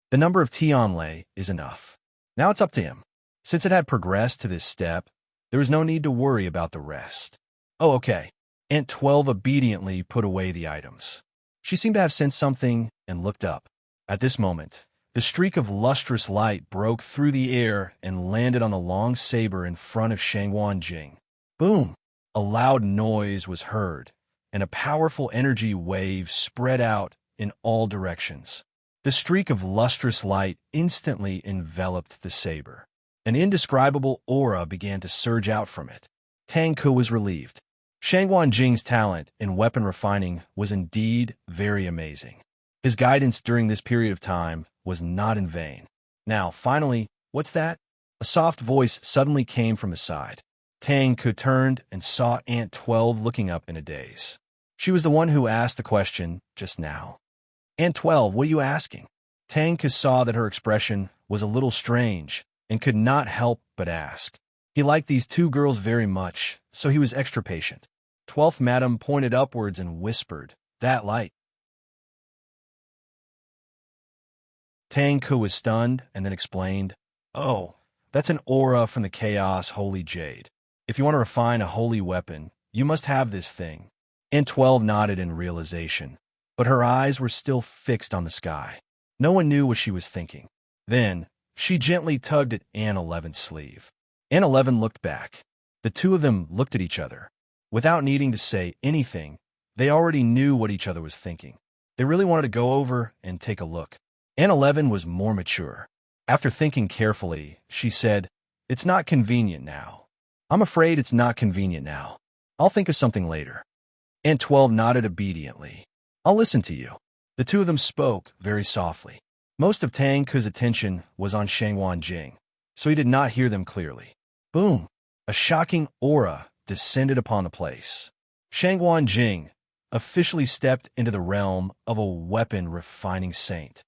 The number of Tianlei is enough. Now it's up to him. Since it had progressed to this step, there was no need to worry about the rest. Oh, okay. Ant 12 obediently put away the items. She seemed to have sensed something and looked up. At this moment, the streak of lustrous light broke through the air and landed on the long saber in front of Shangguan Jing. Boom! A loud noise was heard, and a powerful energy wave spread out in all directions. The streak of lustrous light instantly enveloped the saber. An indescribable aura began to surge out from it. Tang Ke was relieved. Shangguan Jing's talent in weapon refining was indeed very amazing. His guidance during this period of time was not in vain. Now, finally, what's that? A soft voice suddenly came from his side. Tang Ke turned and saw Aunt 12 looking up in a daze. She was the one who asked the question just now. Aunt 12, what are you asking? Tang Ke saw that her expression was a little strange and could not help but ask. He liked these two girls very much, so he was extra patient. 12th Madam pointed upwards and whispered, "That light." Tang Ke was stunned and then explained, "Oh, that's an aura from the Chaos Holy Jade. If you want to refine a holy weapon, you must have this thing." Aunt 12 nodded in realization, but her eyes were still fixed on the sky. No one knew what she was thinking. Then, she gently tugged at Aunt 11's sleeve. Aunt 11 looked back. The two of them looked at each other. Without needing to say anything, they already knew what each other was thinking. They really wanted to go over and take a look. Aunt 11 was more mature. After thinking carefully, she said, "It's not convenient now. I'm afraid it's not convenient now. I'll think of something later." Aunt 12 nodded obediently. "I'll listen to you." The two of them spoke very softly. Most of Tang Ke's attention was on Shangguan Jing, so he did not hear them clearly. Boom! A shocking aura descended upon the place. Shangguan Jing officially stepped into the realm of a weapon-refining saint.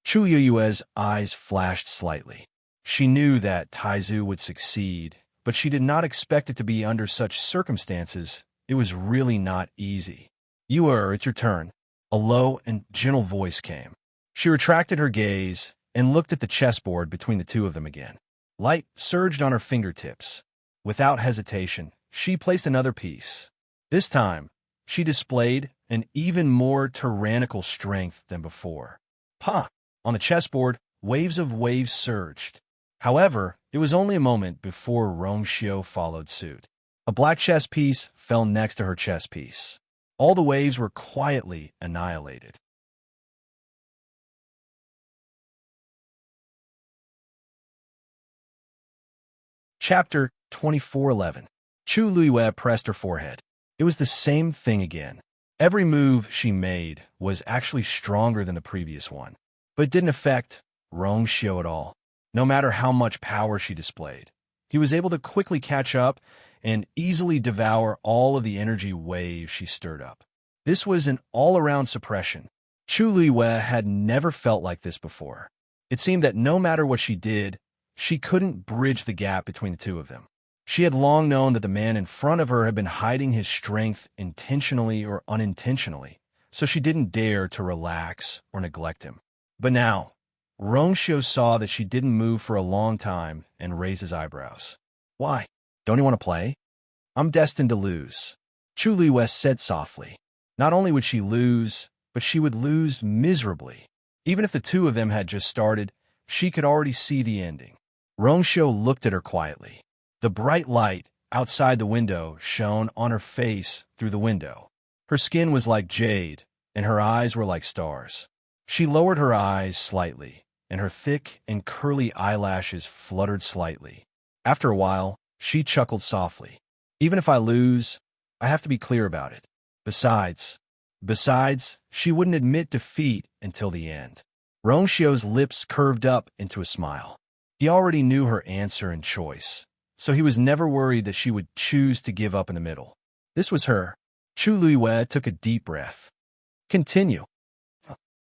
Chu Yue's eyes flashed slightly. She knew that Taizu would succeed, but she did not expect it to be under such circumstances. It was really not easy. "Yue, it's your turn." A low and gentle voice came. She retracted her gaze and looked at the chessboard between the two of them again. Light surged on her fingertips. Without hesitation, she placed another piece. This time, she displayed an even more tyrannical strength than before. Ha! On the chessboard, waves of waves surged. However, it was only a moment before Rongxiu followed suit. A black chess piece fell next to her chess piece. All the waves were quietly annihilated. Chapter 2411. Chu Liyue pressed her forehead. It was the same thing again. Every move she made was actually stronger than the previous one, but it didn't affect Rongxiu at all. No matter how much power she displayed, he was able to quickly catch up and easily devour all of the energy waves she stirred up. This was an all-around suppression. Chu Liyue had never felt like this before. It seemed that no matter what she did, she couldn't bridge the gap between the two of them. She had long known that the man in front of her had been hiding his strength intentionally or unintentionally, so she didn't dare to relax or neglect him. But now, Rongxiu saw that she didn't move for a long time and raised his eyebrows. "Why? Don't you want to play?" "I'm destined to lose," Chu Liyue said softly. Not only would she lose, but she would lose miserably. Even if the two of them had just started, she could already see the ending. Rongxiu looked at her quietly. The bright light outside the window shone on her face through the window. Her skin was like jade, and her eyes were like stars. She lowered her eyes slightly, and her thick and curly eyelashes fluttered slightly. After a while, she chuckled softly. "Even if I lose, I have to be clear about it. Besides, she wouldn't admit defeat until the end." Rongxiu's lips curved up into a smile. He already knew her answer and choice, so he was never worried that she would choose to give up in the middle. This was her. Chu Liyue took a deep breath. "Continue."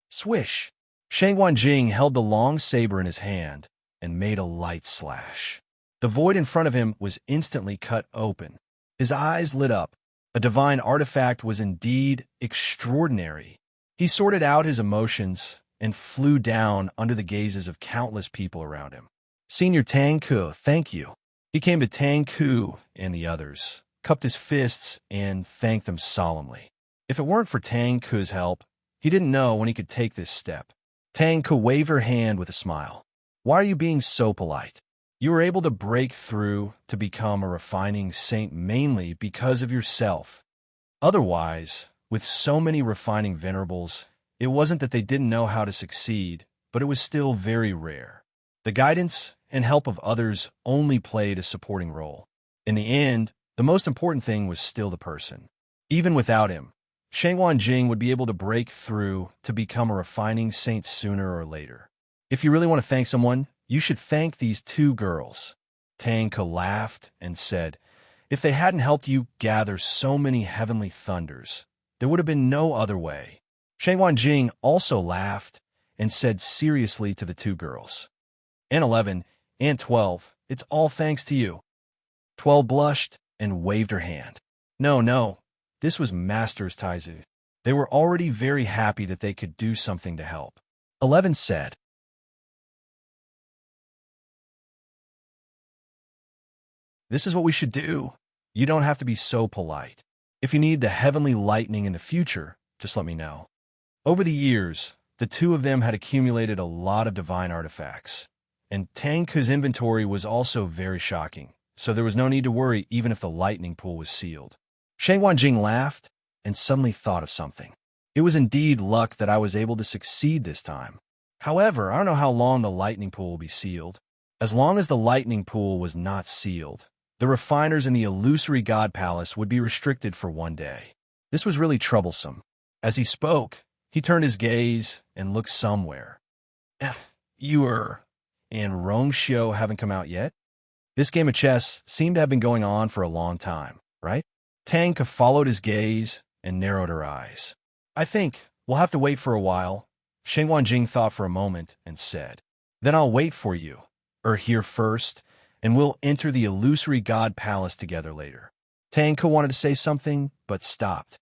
Swish! Shangguan Jing held the long saber in his hand and made a light slash. The void in front of him was instantly cut open. His eyes lit up. A divine artifact was indeed extraordinary. He sorted out his emotions and flew down under the gazes of countless people around him. "Senior Tang Ke, thank you." He came to Tang Ke and the others, cupped his fists, and thanked them solemnly. If it weren't for Tang Ke's help, he didn't know when he could take this step. Tang Ke waved her hand with a smile. "Why are you being so polite? You were able to break through to become a refining saint mainly because of yourself. Otherwise, with so many refining venerables, It wasn't that they didn't know how to succeed, but it was still very rare. The guidance and help of others only played a supporting role. In the end, the most important thing was still the person. Even without him, Shangwan Jing would be able to break through to become a refining saint sooner or later. If you really want to thank someone, you should thank these two girls. Tang Ke laughed and said, if they hadn't helped you gather so many heavenly thunders, there would have been no other way. Shangwan Jing also laughed and said seriously to the two girls, and 11, and 12, it's all thanks to you. 12 blushed and waved her hand. No, this was Masters Taizu. They were already very happy that they could do something to help. 11 said, this is what we should do. You don't have to be so polite. If you need the heavenly lightning in the future, just let me know. Over the years, the two of them had accumulated a lot of divine artifacts, and Tang Ke's inventory was also very shocking, so there was no need to worry even if the lightning pool was sealed. Shangwan Jing laughed and suddenly thought of something. It was indeed luck that I was able to succeed this time. However, I don't know how long the lightning pool will be sealed. As long as the lightning pool was not sealed, the refiners in the illusory god palace would be restricted for one day. This was really troublesome. As he spoke, he turned his gaze and looked somewhere. And Rongxiu haven't come out yet? This game of chess seemed to have been going on for a long time, right? Tang Ke followed his gaze and narrowed her eyes. I think we'll have to wait for a while. Shangwan Jing thought for a moment and said, then I'll wait for you, here first, and we'll enter the illusory god palace together later. Tang Ke wanted to say something, but stopped.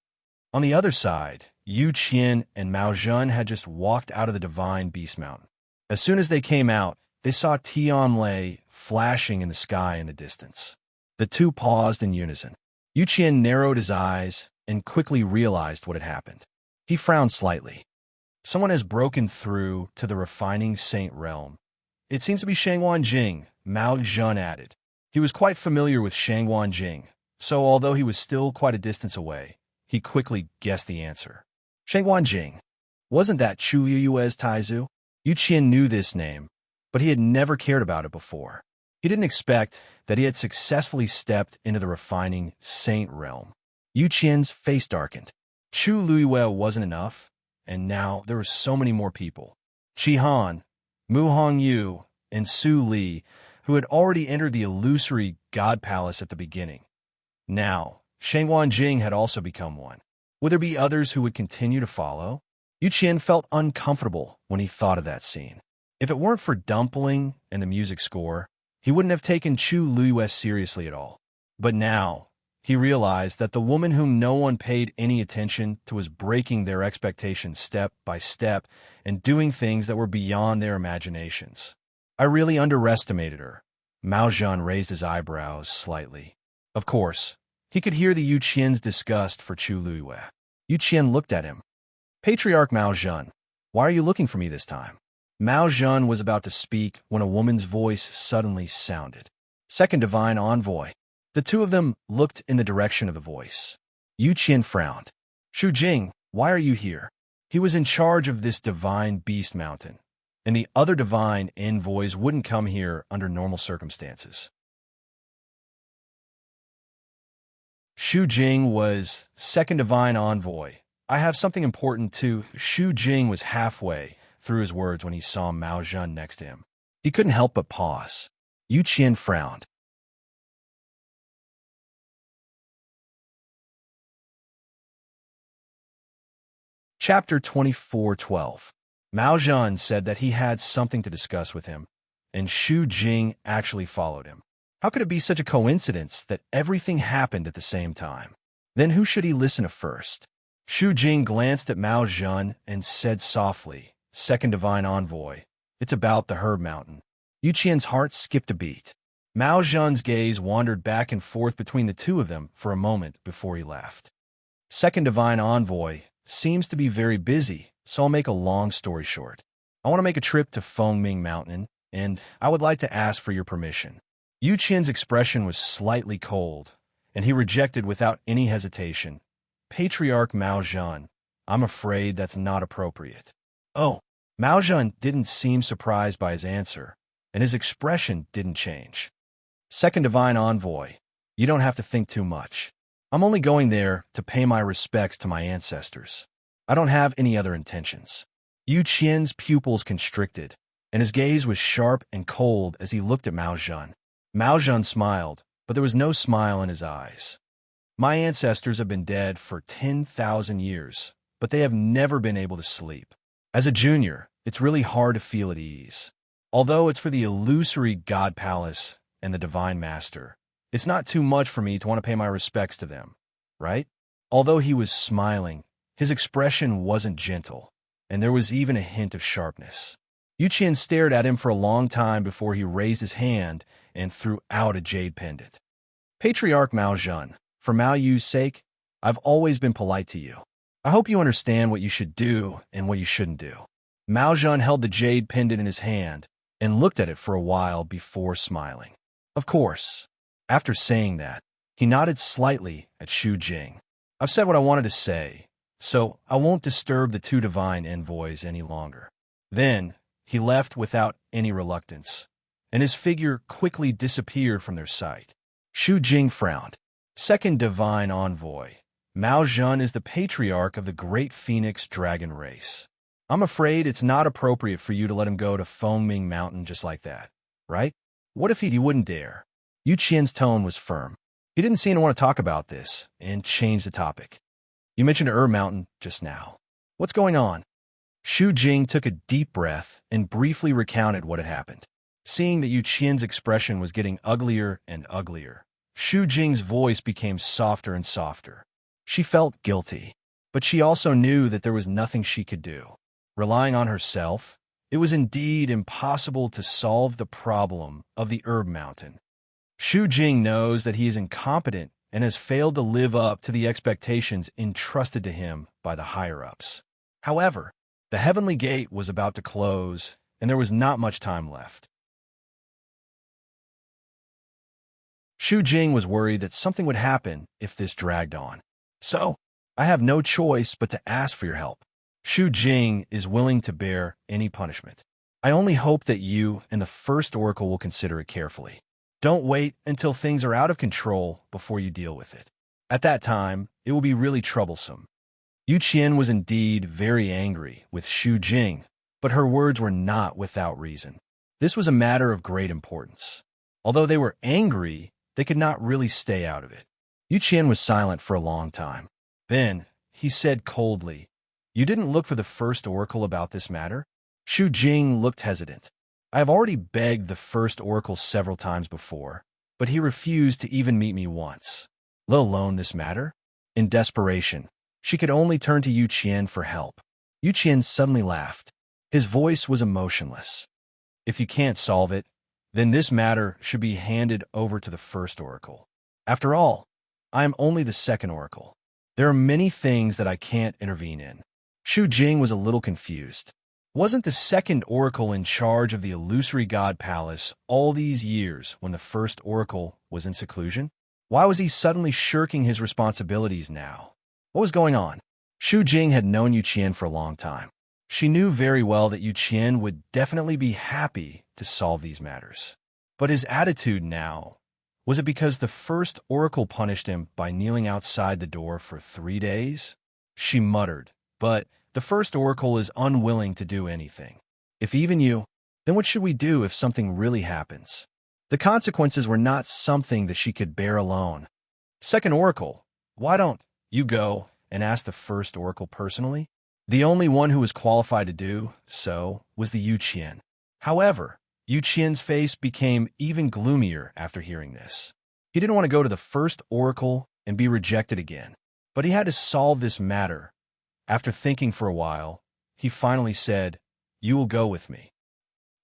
On the other side, Yu Qian and Mao Zhen had just walked out of the Divine Beast Mountain. As soon as they came out, they saw Tian Lei flashing in the sky in the distance. The two paused in unison. Yu Qian narrowed his eyes and quickly realized what had happened. He frowned slightly. Someone has broken through to the refining saint realm. It seems to be Shangwan Jing, Mao Zhen added. He was quite familiar with Shangwan Jing, so although he was still quite a distance away, he quickly guessed the answer. Shangwan Jing. Wasn't that Chu Liyue's Taizu? Yu Qian knew this name, but he had never cared about it before. He didn't expect that he had successfully stepped into the refining saint realm. Yu Qian's face darkened. Chu Liyue wasn't enough, and now there were so many more people. Qi Han, Mu Hongyu, and Su Li, who had already entered the illusory god palace at the beginning. Now, Shangwan Jing had also become one. Would there be others who would continue to follow? Yu Qian felt uncomfortable when he thought of that scene. If it weren't for Dumpling and the music score, he wouldn't have taken Chu Liyue seriously at all. But now, he realized that the woman whom no one paid any attention to was breaking their expectations step by step and doing things that were beyond their imaginations. I really underestimated her. Mao Zhen raised his eyebrows slightly. Of course, he could hear the Yu Qian's disgust for Chu Liyue. Yu Qian looked at him. Patriarch Mao Zhen, why are you looking for me this time? Mao Zhen was about to speak when a woman's voice suddenly sounded. Second Divine Envoy. The two of them looked in the direction of the voice. Yu Qian frowned. Shu Jing, why are you here? He was in charge of this divine beast mountain, and the other divine envoys wouldn't come here under normal circumstances. Shu Jing was second divine envoy. I have something important too. Shu Jing was halfway through his words when he saw Mao Zhen next to him. He couldn't help but pause. Yu Qian frowned. Chapter 24:12. Mao Zhen said that he had something to discuss with him, and Shu Jing actually followed him. How could it be such a coincidence that everything happened at the same time? Then who should he listen to first? Shu Jing glanced at Mao Zhen and said softly, Second Divine Envoy, it's about the Herb Mountain. Yu Qian's heart skipped a beat. Mao Zhen's gaze wandered back and forth between the two of them for a moment before he left. Second Divine Envoy seems to be very busy, so I'll make a long story short. I want to make a trip to Fengming Mountain, and I would like to ask for your permission. Yu Qian's expression was slightly cold, and he rejected without any hesitation. Patriarch Mao Zhen, I'm afraid that's not appropriate. Oh, Mao Zhan didn't seem surprised by his answer, and his expression didn't change. Second Divine Envoy, you don't have to think too much. I'm only going there to pay my respects to my ancestors. I don't have any other intentions. Yu Qian's pupils constricted, and his gaze was sharp and cold as he looked at Mao Zhan. Mao Zhan smiled, but there was no smile in his eyes. My ancestors have been dead for 10,000 years, but they have never been able to sleep. As a junior, it's really hard to feel at ease. Although it's for the illusory God Palace and the Divine Master, it's not too much for me to want to pay my respects to them, right? Although he was smiling, his expression wasn't gentle, and there was even a hint of sharpness. Yu Qian stared at him for a long time before he raised his hand and threw out a jade pendant. Patriarch Mao Zhan, for Mao Yu's sake, I've always been polite to you. I hope you understand what you should do and what you shouldn't do. Mao Zhan held the jade pendant in his hand and looked at it for a while before smiling. Of course. After saying that, he nodded slightly at Xu Jing. I've said what I wanted to say, so I won't disturb the two divine envoys any longer. Then, he left without any reluctance, and his figure quickly disappeared from their sight. Xu Jing frowned. Second divine envoy, Mao Zhan is the patriarch of the great phoenix dragon race. I'm afraid it's not appropriate for you to let him go to Foaming Mountain just like that, right? What if he wouldn't dare? Yu Qian's tone was firm. He didn't seem to want to talk about this, and changed the topic. You mentioned Mountain just now. What's going on? Xu Jing took a deep breath and briefly recounted what had happened. Seeing that Yu Qian's expression was getting uglier and uglier, Xu Jing's voice became softer and softer. She felt guilty, but she also knew that there was nothing she could do. Relying on herself, it was indeed impossible to solve the problem of the Mountain. Xu Jing knows that he is incompetent and has failed to live up to the expectations entrusted to him by the higher-ups. However, the Heavenly Gate was about to close, and there was not much time left. Xu Jing was worried that something would happen if this dragged on. So, I have no choice but to ask for your help. Xu Jing is willing to bear any punishment. I only hope that you and the First Oracle will consider it carefully. Don't wait until things are out of control before you deal with it. At that time, it will be really troublesome. Yu Qian was indeed very angry with Xu Jing, but her words were not without reason. This was a matter of great importance. Although they were angry, they could not really stay out of it. Yu Qian was silent for a long time. Then, he said coldly, You didn't look for the First Oracle about this matter? Xu Jing looked hesitant. I have already begged the First Oracle several times before, but he refused to even meet me once, let alone this matter. In desperation, she could only turn to Yu Qian for help. Yu Qian suddenly laughed. His voice was emotionless. If you can't solve it, then this matter should be handed over to the First Oracle. After all, I am only the Second Oracle. There are many things that I can't intervene in. Xu Jing was a little confused. Wasn't the Second Oracle in charge of the illusory God Palace all these years when the First Oracle was in seclusion? Why was he suddenly shirking his responsibilities now? What was going on? Xu Jing had known Yu Qian for a long time. She knew very well that Yu Qian would definitely be happy to solve these matters. But his attitude now, was it because the First Oracle punished him by kneeling outside the door for 3 days? She muttered, but the First Oracle is unwilling to do anything. If even you, then what should we do if something really happens? The consequences were not something that she could bear alone. Second Oracle, why don't you go and ask the First Oracle personally? The only one who was qualified to do so was the Yu Qian. However, Yu Qian's face became even gloomier after hearing this. He didn't want to go to the First Oracle and be rejected again, but he had to solve this matter. After thinking for a while, he finally said, You will go with me.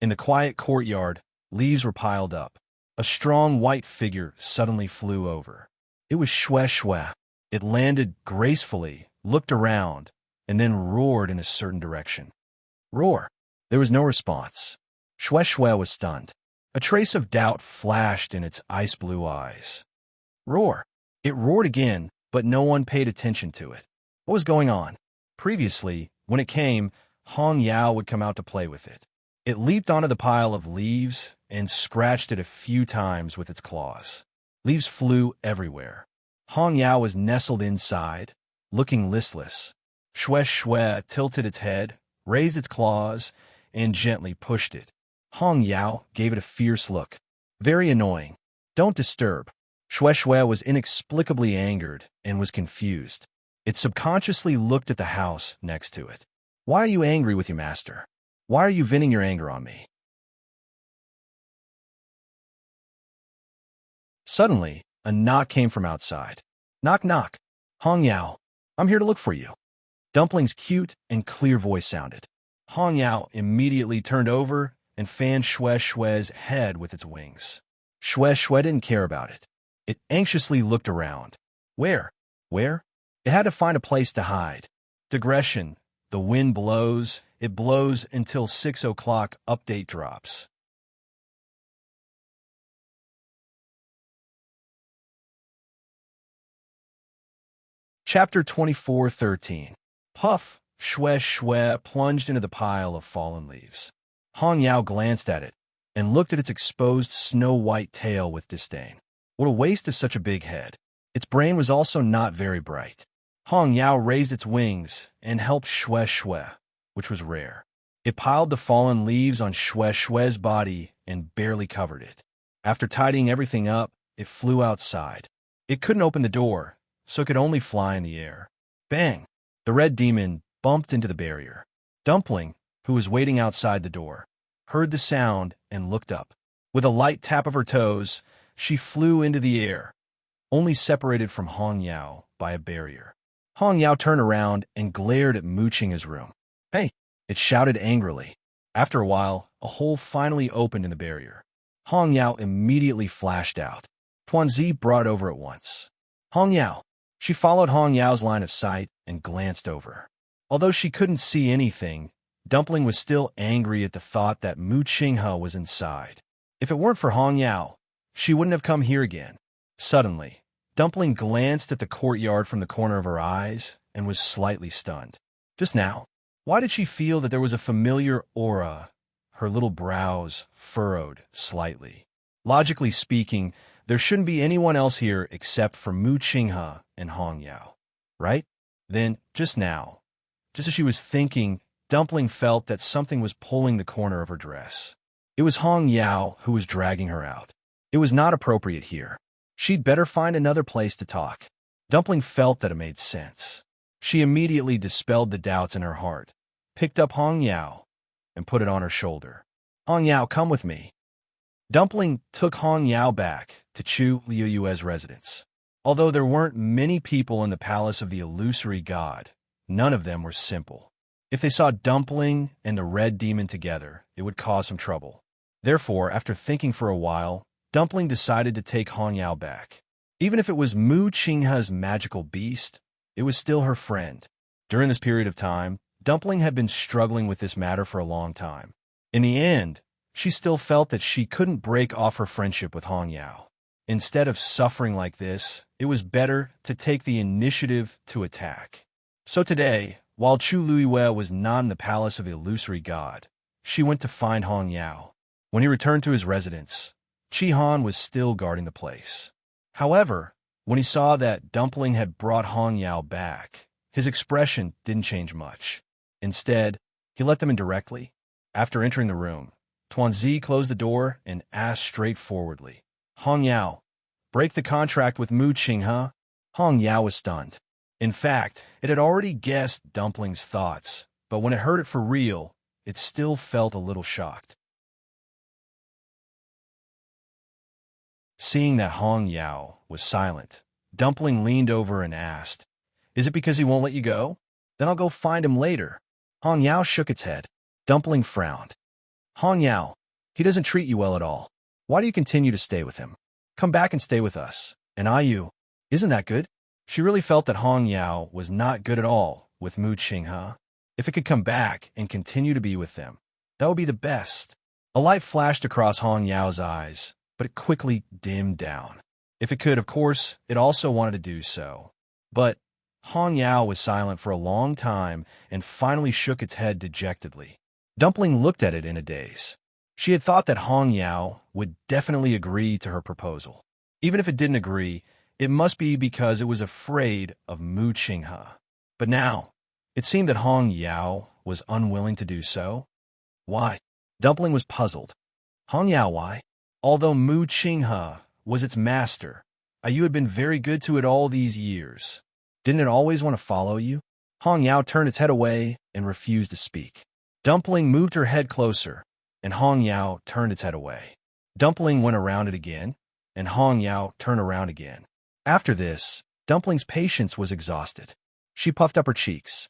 In the quiet courtyard, leaves were piled up. A strong white figure suddenly flew over. It was Xue Xue. It landed gracefully, looked around, and then roared in a certain direction. Roar. There was no response. Xue Xue was stunned. A trace of doubt flashed in its ice-blue eyes. Roar. It roared again, but no one paid attention to it. What was going on? Previously, when it came, Hong Yao would come out to play with it. It leaped onto the pile of leaves and scratched it a few times with its claws. Leaves flew everywhere. Hong Yao was nestled inside, looking listless. Shue Shue tilted its head, raised its claws, and gently pushed it. Hong Yao gave it a fierce look. Very annoying. Don't disturb. Shue Shue was inexplicably angered and was confused. It subconsciously looked at the house next to it. Why are you angry with your master? Why are you venting your anger on me? Suddenly, a knock came from outside. Knock, knock. Hong Yao, I'm here to look for you. Dumpling's cute and clear voice sounded. Hong Yao immediately turned over and fanned Shue Shue's head with its wings. Shue Shue didn't care about it. It anxiously looked around. Where? Where? It had to find a place to hide. Digression. The wind blows. It blows until 6 o'clock update drops. Chapter 24:13. Puff, Shue Shue plunged into the pile of fallen leaves. Hong Yao glanced at it and looked at its exposed snow-white tail with disdain. What a waste of such a big head. Its brain was also not very bright. Hong Yao raised its wings and helped Shue Shue, which was rare. It piled the fallen leaves on Shue Shue's body and barely covered it. After tidying everything up, it flew outside. It couldn't open the door, so it could only fly in the air. Bang! The red demon bumped into the barrier. Dumpling, who was waiting outside the door, heard the sound and looked up. With a light tap of her toes, she flew into the air, only separated from Hong Yao by a barrier. Hong Yao turned around and glared at Mooching's room. Hey! It shouted angrily. After a while, a hole finally opened in the barrier. Hong Yao immediately flashed out. Tuanzi brought over at once. Hong Yao. She followed Hong Yao's line of sight and glanced over. Although she couldn't see anything, Dumpling was still angry at the thought that Mu Qinghe was inside. If it weren't for Hong Yao, she wouldn't have come here again. Suddenly, Dumpling glanced at the courtyard from the corner of her eyes and was slightly stunned. Just now, why did she feel that there was a familiar aura? Her little brows furrowed slightly. Logically speaking, there shouldn't be anyone else here except for Mu Qinghe and Hong Yao, right? Then, just now, just as she was thinking, Dumpling felt that something was pulling the corner of her dress. It was Hong Yao who was dragging her out. It was not appropriate here. She'd better find another place to talk. Dumpling felt that it made sense. She immediately dispelled the doubts in her heart, picked up Hong Yao, and put it on her shoulder. Hong Yao, come with me. Dumpling took Hong Yao back to Chu Liuyue's residence. Although there weren't many people in the palace of the illusory god, none of them were simple. If they saw Dumpling and the red demon together, it would cause some trouble. Therefore, after thinking for a while, Dumpling decided to take Hong Yao back. Even if it was Mu Qinghe's magical beast, it was still her friend. During this period of time, Dumpling had been struggling with this matter for a long time. In the end, she still felt that she couldn't break off her friendship with Hong Yao. Instead of suffering like this, it was better to take the initiative to attack. So today, while Chu Liyue was not in the palace of the illusory god, she went to find Hong Yao. When he returned to his residence, Chi Han was still guarding the place. However, when he saw that Dumpling had brought Hong Yao back, his expression didn't change much. Instead, he let them in directly. After entering the room, Tuanzi closed the door and asked straightforwardly, Hong Yao, break the contract with Mu Qinghe? Hong Yao was stunned. In fact, it had already guessed Dumpling's thoughts, but when it heard it for real, it still felt a little shocked. Seeing that Hong Yao was silent, Dumpling leaned over and asked, Is it because he won't let you go? Then I'll go find him later. Hong Yao shook its head. Dumpling frowned. Hong Yao, he doesn't treat you well at all. Why do you continue to stay with him? Come back and stay with us. And you. Isn't that good? She really felt that Hong Yao was not good at all with Mu Qinghe. If it could come back and continue to be with them, that would be the best. A light flashed across Hong Yao's eyes, but it quickly dimmed down. If it could, of course, it also wanted to do so. But Hong Yao was silent for a long time and finally shook its head dejectedly. Dumpling looked at it in a daze. She had thought that Hong Yao would definitely agree to her proposal. Even if it didn't agree, it must be because it was afraid of Mu Qinghe. But now, it seemed that Hong Yao was unwilling to do so. Why? Dumpling was puzzled. Hong Yao, why? Although Mu Qinghe was its master, you had been very good to it all these years. Didn't it always want to follow you? Hong Yao turned its head away and refused to speak. Dumpling moved her head closer, and Hong Yao turned its head away. Dumpling went around it again, and Hong Yao turned around again. After this, Dumpling's patience was exhausted. She puffed up her cheeks.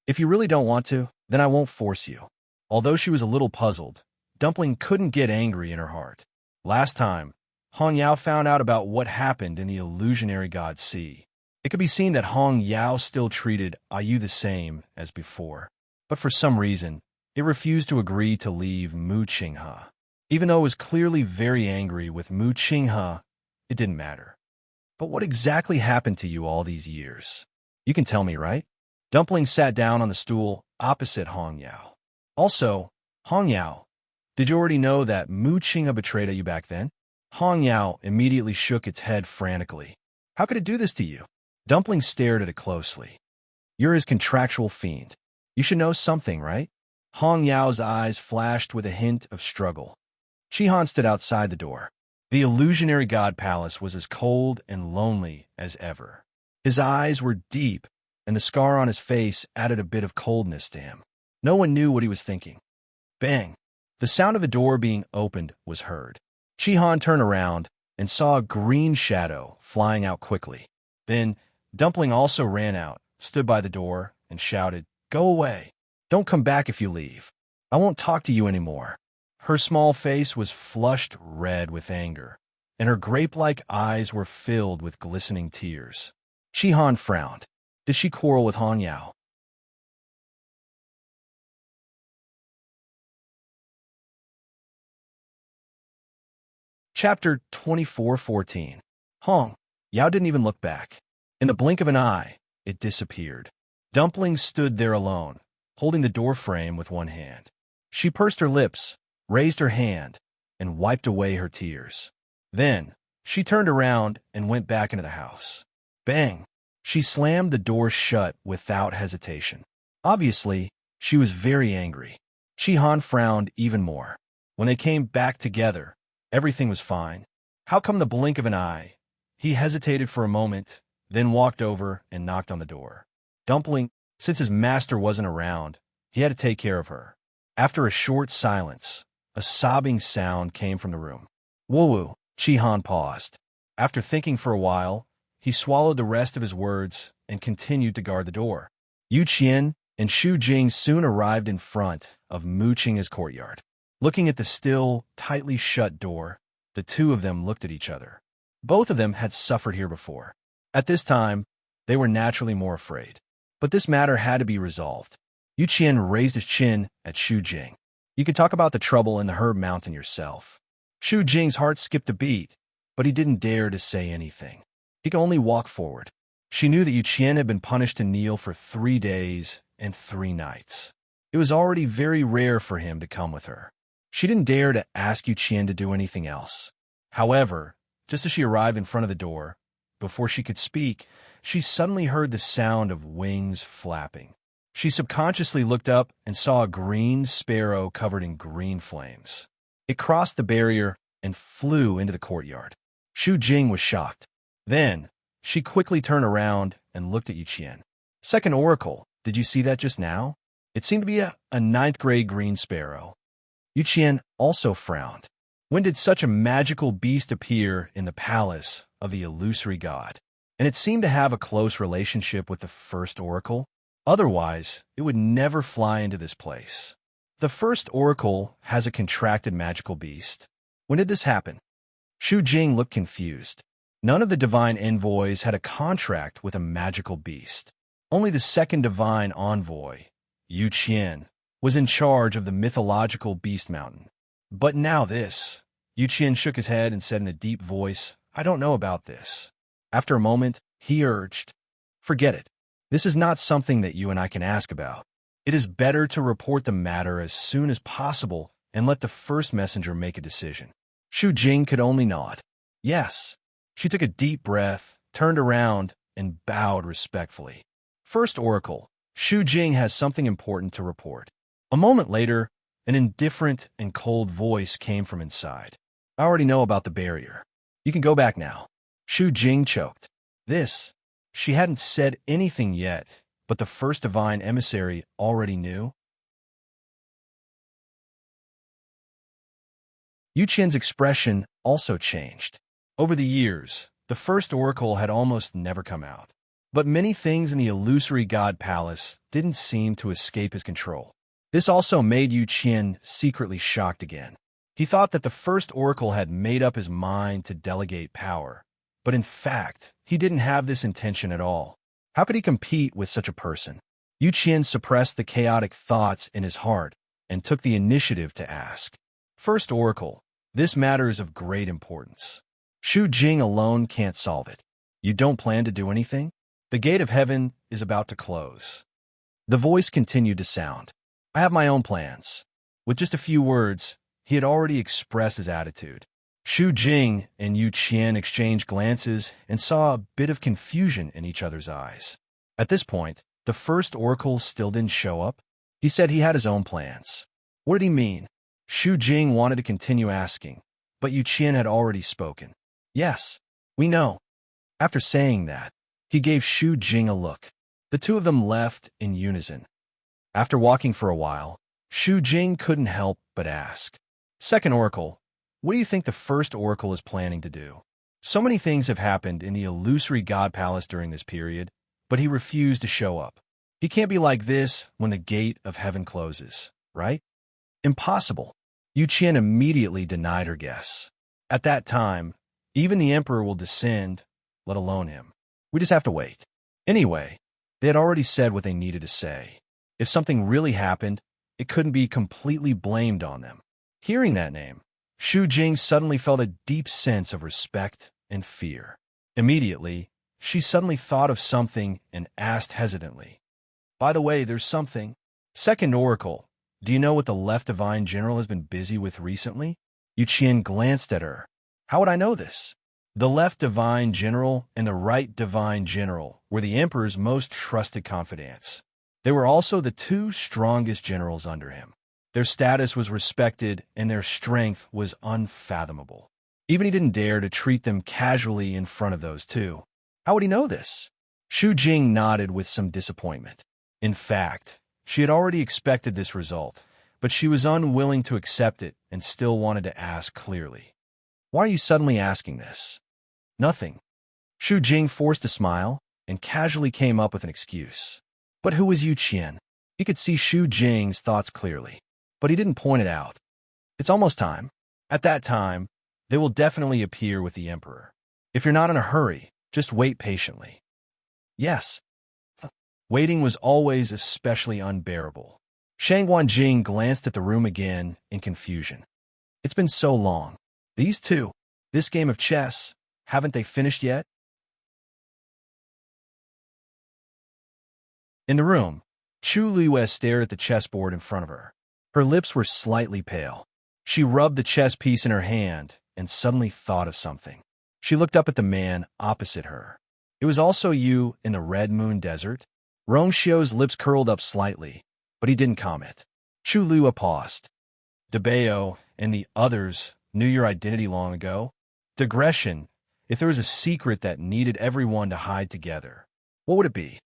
If you really don't want to, then I won't force you. Although she was a little puzzled, Dumpling couldn't get angry in her heart. Last time, Hong Yao found out about what happened in the illusionary god sea. It could be seen that Hong Yao still treated Ayu the same as before, but for some reason, it refused to agree to leave Mu Qinghe. Even though it was clearly very angry with Mu Qinghe, it didn't matter. But what exactly happened to you all these years? You can tell me, right? Dumpling sat down on the stool opposite Hong Yao. Also, Hong Yao, did you already know that Mu Qinghe betrayed you back then? Hong Yao immediately shook its head frantically. How could it do this to you? Dumpling stared at it closely. You're his contractual fiend. You should know something, right? Hong Yao's eyes flashed with a hint of struggle. Shihan stood outside the door. The illusionary god palace was as cold and lonely as ever. His eyes were deep, and the scar on his face added a bit of coldness to him. No one knew what he was thinking. Bang! The sound of a door being opened was heard. Shihan turned around and saw a green shadow flying out quickly. Then, Dumpling also ran out, stood by the door, and shouted, "Go away! Don't come back if you leave. I won't talk to you anymore." Her small face was flushed red with anger, and her grape-like eyes were filled with glistening tears. Shihan frowned. Did she quarrel with Hong Yao? Chapter 24:14. Hong Yao didn't even look back. In the blink of an eye, it disappeared. Dumpling stood there alone, holding the door frame with one hand. She pursed her lips, raised her hand, and wiped away her tears. Then, she turned around and went back into the house. Bang! She slammed the door shut without hesitation. Obviously, she was very angry. Shihan frowned even more. When they came back together, everything was fine. How come the blink of an eye? He hesitated for a moment, then walked over and knocked on the door. Dumpling, since his master wasn't around, he had to take care of her. After a short silence, a sobbing sound came from the room. Woo-woo, Shihan paused. After thinking for a while, he swallowed the rest of his words and continued to guard the door. Yu Qian and Xu Jing soon arrived in front of Mu Qinghe's courtyard. Looking at the still, tightly shut door, the two of them looked at each other. Both of them had suffered here before. At this time, they were naturally more afraid. But this matter had to be resolved. Yu Qian raised his chin at Xu Jing. You could talk about the trouble in the Herb Mountain yourself. Xu Jing's heart skipped a beat, but he didn't dare to say anything. He could only walk forward. She knew that Yu Qian had been punished to kneel for 3 days and 3 nights. It was already very rare for him to come with her. She didn't dare to ask Yu Qian to do anything else. However, just as she arrived in front of the door, before she could speak, she suddenly heard the sound of wings flapping. She subconsciously looked up and saw a green sparrow covered in green flames. It crossed the barrier and flew into the courtyard. Xu Jing was shocked. Then, she quickly turned around and looked at Yu Qian. Second Oracle, did you see that just now? It seemed to be a 9th-grade green sparrow. Yu Qian also frowned. When did such a magical beast appear in the palace of the illusory god? And it seemed to have a close relationship with the first oracle. Otherwise, it would never fly into this place. The first oracle has a contracted magical beast. When did this happen? Xu Jing looked confused. None of the divine envoys had a contract with a magical beast. Only the second divine envoy, Yu Qian, was in charge of the mythological beast mountain. But now this. Yu Qian shook his head and said in a deep voice, I don't know about this. After a moment, he urged, forget it. This is not something that you and I can ask about. It is better to report the matter as soon as possible and let the first messenger make a decision. Shu Jing could only nod. Yes. She took a deep breath, turned around, and bowed respectfully. First Oracle, Shu Jing has something important to report. A moment later, an indifferent and cold voice came from inside. I already know about the barrier. You can go back now. Shu Jing choked. She hadn't said anything yet, but the first divine emissary already knew. Yu Qian's expression also changed. Over the years, the first oracle had almost never come out. But many things in the illusory god palace didn't seem to escape his control. This also made Yu Qian secretly shocked again. He thought that the first oracle had made up his mind to delegate power, but in fact, he didn't have this intention at all. How could he compete with such a person? Yu Qian suppressed the chaotic thoughts in his heart and took the initiative to ask. First oracle, this matter is of great importance. Shu Jing alone can't solve it. You don't plan to do anything? The gate of heaven is about to close. The voice continued to sound. I have my own plans. With just a few words, he had already expressed his attitude. Shu Jing and Yu Qian exchanged glances and saw a bit of confusion in each other's eyes. At this point, the first oracle still didn't show up. He said he had his own plans. What did he mean? Shu Jing wanted to continue asking, but Yu Qian had already spoken. Yes, we know. After saying that, he gave Shu Jing a look. The two of them left in unison. After walking for a while, Shu Jing couldn't help but ask. Second oracle, what do you think the first oracle is planning to do? So many things have happened in the illusory god palace during this period, but he refused to show up. He can't be like this when the gate of heaven closes, right? Impossible. Yu Qian immediately denied her guess. At that time, even the emperor will descend, let alone him. We just have to wait. Anyway, they had already said what they needed to say. If something really happened, it couldn't be completely blamed on them. Hearing that name, Shu Jing suddenly felt a deep sense of respect and fear. Immediately, she suddenly thought of something and asked hesitantly. By the way, there's something. Second oracle, do you know what the left divine general has been busy with recently? Yu Qian glanced at her. How would I know this? The left divine general and the right divine general were the emperor's most trusted confidants. They were also the two strongest generals under him. Their status was respected and their strength was unfathomable. Even he didn't dare to treat them casually in front of those two. How would he know this? Shu Jing nodded with some disappointment. In fact, she had already expected this result, but she was unwilling to accept it and still wanted to ask clearly. Why are you suddenly asking this? Nothing. Shu Jing forced a smile and casually came up with an excuse. But who was Yu Qian? He could see Shu Jing's thoughts clearly, but he didn't point it out. It's almost time. At that time, they will definitely appear with the emperor. If you're not in a hurry, just wait patiently. Yes. Waiting was always especially unbearable. Shang Wanjing glanced at the room again in confusion. It's been so long. These two, this game of chess, haven't they finished yet? In the room, Chu Liues stared at the chessboard in front of her. Her lips were slightly pale. She rubbed the chess piece in her hand and suddenly thought of something. She looked up at the man opposite her. It was also you in the Red Moon Desert. Rongxiu's lips curled up slightly, but he didn't comment. Chu Lua paused. Debao and the others knew your identity long ago. Digression, if there was a secret that needed everyone to hide together, what would it be?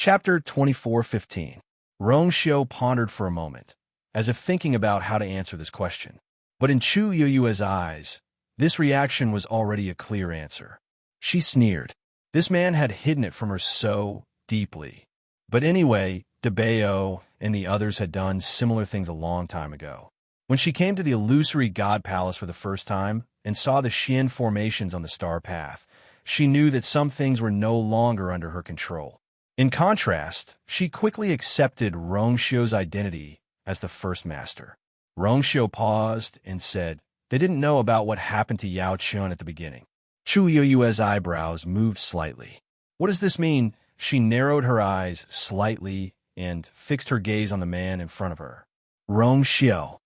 Chapter 24:15. Rongxiu pondered for a moment, as if thinking about how to answer this question. But in Chu Yue's eyes, this reaction was already a clear answer. She sneered. This man had hidden it from her so deeply. But anyway, Debao and the others had done similar things a long time ago. When she came to the illusory god palace for the first time and saw the Xian formations on the star path, she knew that some things were no longer under her control. In contrast, she quickly accepted Rongxiu's identity as the first master. Rongxiu paused and said, They didn't know about what happened to Yao Chun at the beginning. Chu Yue's eyebrows moved slightly. What does this mean? She narrowed her eyes slightly and fixed her gaze on the man in front of her. Rong Xiao.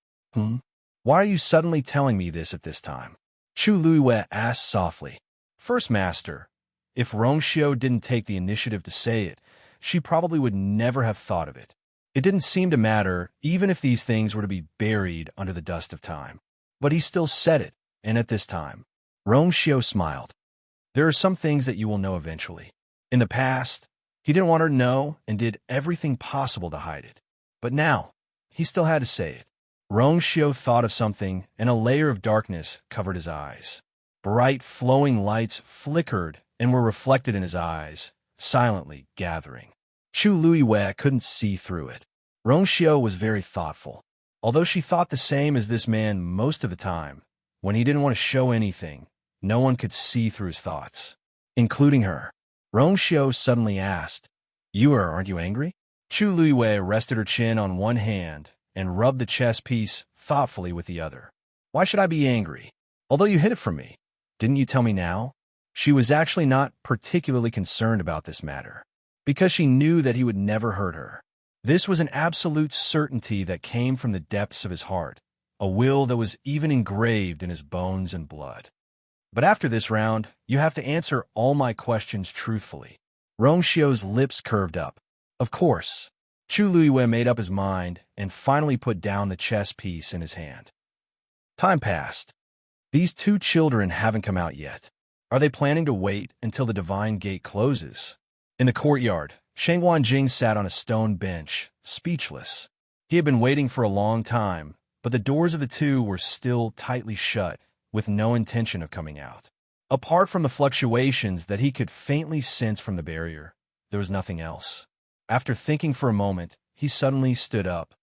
Why are you suddenly telling me this at this time? Chu Luiyue asked softly. First Master, if Rong Xiao didn't take the initiative to say it, she probably would never have thought of it. It didn't seem to matter, even if these things were to be buried under the dust of time. But he still said it, and at this time. Rong Xiao smiled. There are some things that you will know eventually. In the past, he didn't want her to know and did everything possible to hide it. But now, he still had to say it. Rong Xiao thought of something, and a layer of darkness covered his eyes. Bright, flowing lights flickered and were reflected in his eyes, silently gathering. Chu Luiyue couldn't see through it. Rong Xiao was very thoughtful. Although she thought the same as this man most of the time, when he didn't want to show anything, no one could see through his thoughts, including her. Rong Xiao suddenly asked, aren't you angry? Chu Luiyue rested her chin on one hand and rubbed the chess piece thoughtfully with the other. Why should I be angry? Although you hid it from me, didn't you tell me now? She was actually not particularly concerned about this matter, because she knew that he would never hurt her. This was an absolute certainty that came from the depths of his heart, a will that was even engraved in his bones and blood. But after this round, you have to answer all my questions truthfully. Rong Xiao's lips curved up. Of course. Chu Luiyue made up his mind and finally put down the chess piece in his hand. Time passed. These two children haven't come out yet. Are they planning to wait until the divine gate closes? In the courtyard, Shang Wanjing sat on a stone bench, speechless. He had been waiting for a long time, but the doors of the two were still tightly shut, with no intention of coming out. Apart from the fluctuations that he could faintly sense from the barrier, there was nothing else. After thinking for a moment, he suddenly stood up.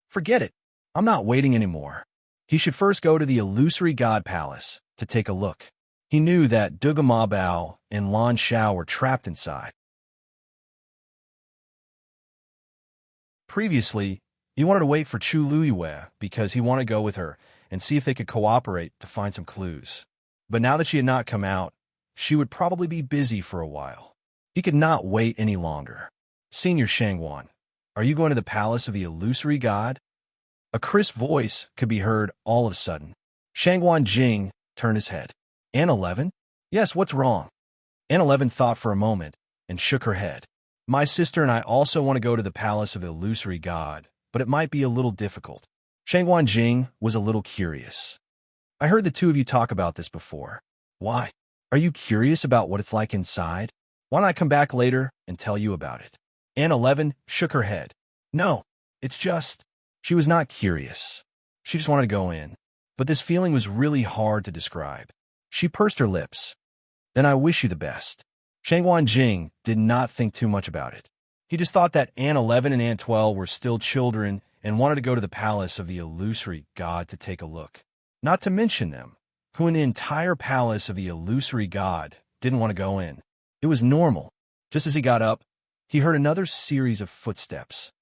Forget it. I'm not waiting anymore. He should first go to the illusory god palace to take a look. He knew that Duga Ma Bao and Lan Shao were trapped inside. Previously, he wanted to wait for Chu Luiyue because he wanted to go with her and see if they could cooperate to find some clues. But now that she had not come out, she would probably be busy for a while. He could not wait any longer. Senior Shangwan, are you going to the palace of the illusory god? A crisp voice could be heard all of a sudden. Shangwan Jing turned his head. An 11? Yes, what's wrong? An 11 thought for a moment and shook her head. My sister and I also want to go to the palace of the illusory god, but it might be a little difficult. Shangwan Jing was a little curious. I heard the two of you talk about this before. Why? Are you curious about what it's like inside? Why don't I come back later and tell you about it? An 11 shook her head. No, it's just... She was not curious. She just wanted to go in. But this feeling was really hard to describe. She pursed her lips. Then I wish you the best. Shangwan Jing did not think too much about it. He just thought that An 11 and An 12 were still children and wanted to go to the palace of the illusory god to take a look. Not to mention them, who in the entire palace of the illusory god didn't want to go in. It was normal. Just as he got up, he heard another series of footsteps.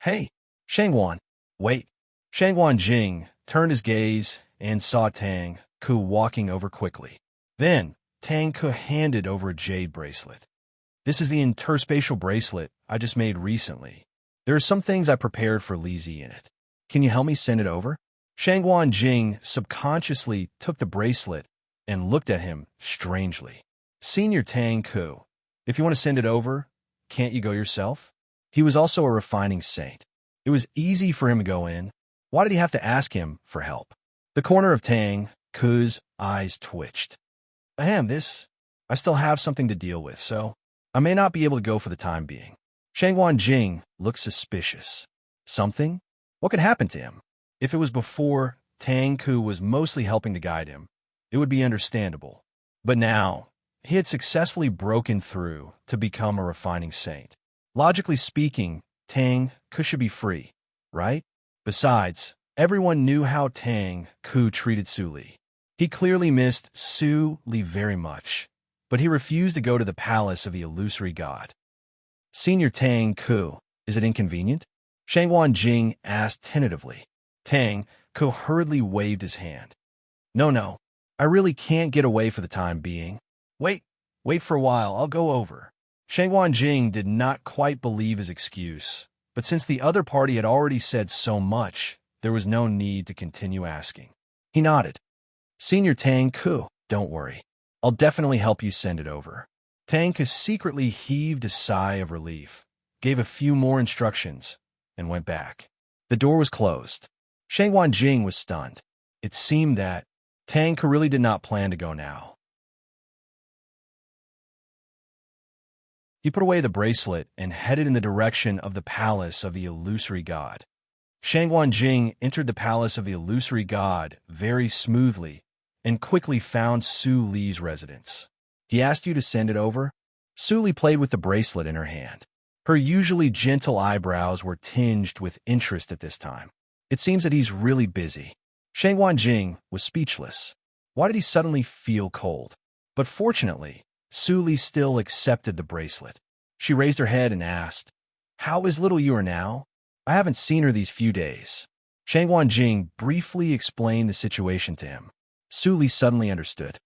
Hey, Shangwan, wait. Shangwan Jing turned his gaze and saw Tang Ku walking over quickly. Then, Tang Ku handed over a jade bracelet. This is the interspatial bracelet I just made recently. There are some things I prepared for Li Zi in it. Can you help me send it over? Shangwan Jing subconsciously took the bracelet and looked at him strangely. Senior Tang Ku, if you want to send it over, can't you go yourself? He was also a refining saint. It was easy for him to go in. Why did he have to ask him for help? The corner of Tang Ku's eyes twitched. I still have something to deal with, so I may not be able to go for the time being. Shangwan Jing looked suspicious. Something? What could happen to him? If it was before Tang Ku was mostly helping to guide him, it would be understandable. But now, he had successfully broken through to become a refining saint. Logically speaking, Tang Ku should be free, right? Besides, everyone knew how Tang Ku treated Su Li. He clearly missed Su Li very much, but he refused to go to the palace of the illusory god. Senior Tang Ku, is it inconvenient? Shangwan Jing asked tentatively. Tang Ku hurriedly waved his hand. No. I really can't get away for the time being. Wait for a while. I'll go over. Shangguan Jing did not quite believe his excuse, but since the other party had already said so much, there was no need to continue asking. He nodded. Senior Tang Ku, don't worry. I'll definitely help you send it over. Tang Ku secretly heaved a sigh of relief, gave a few more instructions, and went back. The door was closed. Shangguan Jing was stunned. It seemed that Tang Ku really did not plan to go now. He put away the bracelet and headed in the direction of the palace of the illusory god. Shangguan Jing entered the palace of the illusory god very smoothly and quickly found Su Li's residence. He asked you to send it over? Su Li played with the bracelet in her hand. Her usually gentle eyebrows were tinged with interest at this time. It seems that he's really busy. Shangguan Jing was speechless. Why did he suddenly feel cold? But fortunately, Su Li still accepted the bracelet. She raised her head and asked, "How is little Yuer now? I haven't seen her these few days." Shangguan Jing briefly explained the situation to him. Su Li suddenly understood.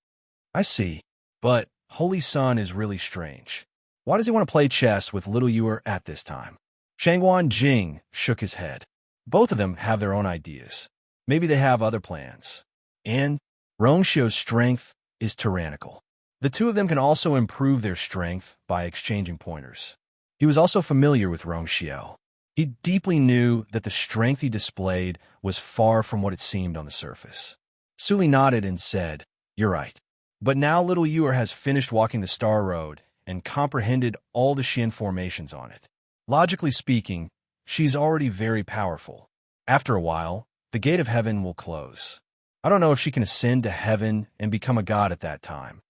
"I see, but Holy Sun is really strange. Why does he want to play chess with little Yuer at this time?" Shangguan Jing shook his head. Both of them have their own ideas. Maybe they have other plans. And Rongxiu's strength is tyrannical. The two of them can also improve their strength by exchanging pointers. He was also familiar with Rongxiu. He deeply knew that the strength he displayed was far from what it seemed on the surface. Su Li nodded and said, "You're right. But now little Yuer has finished walking the Star Road and comprehended all the Xian formations on it. Logically speaking, she's already very powerful. After a while, the gate of heaven will close. I don't know if she can ascend to heaven and become a god at that time."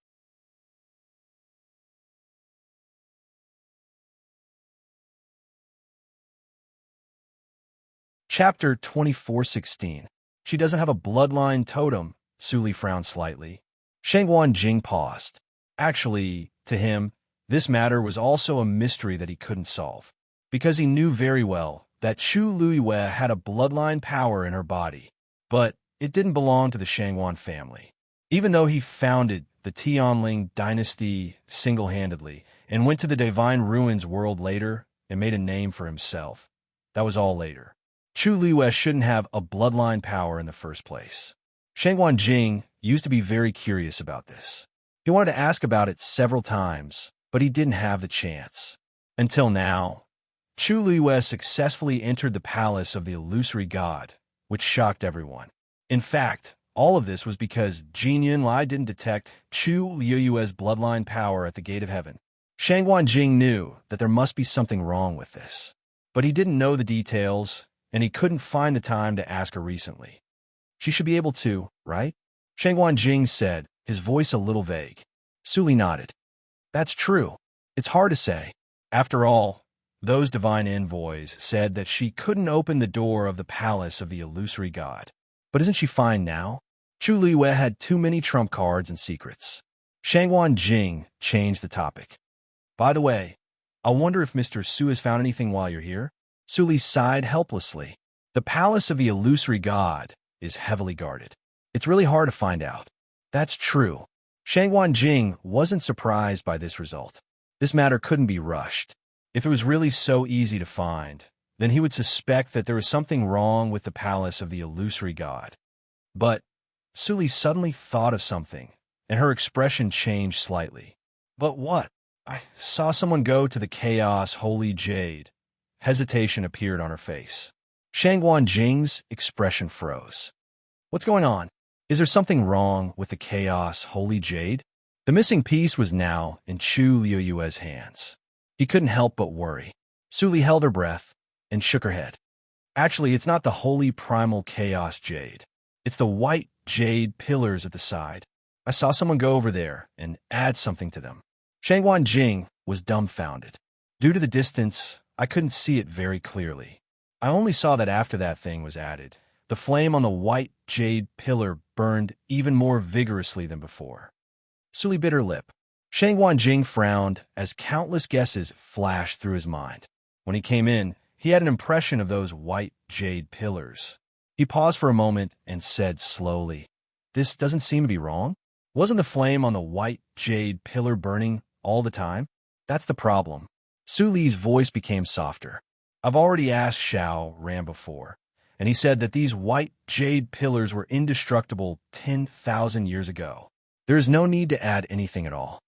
Chapter 24:16. She doesn't have a bloodline totem, Su Li frowned slightly. Shangguan Jing paused. Actually, to him, this matter was also a mystery that he couldn't solve, because he knew very well that Chu Luiyue had a bloodline power in her body, but it didn't belong to the Shangguan family. Even though he founded the Tianling dynasty single-handedly and went to the Divine Ruins world later and made a name for himself, that was all later. Chu Liwei shouldn't have a bloodline power in the first place. Shangguan Jing used to be very curious about this. He wanted to ask about it several times, but he didn't have the chance. Until now, Chu Liwei successfully entered the palace of the illusory god, which shocked everyone. In fact, all of this was because Jin Yunlai didn't detect Chu Liuyue's bloodline power at the gate of heaven. Shangguan Jing knew that there must be something wrong with this, but he didn't know the details, and he couldn't find the time to ask her recently. She should be able to, right? Shangguan Jing said, his voice a little vague. Su Li nodded. That's true. It's hard to say. After all, those divine envoys said that she couldn't open the door of the palace of the illusory god. But isn't she fine now? Chu Liwei had too many trump cards and secrets. Shangguan Jing changed the topic. By the way, I wonder if Mr. Su has found anything while you're here? Su Li sighed helplessly. The palace of the illusory god is heavily guarded. It's really hard to find out. That's true. Shangguan Jing wasn't surprised by this result. This matter couldn't be rushed. If it was really so easy to find, then he would suspect that there was something wrong with the palace of the illusory god. But Su Li suddenly thought of something, and her expression changed slightly. But what? I saw someone go to the Chaos Holy Jade. Hesitation appeared on her face. Shangguan Jing's expression froze. What's going on? Is there something wrong with the Chaos Holy Jade? The missing piece was now in Chu Liuyue's hands. He couldn't help but worry. Su Li held her breath and shook her head. Actually, it's not the Holy Primal Chaos Jade. It's the white jade pillars at the side. I saw someone go over there and add something to them. Shangguan Jing was dumbfounded. Due to the distance, I couldn't see it very clearly. I only saw that after that thing was added, the flame on the white jade pillar burned even more vigorously than before. Su Li bit her lip. Shangguan Jing frowned as countless guesses flashed through his mind. When he came in, he had an impression of those white jade pillars. He paused for a moment and said slowly, this doesn't seem to be wrong. Wasn't the flame on the white jade pillar burning all the time? That's the problem. Su Li's voice became softer. I've already asked Xiao Ran before, and he said that these white jade pillars were indestructible 10,000 years ago. There is no need to add anything at all.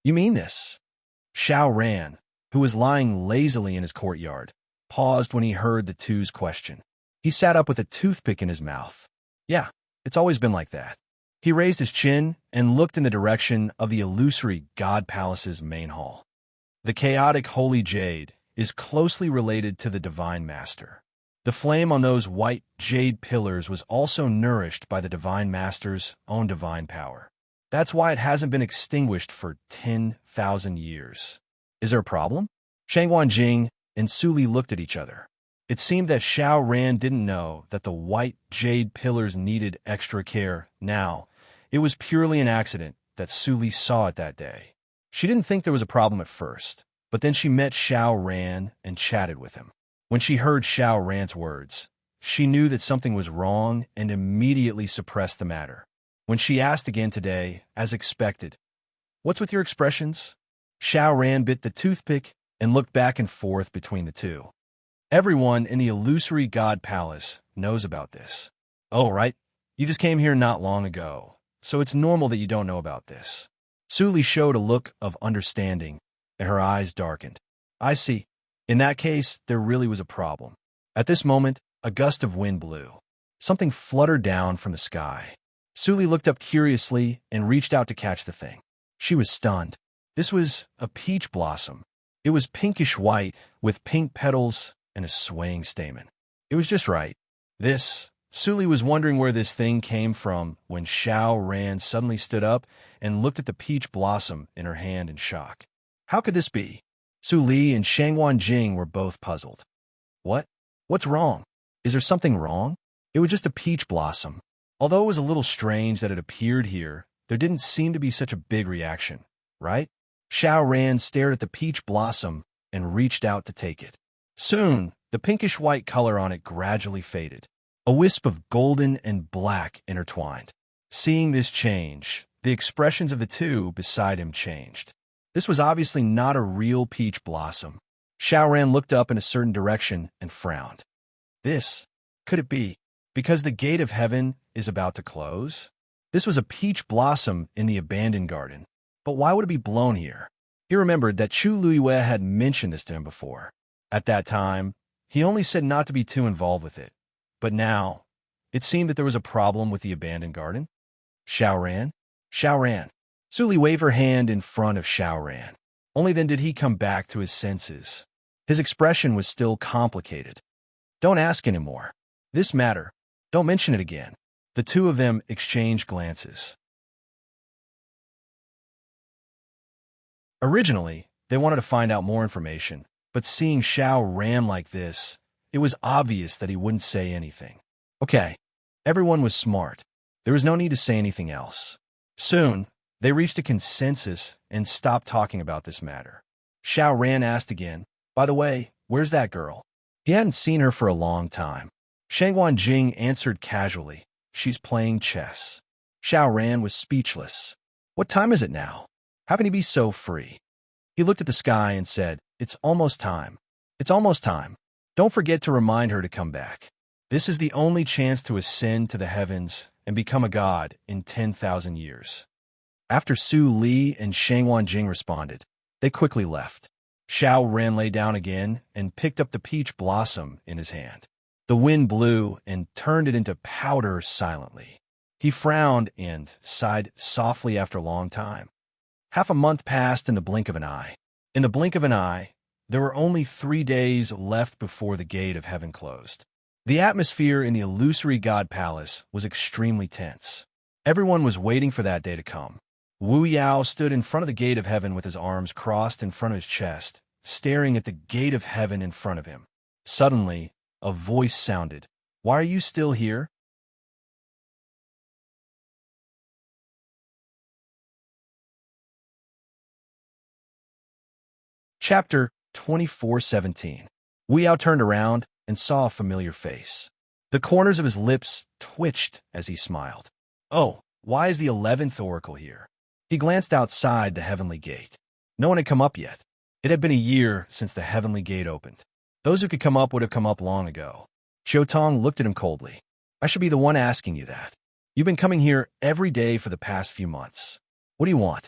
You mean this? Xiao Ran, who was lying lazily in his courtyard, paused when he heard the two's question. He sat up with a toothpick in his mouth. Yeah, it's always been like that. He raised his chin and looked in the direction of the illusory God Palace's main hall. The chaotic holy jade is closely related to the Divine Master. The flame on those white jade pillars was also nourished by the Divine Master's own divine power. That's why it hasn't been extinguished for 10,000 years. Is there a problem? Shangguan Jing and Su Li looked at each other. It seemed that Xiao Ran didn't know that the white jade pillars needed extra care now. It was purely an accident that Su Li saw it that day. She didn't think there was a problem at first, but then she met Xiao Ran and chatted with him. When she heard Xiao Ran's words, she knew that something was wrong and immediately suppressed the matter. When she asked again today, as expected, "What's with your expressions?" Xiao Ran bit the toothpick and looked back and forth between the two. Everyone in the illusory God Palace knows about this. Oh, right? You just came here not long ago, so it's normal that you don't know about this. Su Li showed a look of understanding, and her eyes darkened. I see. In that case, there really was a problem. At this moment, a gust of wind blew. Something fluttered down from the sky. Su Li looked up curiously and reached out to catch the thing. She was stunned. This was a peach blossom. It was pinkish white with pink petals and a swaying stamen. It was just right. Su Li was wondering where this thing came from when Xiao Ran suddenly stood up and looked at the peach blossom in her hand in shock. How could this be? Su Li and Shangguan Jing were both puzzled. What? What's wrong? Is there something wrong? It was just a peach blossom. Although it was a little strange that it appeared here, there didn't seem to be such a big reaction, right? Xiao Ran stared at the peach blossom and reached out to take it. Soon, the pinkish-white color on it gradually faded. A wisp of golden and black intertwined. Seeing this change, the expressions of the two beside him changed. This was obviously not a real peach blossom. Xiao Ran looked up in a certain direction and frowned. Could it be because the gate of heaven is about to close? This was a peach blossom in the abandoned garden. But why would it be blown here? He remembered that Chu Luiyue had mentioned this to him before. At that time, he only said not to be too involved with it. But now, it seemed that there was a problem with the abandoned garden. Xiao Ran? Xiao Ran. Su Li waved her hand in front of Xiao Ran. Only then did he come back to his senses. His expression was still complicated. Don't ask anymore. This matter. Don't mention it again. The two of them exchanged glances. Originally, they wanted to find out more information, but seeing Xiao Ran like this, it was obvious that he wouldn't say anything. Okay, everyone was smart. There was no need to say anything else. Soon, they reached a consensus and stopped talking about this matter. Xiao Ran asked again, "By the way, where's that girl?" He hadn't seen her for a long time. Shangguan Jing answered casually, "She's playing chess." Xiao Ran was speechless. What time is it now? How can he be so free? He looked at the sky and said, "It's almost time. It's almost time. Don't forget to remind her to come back. This is the only chance to ascend to the heavens and become a god in 10,000 years." After Su Li and Shangguan Jing responded, they quickly left. Xiao Ran lay down again and picked up the peach blossom in his hand. The wind blew and turned it into powder silently. He frowned and sighed softly after a long time. Half a month passed in the blink of an eye. In the blink of an eye, there were only 3 days left before the gate of heaven closed. The atmosphere in the illusory God Palace was extremely tense. Everyone was waiting for that day to come. Wu Yao stood in front of the gate of heaven with his arms crossed in front of his chest, staring at the gate of heaven in front of him. Suddenly, a voice sounded. "Why are you still here?" Chapter 24:17. Wu Yao turned around and saw a familiar face. The corners of his lips twitched as he smiled. Oh, why is the 11th oracle here? He glanced outside the heavenly gate. No one had come up yet. It had been a year since the heavenly gate opened. Those who could come up would have come up long ago. Qiu Tong looked at him coldly. I should be the one asking you that. You've been coming here every day for the past few months. What do you want?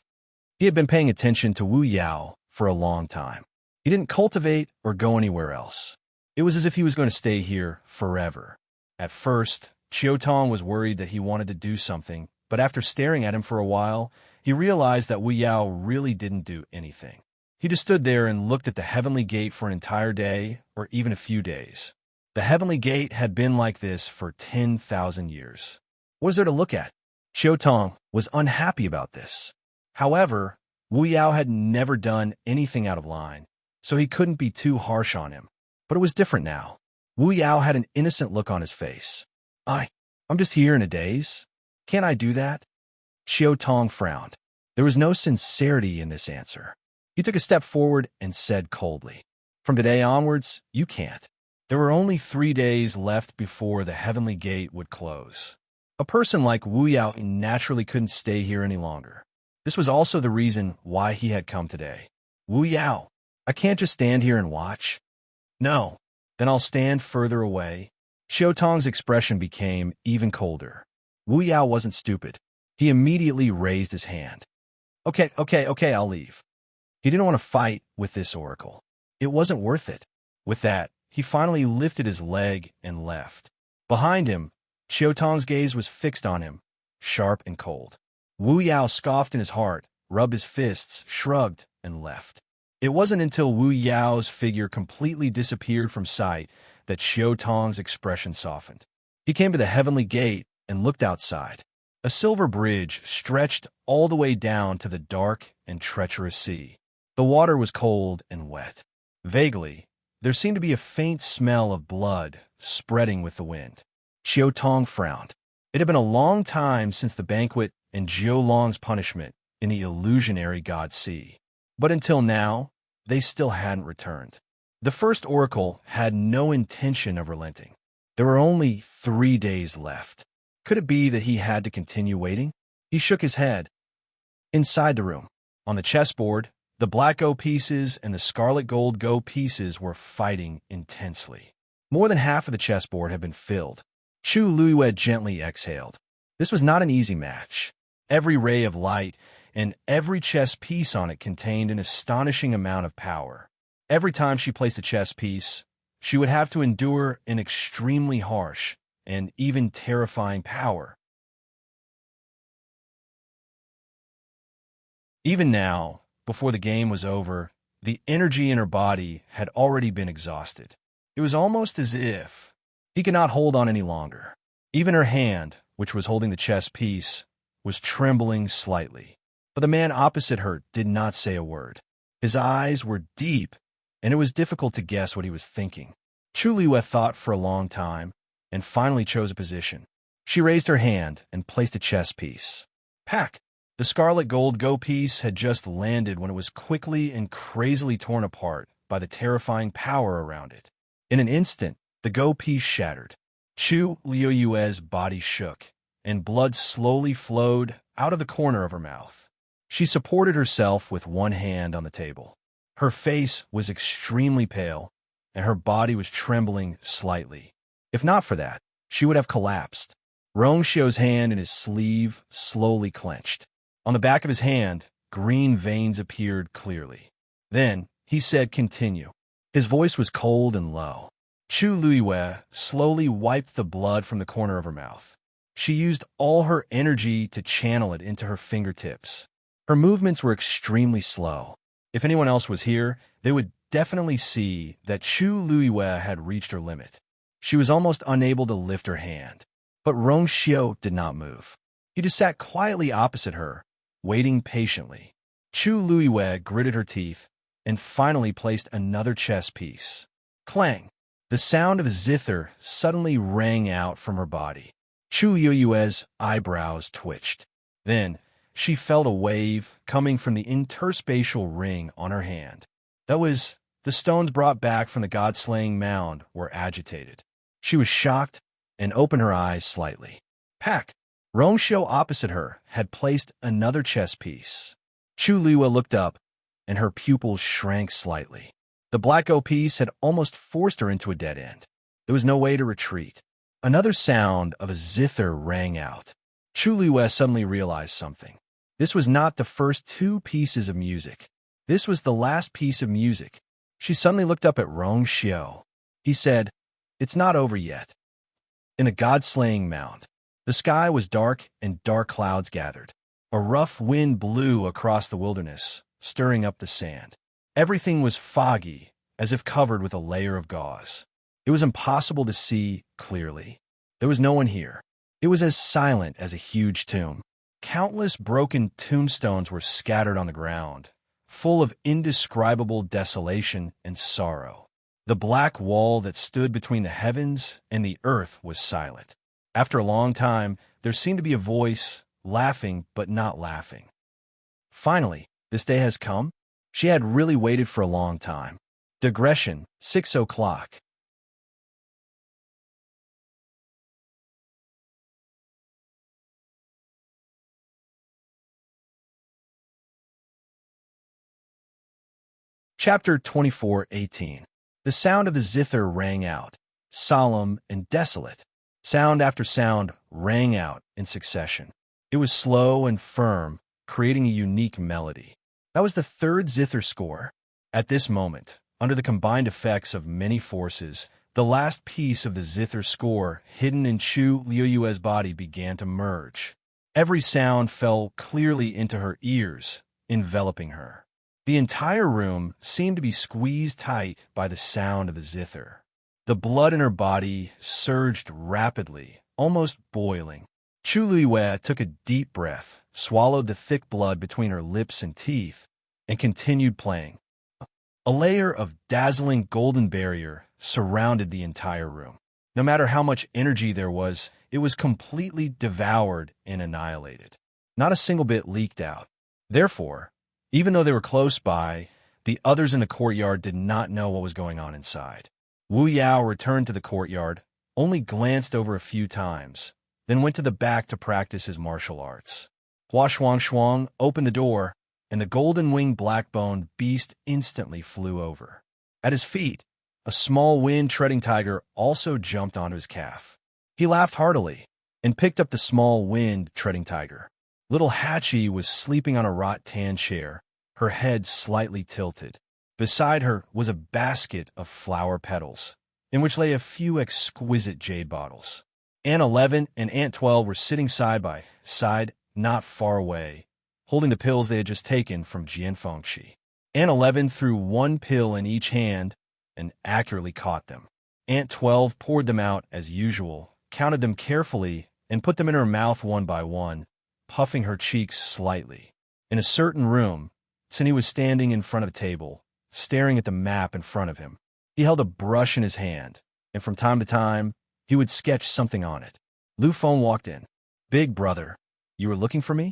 He had been paying attention to Wu Yao for a long time. He didn't cultivate or go anywhere else. It was as if he was going to stay here forever. At first, Qiu Tong was worried that he wanted to do something, but after staring at him for a while, he realized that Wu Yao really didn't do anything. He just stood there and looked at the heavenly gate for an entire day or even a few days. The heavenly gate had been like this for 10,000 years. What is there to look at? Qiu Tong was unhappy about this. However, Wu Yao had never done anything out of line, so he couldn't be too harsh on him. But it was different now. Wu Yao had an innocent look on his face. I'm just here in a daze. Can't I do that? Qiu Tong frowned. There was no sincerity in this answer. He took a step forward and said coldly, From today onwards, you can't. There were only 3 days left before the heavenly gate would close. A person like Wu Yao naturally couldn't stay here any longer. This was also the reason why he had come today. Wu Yao, I can't just stand here and watch. No, then I'll stand further away. Qiu Tong's expression became even colder. Wu Yao wasn't stupid. He immediately raised his hand. Okay, I'll leave. He didn't want to fight with this oracle. It wasn't worth it. With that, he finally lifted his leg and left. Behind him, Qiu Tong's gaze was fixed on him, sharp and cold. Wu Yao scoffed in his heart, rubbed his fists, shrugged, and left. It wasn't until Wu Yao's figure completely disappeared from sight that Qiu Tong's expression softened. He came to the heavenly gate and looked outside. A silver bridge stretched all the way down to the dark and treacherous sea. The water was cold and wet. Vaguely, there seemed to be a faint smell of blood spreading with the wind. Qiu Tong frowned. It had been a long time since the banquet and Jiu Long's punishment in the illusionary God Sea. But until now, they still hadn't returned. The first oracle had no intention of relenting. There were only 3 days left. Could it be that he had to continue waiting? He shook his head. Inside the room, on the chessboard, the black go pieces and the scarlet gold go pieces were fighting intensely. More than half of the chessboard had been filled. Chu Luiyue gently exhaled. This was not an easy match. Every ray of light and every chess piece on it contained an astonishing amount of power. Every time she placed a chess piece, she would have to endure an extremely harsh and even terrifying power. Even now, before the game was over, the energy in her body had already been exhausted. It was almost as if he could not hold on any longer. Even her hand, which was holding the chess piece, was trembling slightly. But the man opposite her did not say a word. His eyes were deep, and it was difficult to guess what he was thinking. Chu Liwei thought for a long time, and finally chose a position. She raised her hand and placed a chess piece. Pack! The scarlet gold go piece had just landed when it was quickly and crazily torn apart by the terrifying power around it. In an instant, the go piece shattered. Chu Liuyue's body shook, and blood slowly flowed out of the corner of her mouth. She supported herself with one hand on the table. Her face was extremely pale, and her body was trembling slightly. If not for that, she would have collapsed. Rongxiu's hand in his sleeve slowly clenched. On the back of his hand, green veins appeared clearly. Then, he said, "Continue." His voice was cold and low. Chu Luiyue slowly wiped the blood from the corner of her mouth. She used all her energy to channel it into her fingertips. Her movements were extremely slow. If anyone else was here, they would definitely see that Chu Luiyue had reached her limit. She was almost unable to lift her hand. But Rongxiu did not move. He just sat quietly opposite her, waiting patiently. Chu Luiyue gritted her teeth and finally placed another chess piece. Clang! The sound of a zither suddenly rang out from her body. Chu Luiyue's eyebrows twitched. Then, she felt a wave coming from the interspatial ring on her hand. That was The stones brought back from the god-slaying mound were agitated. She was shocked and opened her eyes slightly. Pack! Rongxiu opposite her had placed another chess piece. Chu Liwa looked up, and her pupils shrank slightly. The black O piece had almost forced her into a dead end. There was no way to retreat. Another sound of a zither rang out. Chu Liwa suddenly realized something. This was not the first two pieces of music. This was the last piece of music. She suddenly looked up at Rongxiu. He said, "It's not over yet." In the god-slaying mound, the sky was dark and dark clouds gathered. A rough wind blew across the wilderness, stirring up the sand. Everything was foggy, as if covered with a layer of gauze. It was impossible to see clearly. There was no one here. It was as silent as a huge tomb. Countless broken tombstones were scattered on the ground, full of indescribable desolation and sorrow. The black wall that stood between the heavens and the earth was silent. After a long time, there seemed to be a voice, laughing but not laughing. Finally, this day has come? She had really waited for a long time. Digression, 6 o'clock. Chapter 24:18. The sound of the zither rang out, solemn and desolate. Sound after sound rang out in succession. It was slow and firm, creating a unique melody. That was the third zither score. At this moment, under the combined effects of many forces, the last piece of the zither score hidden in Chu Liuyue's body began to merge. Every sound fell clearly into her ears, enveloping her. The entire room seemed to be squeezed tight by the sound of the zither. The blood in her body surged rapidly, almost boiling. Chu Liyue took a deep breath, swallowed the thick blood between her lips and teeth, and continued playing. A layer of dazzling golden barrier surrounded the entire room. No matter how much energy there was, it was completely devoured and annihilated. Not a single bit leaked out. Therefore, even though they were close by, the others in the courtyard did not know what was going on inside. Wu Yao returned to the courtyard, only glanced over a few times, then went to the back to practice his martial arts. Hua Shuang opened the door, and the golden-winged black-boned beast instantly flew over. At his feet, a small wind-treading tiger also jumped onto his calf. He laughed heartily and picked up the small wind-treading tiger. Little Hachi was sleeping on a rattan chair, her head slightly tilted. Beside her was a basket of flower petals, in which lay a few exquisite jade bottles. Aunt 11 and Aunt 12 were sitting side by side, not far away, holding the pills they had just taken from Jian Fengqi. Aunt 11 threw one pill in each hand and accurately caught them. Aunt 12 poured them out as usual, counted them carefully, and put them in her mouth one by one, puffing her cheeks slightly. In a certain room, Cindy was standing in front of a table, staring at the map in front of him. He held a brush in his hand, and from time to time, he would sketch something on it. Lu Feng walked in. "Big brother, you were looking for me?"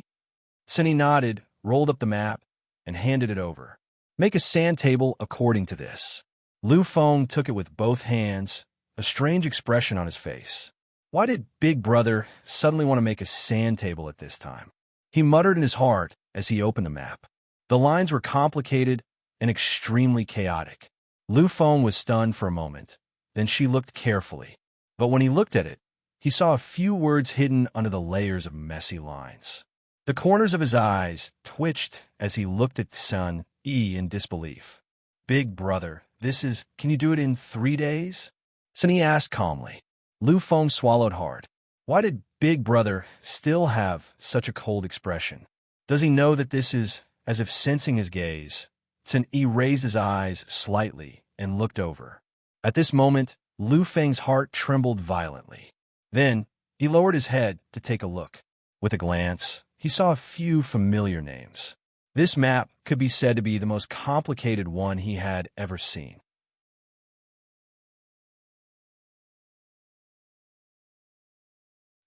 Cindy nodded, rolled up the map, and handed it over. "Make a sand table according to this." Lu Feng took it with both hands, a strange expression on his face. Why did Big Brother suddenly want to make a sand table at this time? He muttered in his heart as he opened the map. The lines were complicated and extremely chaotic. Lu Feng was stunned for a moment. Then she looked carefully. But when he looked at it, he saw a few words hidden under the layers of messy lines. The corners of his eyes twitched as he looked at Sun Yi in disbelief. "Big Brother, can you do it in 3 days?" Sun Yi asked calmly. Lu Feng swallowed hard. Why did Big Brother still have such a cold expression? Does he know that this is, as if sensing his gaze? Sun Yi raised his eyes slightly and looked over. At this moment, Lu Feng's heart trembled violently. Then, he lowered his head to take a look. With a glance, he saw a few familiar names. This map could be said to be the most complicated one he had ever seen.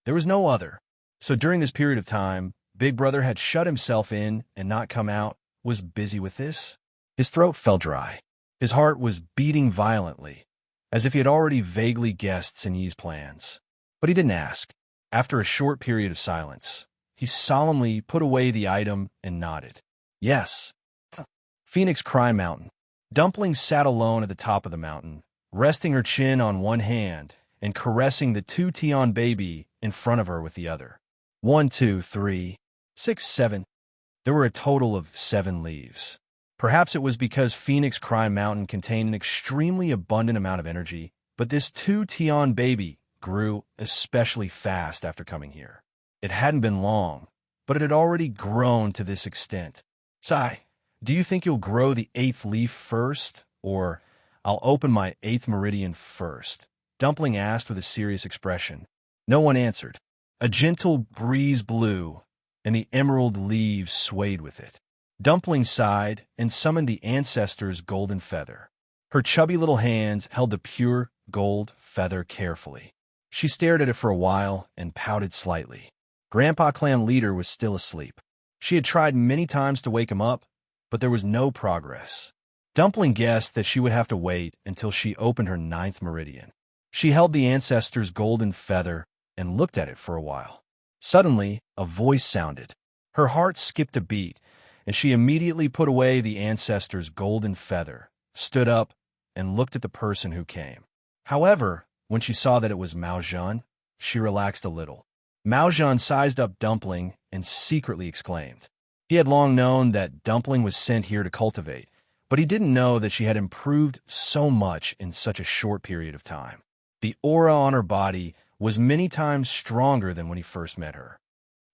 There was no other. So during this period of time, Big Brother had shut himself in and not come out, was busy with this. His throat felt dry. His heart was beating violently, as if he had already vaguely guessed Sinyi's plans. But he didn't ask. After a short period of silence, he solemnly put away the item and nodded. Yes. Phoenix Cry Mountain. Dumpling sat alone at the top of the mountain, resting her chin on one hand and caressing the 2 Tian baby in front of her with the other. 1, 2, 3, 6, 7. There were a total of 7 leaves. Perhaps it was because Phoenix Cry Mountain contained an extremely abundant amount of energy, but this 2 Tian baby grew especially fast after coming here. It hadn't been long, but it had already grown to this extent. Sai, do you think you'll grow the 8th leaf first, or I'll open my 8th meridian first? Dumpling asked with a serious expression. No one answered. A gentle breeze blew, and the emerald leaves swayed with it. Dumpling sighed and summoned the ancestor's golden feather. Her chubby little hands held the pure gold feather carefully. She stared at it for a while and pouted slightly. Grandpa Clan Leader was still asleep. She had tried many times to wake him up, but there was no progress. Dumpling guessed that she would have to wait until she opened her 9th meridian. She held the ancestor's golden feather and looked at it for a while. Suddenly, a voice sounded. Her heart skipped a beat, and she immediately put away the ancestor's golden feather, stood up, and looked at the person who came. However, when she saw that it was Mao Zhan, she relaxed a little. Mao Zhan sized up Dumpling and secretly exclaimed. He had long known that Dumpling was sent here to cultivate, but he didn't know that she had improved so much in such a short period of time. The aura on her body was many times stronger than when he first met her.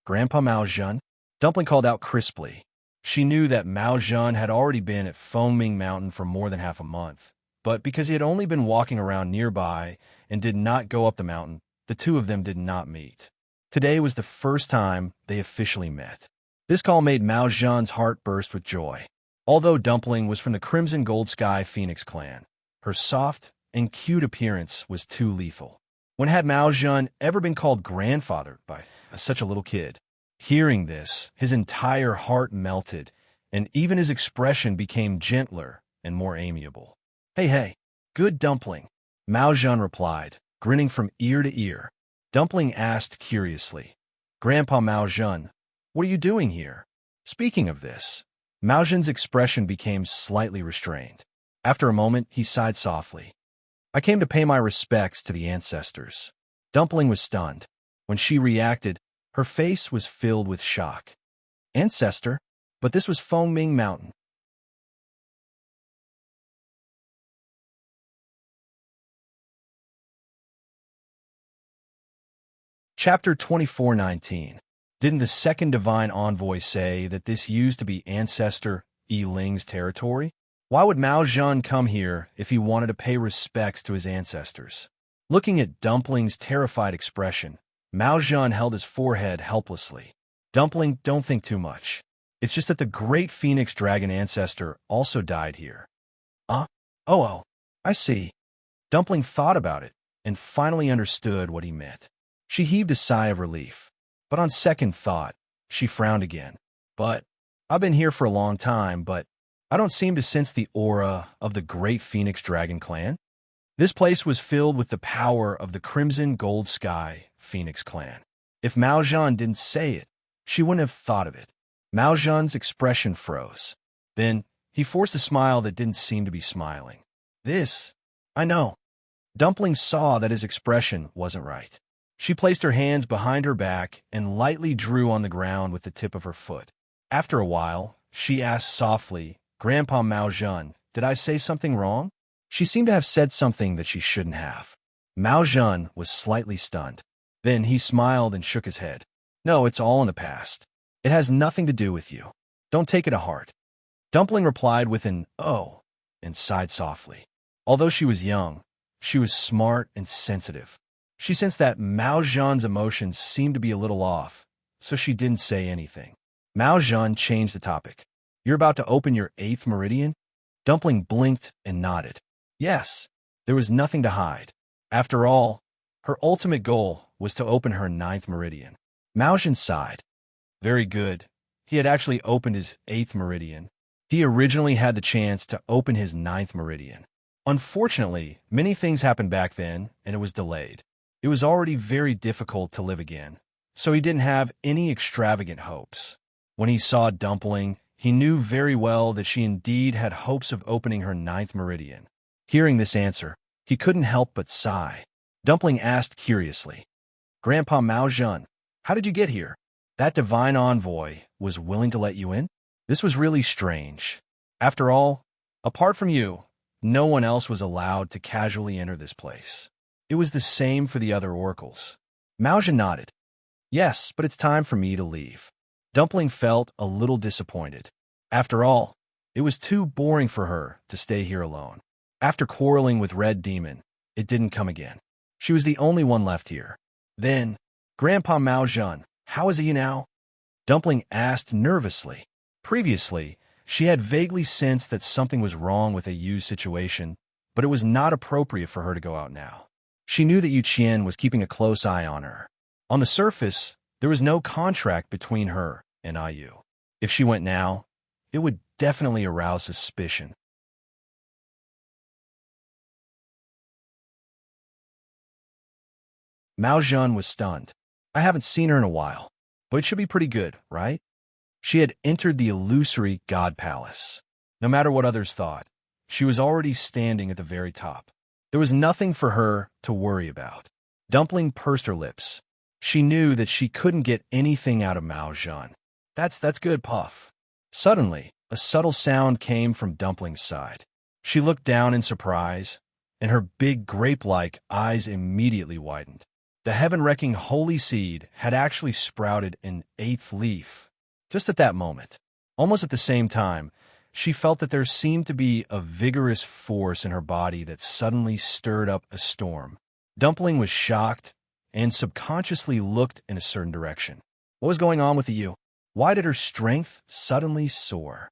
Grandpa Mao Zhan, Dumpling called out crisply. She knew that Mao Zhan had already been at Fengming Mountain for more than half a month, but because he had only been walking around nearby and did not go up the mountain, the two of them did not meet. Today was the first time they officially met. This call made Mao Zhan's heart burst with joy. Although Dumpling was from the Crimson Gold Sky Phoenix clan, her soft and cute appearance was too lethal. When had Mao Zhan ever been called grandfather by such a little kid? Hearing this, his entire heart melted, and even his expression became gentler and more amiable. Hey, good Dumpling, Mao Zhan replied, grinning from ear to ear. Dumpling asked curiously, Grandpa Mao Zhan, what are you doing here? Speaking of this, Mao Zhan's expression became slightly restrained. After a moment, he sighed softly. I came to pay my respects to the ancestors. Dumpling was stunned. When she reacted, her face was filled with shock. Ancestor? But this was Fengming Mountain. Chapter 24:19. Didn't the second divine envoy say that this used to be Ancestor Yi Ling's territory? Why would Mao Zhan come here if he wanted to pay respects to his ancestors? Looking at Dumpling's terrified expression, Mao Zhan held his forehead helplessly. Dumpling, don't think too much. It's just that the great Phoenix Dragon ancestor also died here. Oh, I see. Dumpling thought about it and finally understood what he meant. She heaved a sigh of relief, but on second thought, she frowned again. But I've been here for a long time, but I don't seem to sense the aura of the great Phoenix Dragon clan. This place was filled with the power of the Crimson Gold Sky Phoenix clan. If Mao Zhan didn't say it, she wouldn't have thought of it. Mao Zhan's expression froze. Then he forced a smile that didn't seem to be smiling. I know. Dumpling saw that his expression wasn't right. She placed her hands behind her back and lightly drew on the ground with the tip of her foot. After a while, she asked softly, Grandpa Mao Zhan, did I say something wrong? She seemed to have said something that she shouldn't have. Mao Zhan was slightly stunned. Then he smiled and shook his head. No, it's all in the past. It has nothing to do with you. Don't take it to heart. Dumpling replied with an oh and sighed softly. Although she was young, she was smart and sensitive. She sensed that Mao Zhan's emotions seemed to be a little off, so she didn't say anything. Mao Zhan changed the topic. You're about to open your 8th meridian? Dumpling blinked and nodded. Yes, there was nothing to hide. After all, her ultimate goal was to open her 9th meridian. Mao Zhan sighed. Very good. He had actually opened his 8th meridian. He originally had the chance to open his ninth meridian. Unfortunately, many things happened back then, and it was delayed. It was already very difficult to live again, so he didn't have any extravagant hopes. When he saw Dumpling, he knew very well that she indeed had hopes of opening her ninth meridian. Hearing this answer, he couldn't help but sigh. Dumpling asked curiously, "Grandpa Mao Zhen, how did you get here? That divine envoy was willing to let you in?" This was really strange. After all, apart from you, no one else was allowed to casually enter this place. It was the same for the other oracles. Mao Zhen nodded. "Yes, but it's time for me to leave." Dumpling felt a little disappointed. After all, it was too boring for her to stay here alone. After quarreling with Red Demon, it didn't come again. She was the only one left here. Then, "Grandpa Mao Zhen, how is he now?" Dumpling asked nervously. Previously, she had vaguely sensed that something was wrong with Yu's situation, but it was not appropriate for her to go out now. She knew that Yu Qian was keeping a close eye on her. On the surface, there was no contract between her and Yu. If she went now, it would definitely arouse suspicion. Mao Zhen was stunned. "I haven't seen her in a while, but it should be pretty good, right?" She had entered the illusory God Palace. No matter what others thought, she was already standing at the very top. There was nothing for her to worry about. Dumpling pursed her lips. She knew that she couldn't get anything out of Mao Zhen. That's good, Puff." Suddenly, a subtle sound came from Dumpling's side. She looked down in surprise, and her big grape-like eyes immediately widened. The heaven-wrecking holy seed had actually sprouted an eighth leaf. Just at that moment, almost at the same time, she felt that there seemed to be a vigorous force in her body that suddenly stirred up a storm. Dumpling was shocked and subconsciously looked in a certain direction. What was going on with Yu? Why did her strength suddenly soar?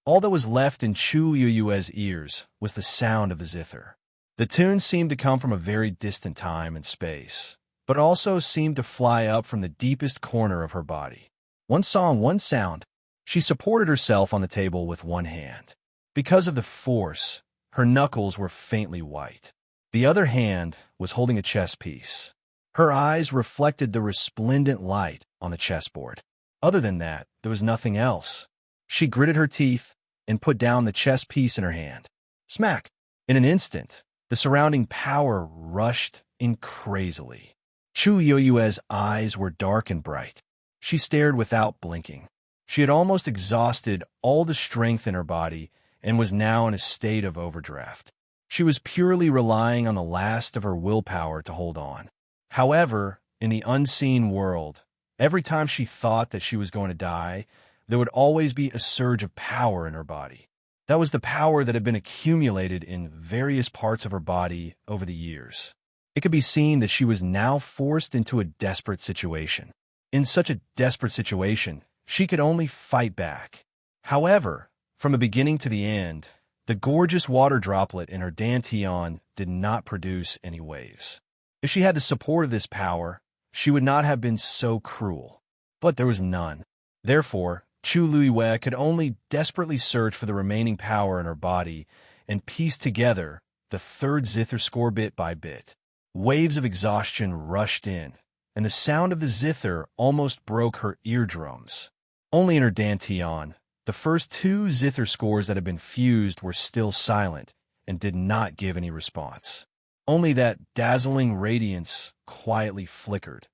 All that was left in Chu Yu's ears was the sound of the zither. The tune seemed to come from a very distant time and space, but also seemed to fly up from the deepest corner of her body. One song, one sound. She supported herself on the table with one hand. Because of the force, her knuckles were faintly white. The other hand was holding a chess piece. Her eyes reflected the resplendent light on the chessboard. Other than that, there was nothing else. She gritted her teeth and put down the chess piece in her hand. Smack! In an instant, the surrounding power rushed in crazily. Chu Yu's eyes were dark and bright. She stared without blinking. She had almost exhausted all the strength in her body and was now in a state of overdraft. She was purely relying on the last of her willpower to hold on. However, in the unseen world, every time she thought that she was going to die, there would always be a surge of power in her body. That was the power that had been accumulated in various parts of her body over the years. It could be seen that she was now forced into a desperate situation. In such a desperate situation, she could only fight back. However, from the beginning to the end, the gorgeous water droplet in her dantian did not produce any waves. If she had the support of this power, she would not have been so cruel. But there was none. Therefore, Chu Luiwei could only desperately search for the remaining power in her body and piece together the third zither score bit by bit. Waves of exhaustion rushed in, and the sound of the zither almost broke her eardrums. Only in her dantian, the first two zither scores that had been fused were still silent and did not give any response. Only that dazzling radiance quietly flickered.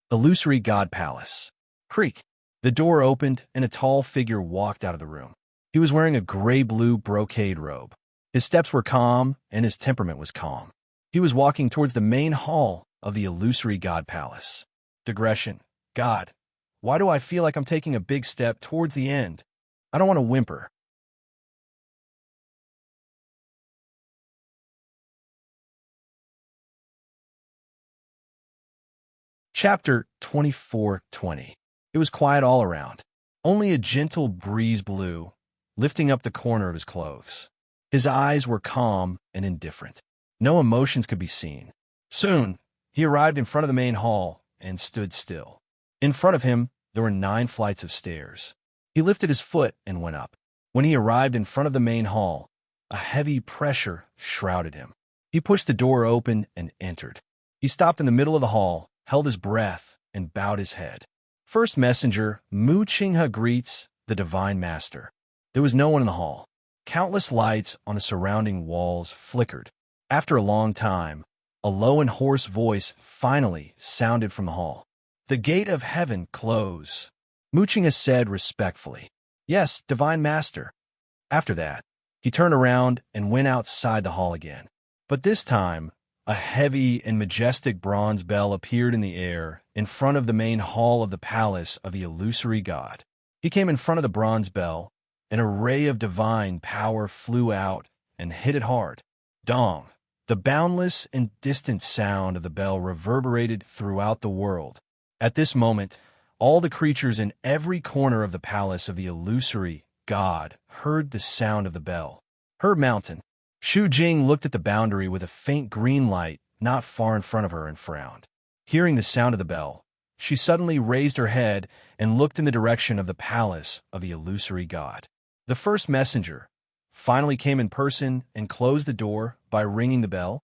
Illusory God Palace. Creak. The door opened and a tall figure walked out of the room. He was wearing a gray-blue brocade robe. His steps were calm and his temperament was calm. He was walking towards the main hall of the illusory God Palace. Digression. God, why do I feel like I'm taking a big step towards the end? I don't want to whimper. Chapter 24:20. It was quiet all around. Only a gentle breeze blew, lifting up the corner of his clothes. His eyes were calm and indifferent. No emotions could be seen. Soon, he arrived in front of the main hall and stood still. In front of him, there were 9 flights of stairs. He lifted his foot and went up. When he arrived in front of the main hall, a heavy pressure shrouded him. He pushed the door open and entered. He stopped in the middle of the hall, held his breath, and bowed his head. First messenger, Mu Qinghe greets the Divine Master. There was no one in the hall. Countless lights on the surrounding walls flickered. After a long time, a low and hoarse voice finally sounded from the hall. "The gate of heaven close," Mu Qinghe said respectfully. "Yes, Divine Master." After that, he turned around and went outside the hall again. But this time, a heavy and majestic bronze bell appeared in the air in front of the main hall of the palace of the illusory god. He came in front of the bronze bell. An array of divine power flew out and hit it hard. Dong! The boundless and distant sound of the bell reverberated throughout the world. At this moment, all the creatures in every corner of the palace of the illusory god heard the sound of the bell. Her mountain. Shu Jing looked at the boundary with a faint green light not far in front of her and frowned. Hearing the sound of the bell, she suddenly raised her head and looked in the direction of the palace of the illusory god. The first messenger finally came in person and closed the door by ringing the bell.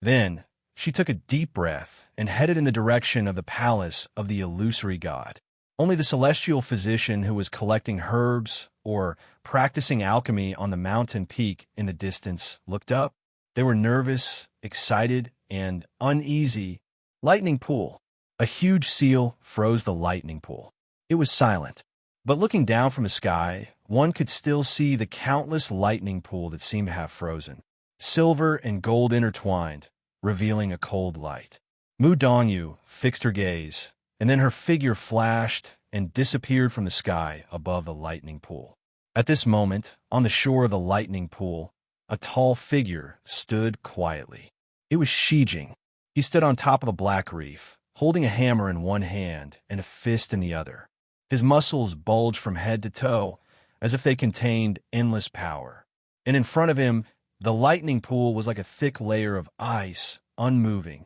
Then she took a deep breath and headed in the direction of the palace of the illusory god. Only the celestial physician who was collecting herbs or practicing alchemy on the mountain peak in the distance looked up. They were nervous, excited, and uneasy. Lightning pool. A huge seal froze the lightning pool. It was silent, but looking down from the sky, one could still see the countless lightning pool that seemed to have frozen. Silver and gold intertwined, revealing a cold light. Mu Dongyu fixed her gaze, and then her figure flashed and disappeared from the sky above the lightning pool. At this moment, on the shore of the lightning pool, a tall figure stood quietly. It was Shijing. He stood on top of a black reef, holding a hammer in one hand and a fist in the other. His muscles bulged from head to toe, as if they contained endless power. And in front of him, the lightning pool was like a thick layer of ice, unmoving.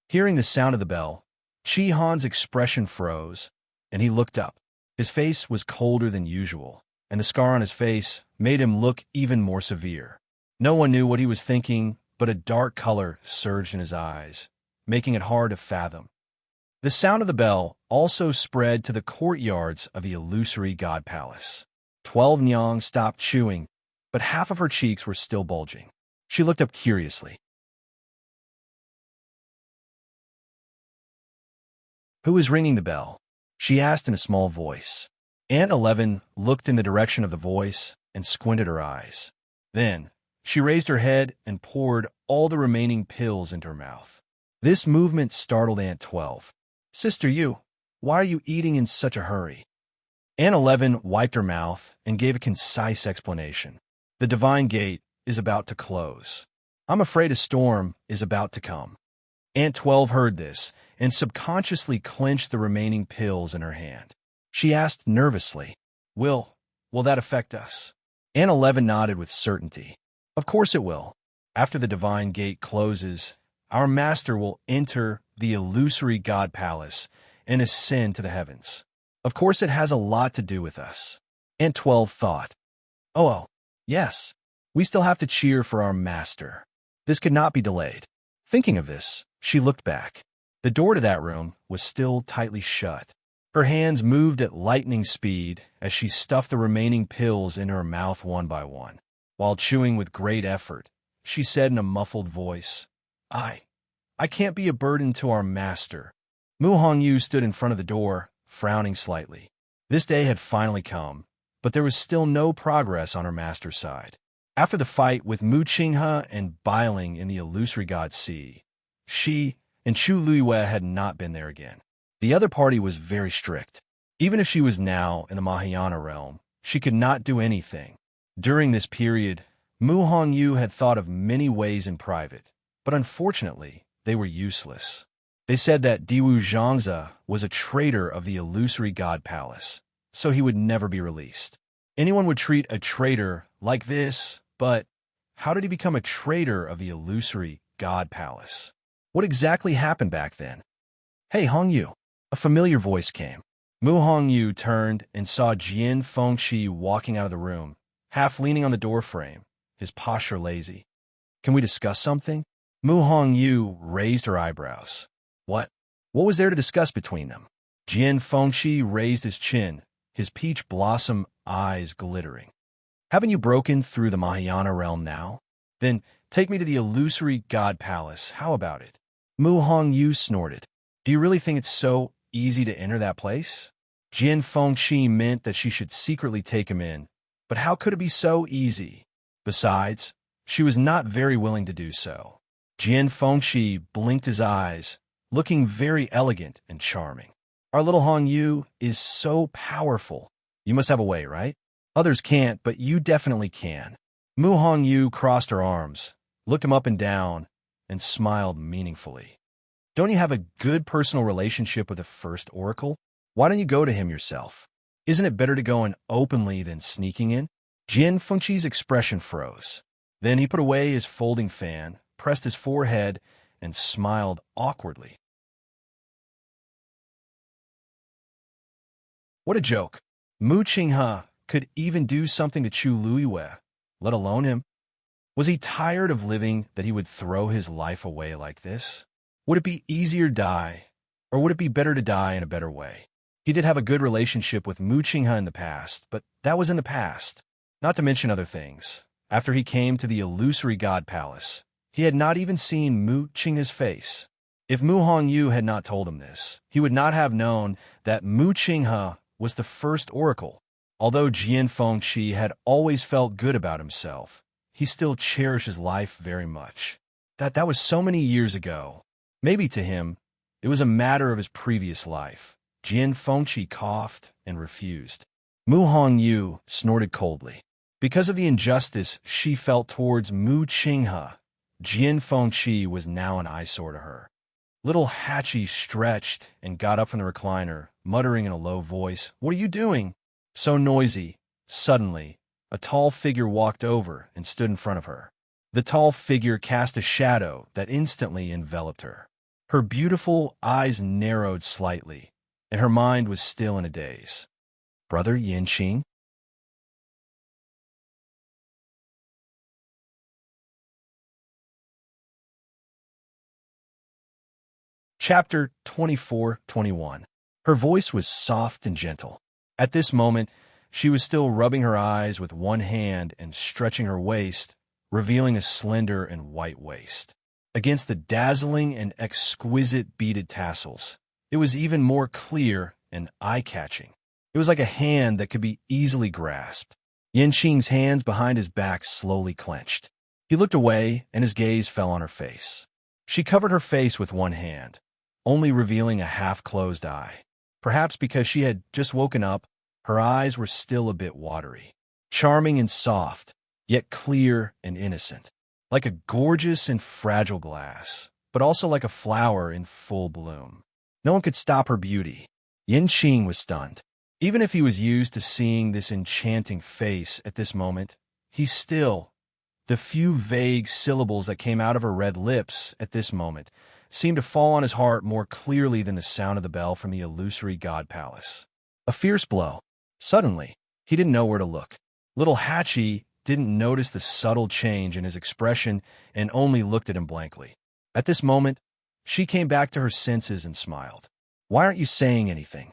Hearing the sound of the bell, Chi Han's expression froze, and he looked up. His face was colder than usual, and the scar on his face made him look even more severe. No one knew what he was thinking, but a dark color surged in his eyes, making it hard to fathom. The sound of the bell also spread to the courtyards of the illusory god palace. 12 Nyang stopped chewing, but half of her cheeks were still bulging. She looked up curiously. "Who is ringing the bell?" she asked in a small voice. Aunt 11 looked in the direction of the voice and squinted her eyes. Then, she raised her head and poured all the remaining pills into her mouth. This movement startled Aunt 12. "Sister Yu, why are you eating in such a hurry?" Aunt 11 wiped her mouth and gave a concise explanation. "The divine gate is about to close. I'm afraid a storm is about to come." Aunt 12 heard this and subconsciously clenched the remaining pills in her hand. She asked nervously, Will that affect us?" Aunt 11 nodded with certainty. "Of course it will. After the divine gate closes, our master will enter the illusory god palace and ascend to the heavens. Of course it has a lot to do with us." Aunt 12 thought, Oh, yes, we still have to cheer for our master. This could not be delayed. Thinking of this, she looked back. The door to that room was still tightly shut. Her hands moved at lightning speed as she stuffed the remaining pills into her mouth one by one. While chewing with great effort, she said in a muffled voice, I can't be a burden to our master." Mu Hongyu stood in front of the door, frowning slightly. This day had finally come, but there was still no progress on her master's side. After the fight with Mu Qinghe and Biling in the illusory god sea, she and Chu Luiyue had not been there again. The other party was very strict. Even if she was now in the Mahayana realm, she could not do anything. During this period, Mu Hongyu had thought of many ways in private, but unfortunately, they were useless. They said that Diwu Zhangze was a traitor of the illusory god palace, so he would never be released. Anyone would treat a traitor like this, but how did he become a traitor of the illusory god palace? What exactly happened back then? "Hey, Hongyu," a familiar voice came. Mu Hongyu turned and saw Jian Fengqi walking out of the room. half leaning on the doorframe, his posture lazy. "Can we discuss something?" Mu Hongyu raised her eyebrows. What? What was there to discuss between them? Jian Fengshi raised his chin, his peach blossom eyes glittering. "Haven't you broken through the Mahayana realm now? Then take me to the illusory god palace. How about it?" Mu Hongyu snorted. "Do you really think it's so easy to enter that place?" Jian Fengshi meant that she should secretly take him in, but how could it be so easy? Besides, she was not very willing to do so. Jian Fengshi blinked his eyes, looking very elegant and charming. "Our little Hongyu is so powerful. You must have a way, right? Others can't, but you definitely can." Mu Hongyu crossed her arms, looked him up and down, and smiled meaningfully. "Don't you have a good personal relationship with the first oracle? Why don't you go to him yourself? Isn't it better to go in openly than sneaking in?" Jian Fengqi's expression froze. Then he put away his folding fan, pressed his forehead, and smiled awkwardly. What a joke. Mu Qinghe could even do something to Chu Luiwei, let alone him. Was he tired of living that he would throw his life away like this? Would it be easier to die, or would it be better to die in a better way? He did have a good relationship with Mu Qinghe in the past, but that was in the past. Not to mention other things. After he came to the illusory god palace, he had not even seen Mu Qinghe's face. If Mu Hongyu had not told him this, he would not have known that Mu Qinghe was the first oracle. Although Jian Fengshi had always felt good about himself, he still cherished his life very much. That was so many years ago. Maybe to him, it was a matter of his previous life. Jian Fengshi coughed and refused. Mu Hongyu snorted coldly. Because of the injustice she felt towards Mu Qinghe, Jian Fengshi was now an eyesore to her. Little Hachi stretched and got up from the recliner, muttering in a low voice, "What are you doing?" So noisy. Suddenly, a tall figure walked over and stood in front of her. The tall figure cast a shadow that instantly enveloped her. Her beautiful eyes narrowed slightly, and her mind was still in a daze. "Brother Yanqing?" Chapter 24-21. Her voice was soft and gentle. At this moment, she was still rubbing her eyes with one hand and stretching her waist, revealing a slender and white waist. Against the dazzling and exquisite beaded tassels, it was even more clear and eye-catching. It was like a hand that could be easily grasped. Yanqing's hands behind his back slowly clenched. He looked away, and his gaze fell on her face. She covered her face with one hand, only revealing a half-closed eye. Perhaps because she had just woken up, her eyes were still a bit watery. Charming and soft, yet clear and innocent. Like a gorgeous and fragile glass, but also like a flower in full bloom. No one could stop her beauty. Yanqing was stunned. Even if he was used to seeing this enchanting face at this moment, the few vague syllables that came out of her red lips at this moment seemed to fall on his heart more clearly than the sound of the bell from the illusory god palace. A fierce blow. Suddenly, he didn't know where to look. Little Hachi didn't notice the subtle change in his expression and only looked at him blankly. At this moment, she came back to her senses and smiled. "Why aren't you saying anything?"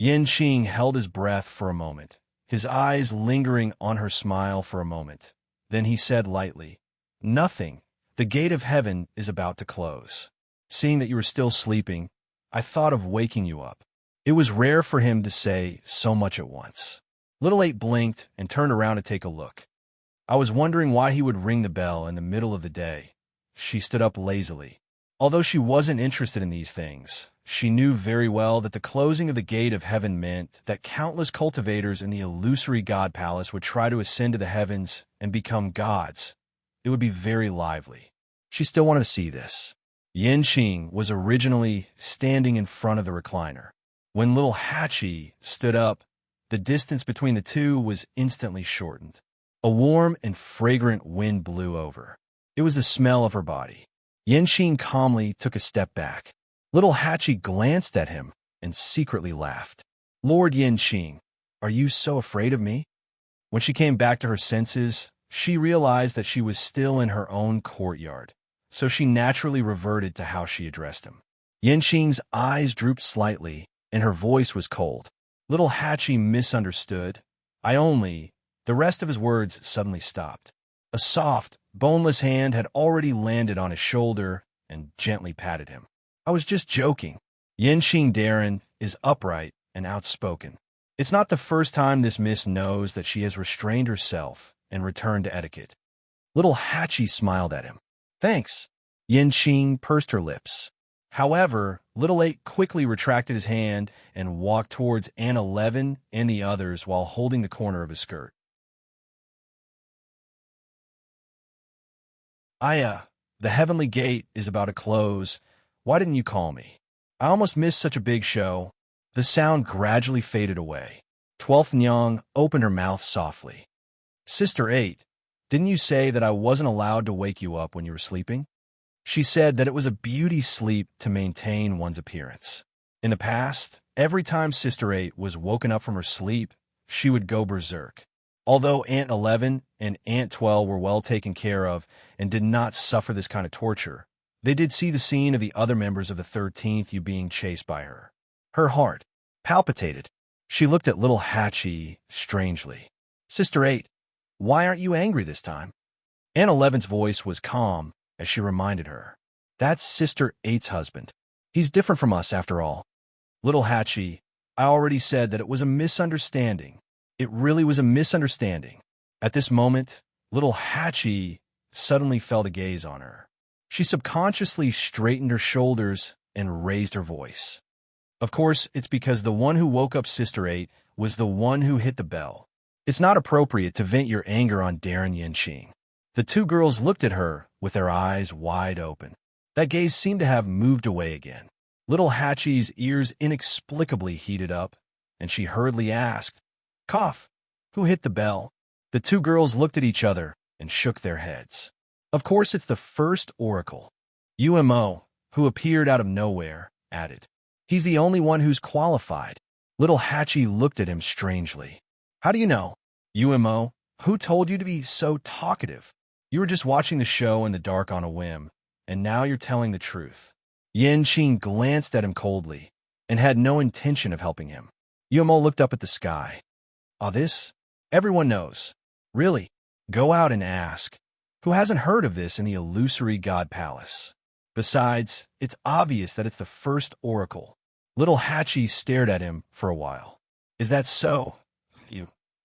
Yanqing held his breath for a moment, his eyes lingering on her smile for a moment. Then he said lightly, "Nothing. The gate of heaven is about to close. Seeing that you were still sleeping, I thought of waking you up." It was rare for him to say so much at once. Little Eight blinked and turned around to take a look. I was wondering why he would ring the bell in the middle of the day. She stood up lazily. Although she wasn't interested in these things, she knew very well that the closing of the gate of heaven meant that countless cultivators in the illusory god palace would try to ascend to the heavens and become gods. It would be very lively. She still wanted to see this. Yanqing was originally standing in front of the recliner. When little Hachi stood up, the distance between the two was instantly shortened. A warm and fragrant wind blew over. It was the smell of her body. Yanqing calmly took a step back. Little Hachi glanced at him and secretly laughed. "Lord Yanqing, are you so afraid of me?" When she came back to her senses, she realized that she was still in her own courtyard, so she naturally reverted to how she addressed him. Yanqing's eyes drooped slightly, and her voice was cold. Little Hachi misunderstood. The rest of his words suddenly stopped. A soft, boneless hand had already landed on his shoulder and gently patted him. I was just joking. Yanqing Darren is upright and outspoken. It's not the first time this miss knows that she has restrained herself and returned to etiquette. Little Hachi smiled at him. Thanks. Yanqing pursed her lips. However, Little 8 quickly retracted his hand and walked towards An 11 and the others while holding the corner of his skirt. The heavenly gate is about to close. Why didn't you call me? I almost missed such a big show. The sound gradually faded away. 12th Nyang opened her mouth softly. Sister 8, didn't you say that I wasn't allowed to wake you up when you were sleeping? She said that it was a beauty sleep to maintain one's appearance. In the past, every time Sister 8 was woken up from her sleep, she would go berserk. Although Aunt 11 and Aunt 12 were well taken care of and did not suffer this kind of torture, they did see the scene of the other members of the 13th U being chased by her. Her heart palpitated. She looked at Little Hachi strangely. Sister 8, why aren't you angry this time? Aunt 11's voice was calm as she reminded her. That's Sister 8's husband. He's different from us after all. Little Hachi, I already said that it was a misunderstanding. It really was a misunderstanding. At this moment, Little Hachi suddenly felt a gaze on her. She subconsciously straightened her shoulders and raised her voice. Of course, it's because the one who woke up Sister 8 was the one who hit the bell. It's not appropriate to vent your anger on Darren Yanqing. The two girls looked at her with their eyes wide open. That gaze seemed to have moved away again. Little Hachi's ears inexplicably heated up, and she hurriedly asked, Cough, who hit the bell? The two girls looked at each other and shook their heads. Of course, it's the first oracle. UMO, who appeared out of nowhere, added. He's the only one who's qualified. Little Hachi looked at him strangely. How do you know? UMO, who told you to be so talkative? You were just watching the show in the dark on a whim, and now you're telling the truth. Yanqing glanced at him coldly and had no intention of helping him. UMO looked up at the sky. This? Everyone knows. Really, go out and ask. Who hasn't heard of this in the illusory God Palace? Besides, it's obvious that it's the first oracle. Little Hachi stared at him for a while. Is that so?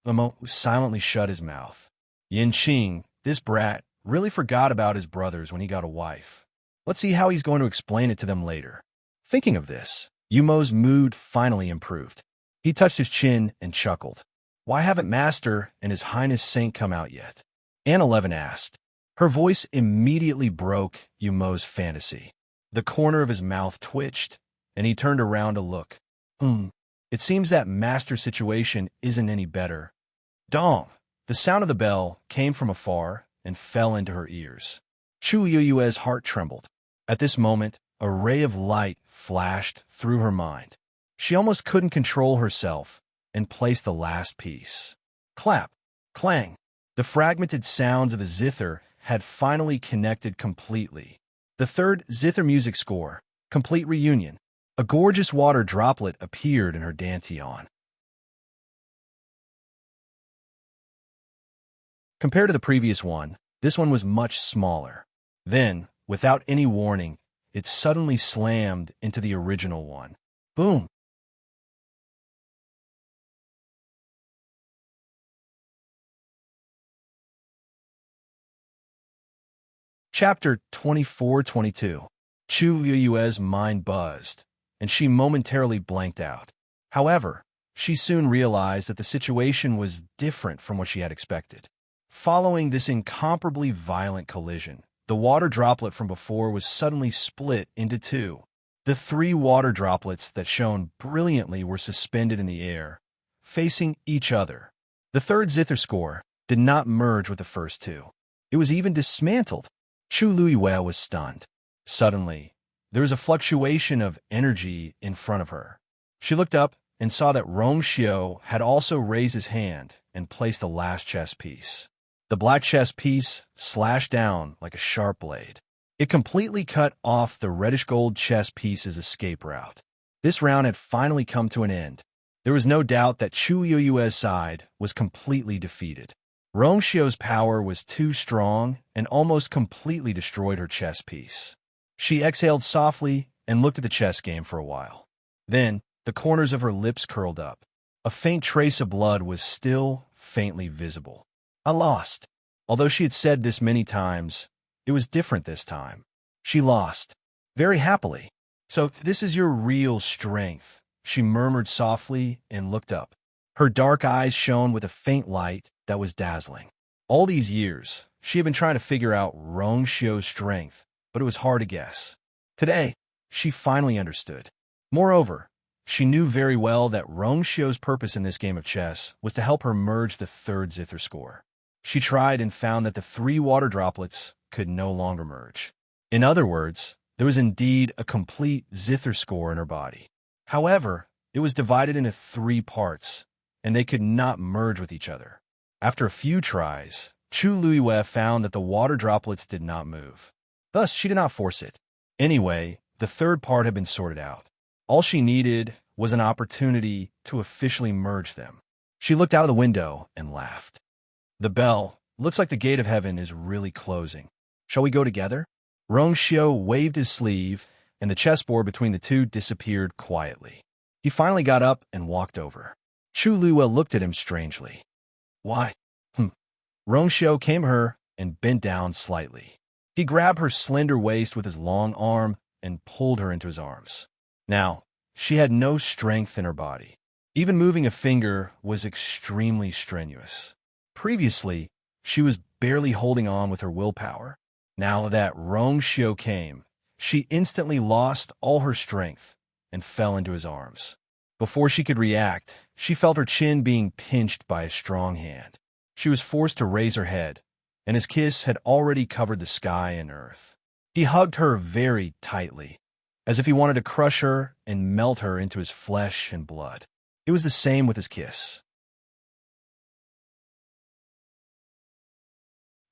UMO silently shut his mouth. Yanqing, this brat, really forgot about his brothers when he got a wife. Let's see how he's going to explain it to them later. Thinking of this, Yumo's mood finally improved. He touched his chin and chuckled. Why haven't Master and His Highness Saint come out yet? Anne 11 asked. Her voice immediately broke Yumo's fantasy. The corner of his mouth twitched, and he turned around to look. It seems that Master's situation isn't any better. Dong! The sound of the bell came from afar and fell into her ears. Chu Yue's heart trembled. At this moment, a ray of light flashed through her mind. She almost couldn't control herself and placed the last piece. Clap! Clang! The fragmented sounds of a zither had finally connected completely. The third zither music score, complete reunion. A gorgeous water droplet appeared in her dantian. Compared to the previous one, this one was much smaller. Then, without any warning, it suddenly slammed into the original one. Boom! Chapter 24-22. Chu Yue's mind buzzed, and she momentarily blanked out. However, she soon realized that the situation was different from what she had expected. Following this incomparably violent collision, the water droplet from before was suddenly split into two. The three water droplets that shone brilliantly were suspended in the air, facing each other. The third zither score did not merge with the first two. It was even dismantled. Chu Yue was stunned. Suddenly, there was a fluctuation of energy in front of her. She looked up and saw that Rong Xiu had also raised his hand and placed the last chess piece. The black chess piece slashed down like a sharp blade. It completely cut off the reddish-gold chess piece's escape route. This round had finally come to an end. There was no doubt that Chu Yue's side was completely defeated. Rong Xiu's power was too strong and almost completely destroyed her chess piece. She exhaled softly and looked at the chess game for a while. Then, the corners of her lips curled up. A faint trace of blood was still faintly visible. I lost. Although she had said this many times, it was different this time. She lost. Very happily. So this is your real strength, she murmured softly and looked up. Her dark eyes shone with a faint light that was dazzling. All these years, she had been trying to figure out Rong Xiu's strength, but it was hard to guess. Today, she finally understood. Moreover, she knew very well that Rong Xiu's purpose in this game of chess was to help her merge the third zither score. She tried and found that the 3 water droplets could no longer merge. In other words, there was indeed a complete zither score in her body. However, it was divided into 3 parts, and they could not merge with each other. After a few tries, Chu Luiyue found that the water droplets did not move. Thus, she did not force it. Anyway, the third part had been sorted out. All she needed was an opportunity to officially merge them. She looked out of the window and laughed. The bell, looks like the gate of heaven is really closing. Shall we go together? Rong Xiu waved his sleeve, and the chessboard between the two disappeared quietly. He finally got up and walked over. Chu Luiyue looked at him strangely. Why? Rong Xiu came to her and bent down slightly. He grabbed her slender waist with his long arm and pulled her into his arms. Now, she had no strength in her body. Even moving a finger was extremely strenuous. Previously, she was barely holding on with her willpower. Now that Rong Xiu came, she instantly lost all her strength and fell into his arms. Before she could react, she felt her chin being pinched by a strong hand. She was forced to raise her head, and his kiss had already covered the sky and earth. He hugged her very tightly, as if he wanted to crush her and melt her into his flesh and blood. It was the same with his kiss.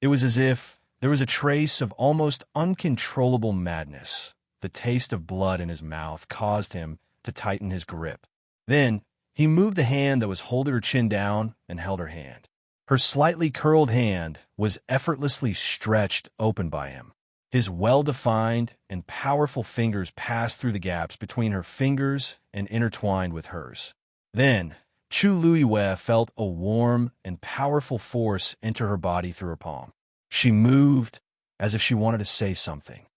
It was as if there was a trace of almost uncontrollable madness. The taste of blood in his mouth caused him to tighten his grip. Then, he moved the hand that was holding her chin down and held her hand. Her slightly curled hand was effortlessly stretched open by him. His well-defined and powerful fingers passed through the gaps between her fingers and intertwined with hers. Then, Chu Luiyue felt a warm and powerful force enter her body through her palm. She moved as if she wanted to say something.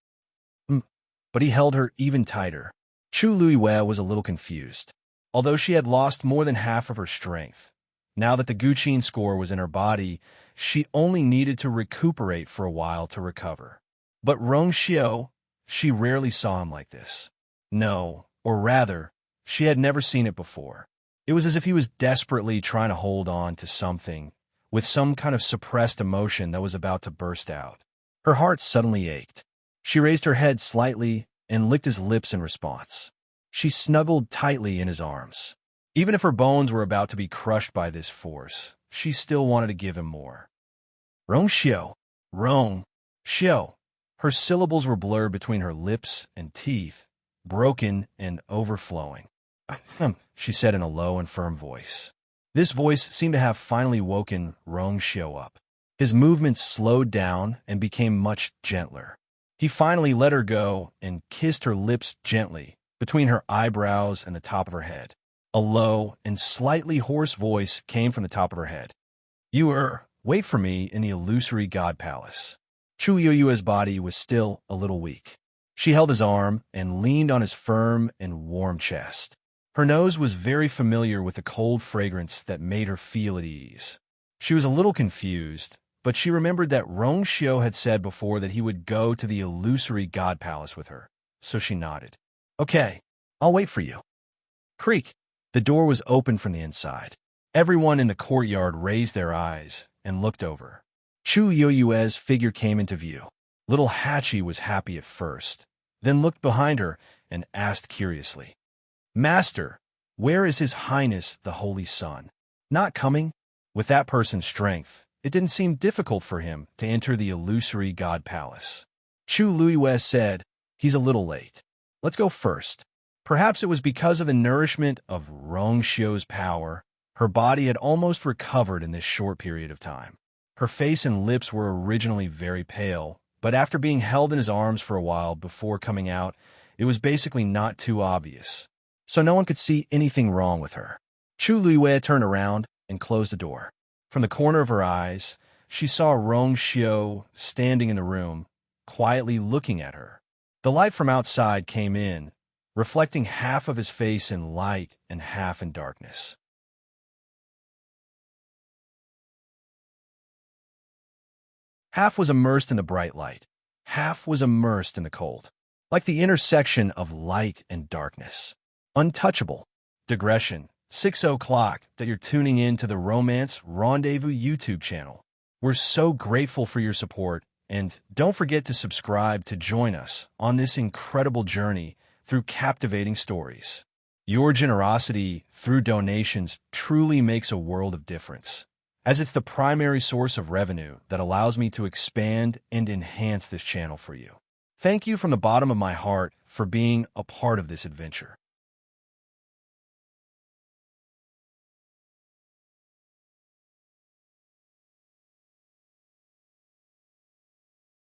But he held her even tighter. Chu Luiyue was a little confused. Although she had lost more than half of her strength, now that the Guqin score was in her body, she only needed to recuperate for a while to recover. But Rong Xiu, she rarely saw him like this. No, or rather, she had never seen it before. It was as if he was desperately trying to hold on to something, with some kind of suppressed emotion that was about to burst out. Her heart suddenly ached. She raised her head slightly and licked his lips in response. She snuggled tightly in his arms. Even if her bones were about to be crushed by this force, she still wanted to give him more. Rong Xiu, Rong Xiu. Her syllables were blurred between her lips and teeth, broken and overflowing. She said in a low and firm voice. This voice seemed to have finally woken Rong Xiu up. His movements slowed down and became much gentler. He finally let her go and kissed her lips gently between her eyebrows and the top of her head. A low and slightly hoarse voice came from the top of her head. Wait for me in the illusory god palace. Chu Yue's body was still a little weak. She held his arm and leaned on his firm and warm chest. Her nose was very familiar with the cold fragrance that made her feel at ease. She was a little confused, but she remembered that Rong Xiu had said before that he would go to the illusory god palace with her, so she nodded. Okay, I'll wait for you. Creak. The door was open from the inside. Everyone in the courtyard raised their eyes and looked over. Chu Yue's figure came into view. Little Hachi was happy at first, then looked behind her and asked curiously, Master, Where is His Highness the Holy Sun? Not coming? With that person's strength, it didn't seem difficult for him to enter the illusory god palace. Chu Luiwei said, "He's a little late. Let's go first." Perhaps it was because of the nourishment of Rongxiu's power. Her body had almost recovered in this short period of time. Her face and lips were originally very pale, but after being held in his arms for a while before coming out, it was basically not too obvious. So no one could see anything wrong with her. Chu Luiwei turned around and closed the door. From the corner of her eyes, she saw Rongxiu standing in the room, quietly looking at her. The light from outside came in, reflecting half of his face in light and half in darkness. Half was immersed in the bright light, half was immersed in the cold, like the intersection of light and darkness. Untouchable. Digression. 6 o'clock that you're tuning in to the Romance Rendezvous YouTube channel. We're so grateful for your support, and don't forget to subscribe to join us on this incredible journey through captivating stories. Your generosity through donations truly makes a world of difference, as it's the primary source of revenue that allows me to expand and enhance this channel for you. Thank you from the bottom of my heart for being a part of this adventure.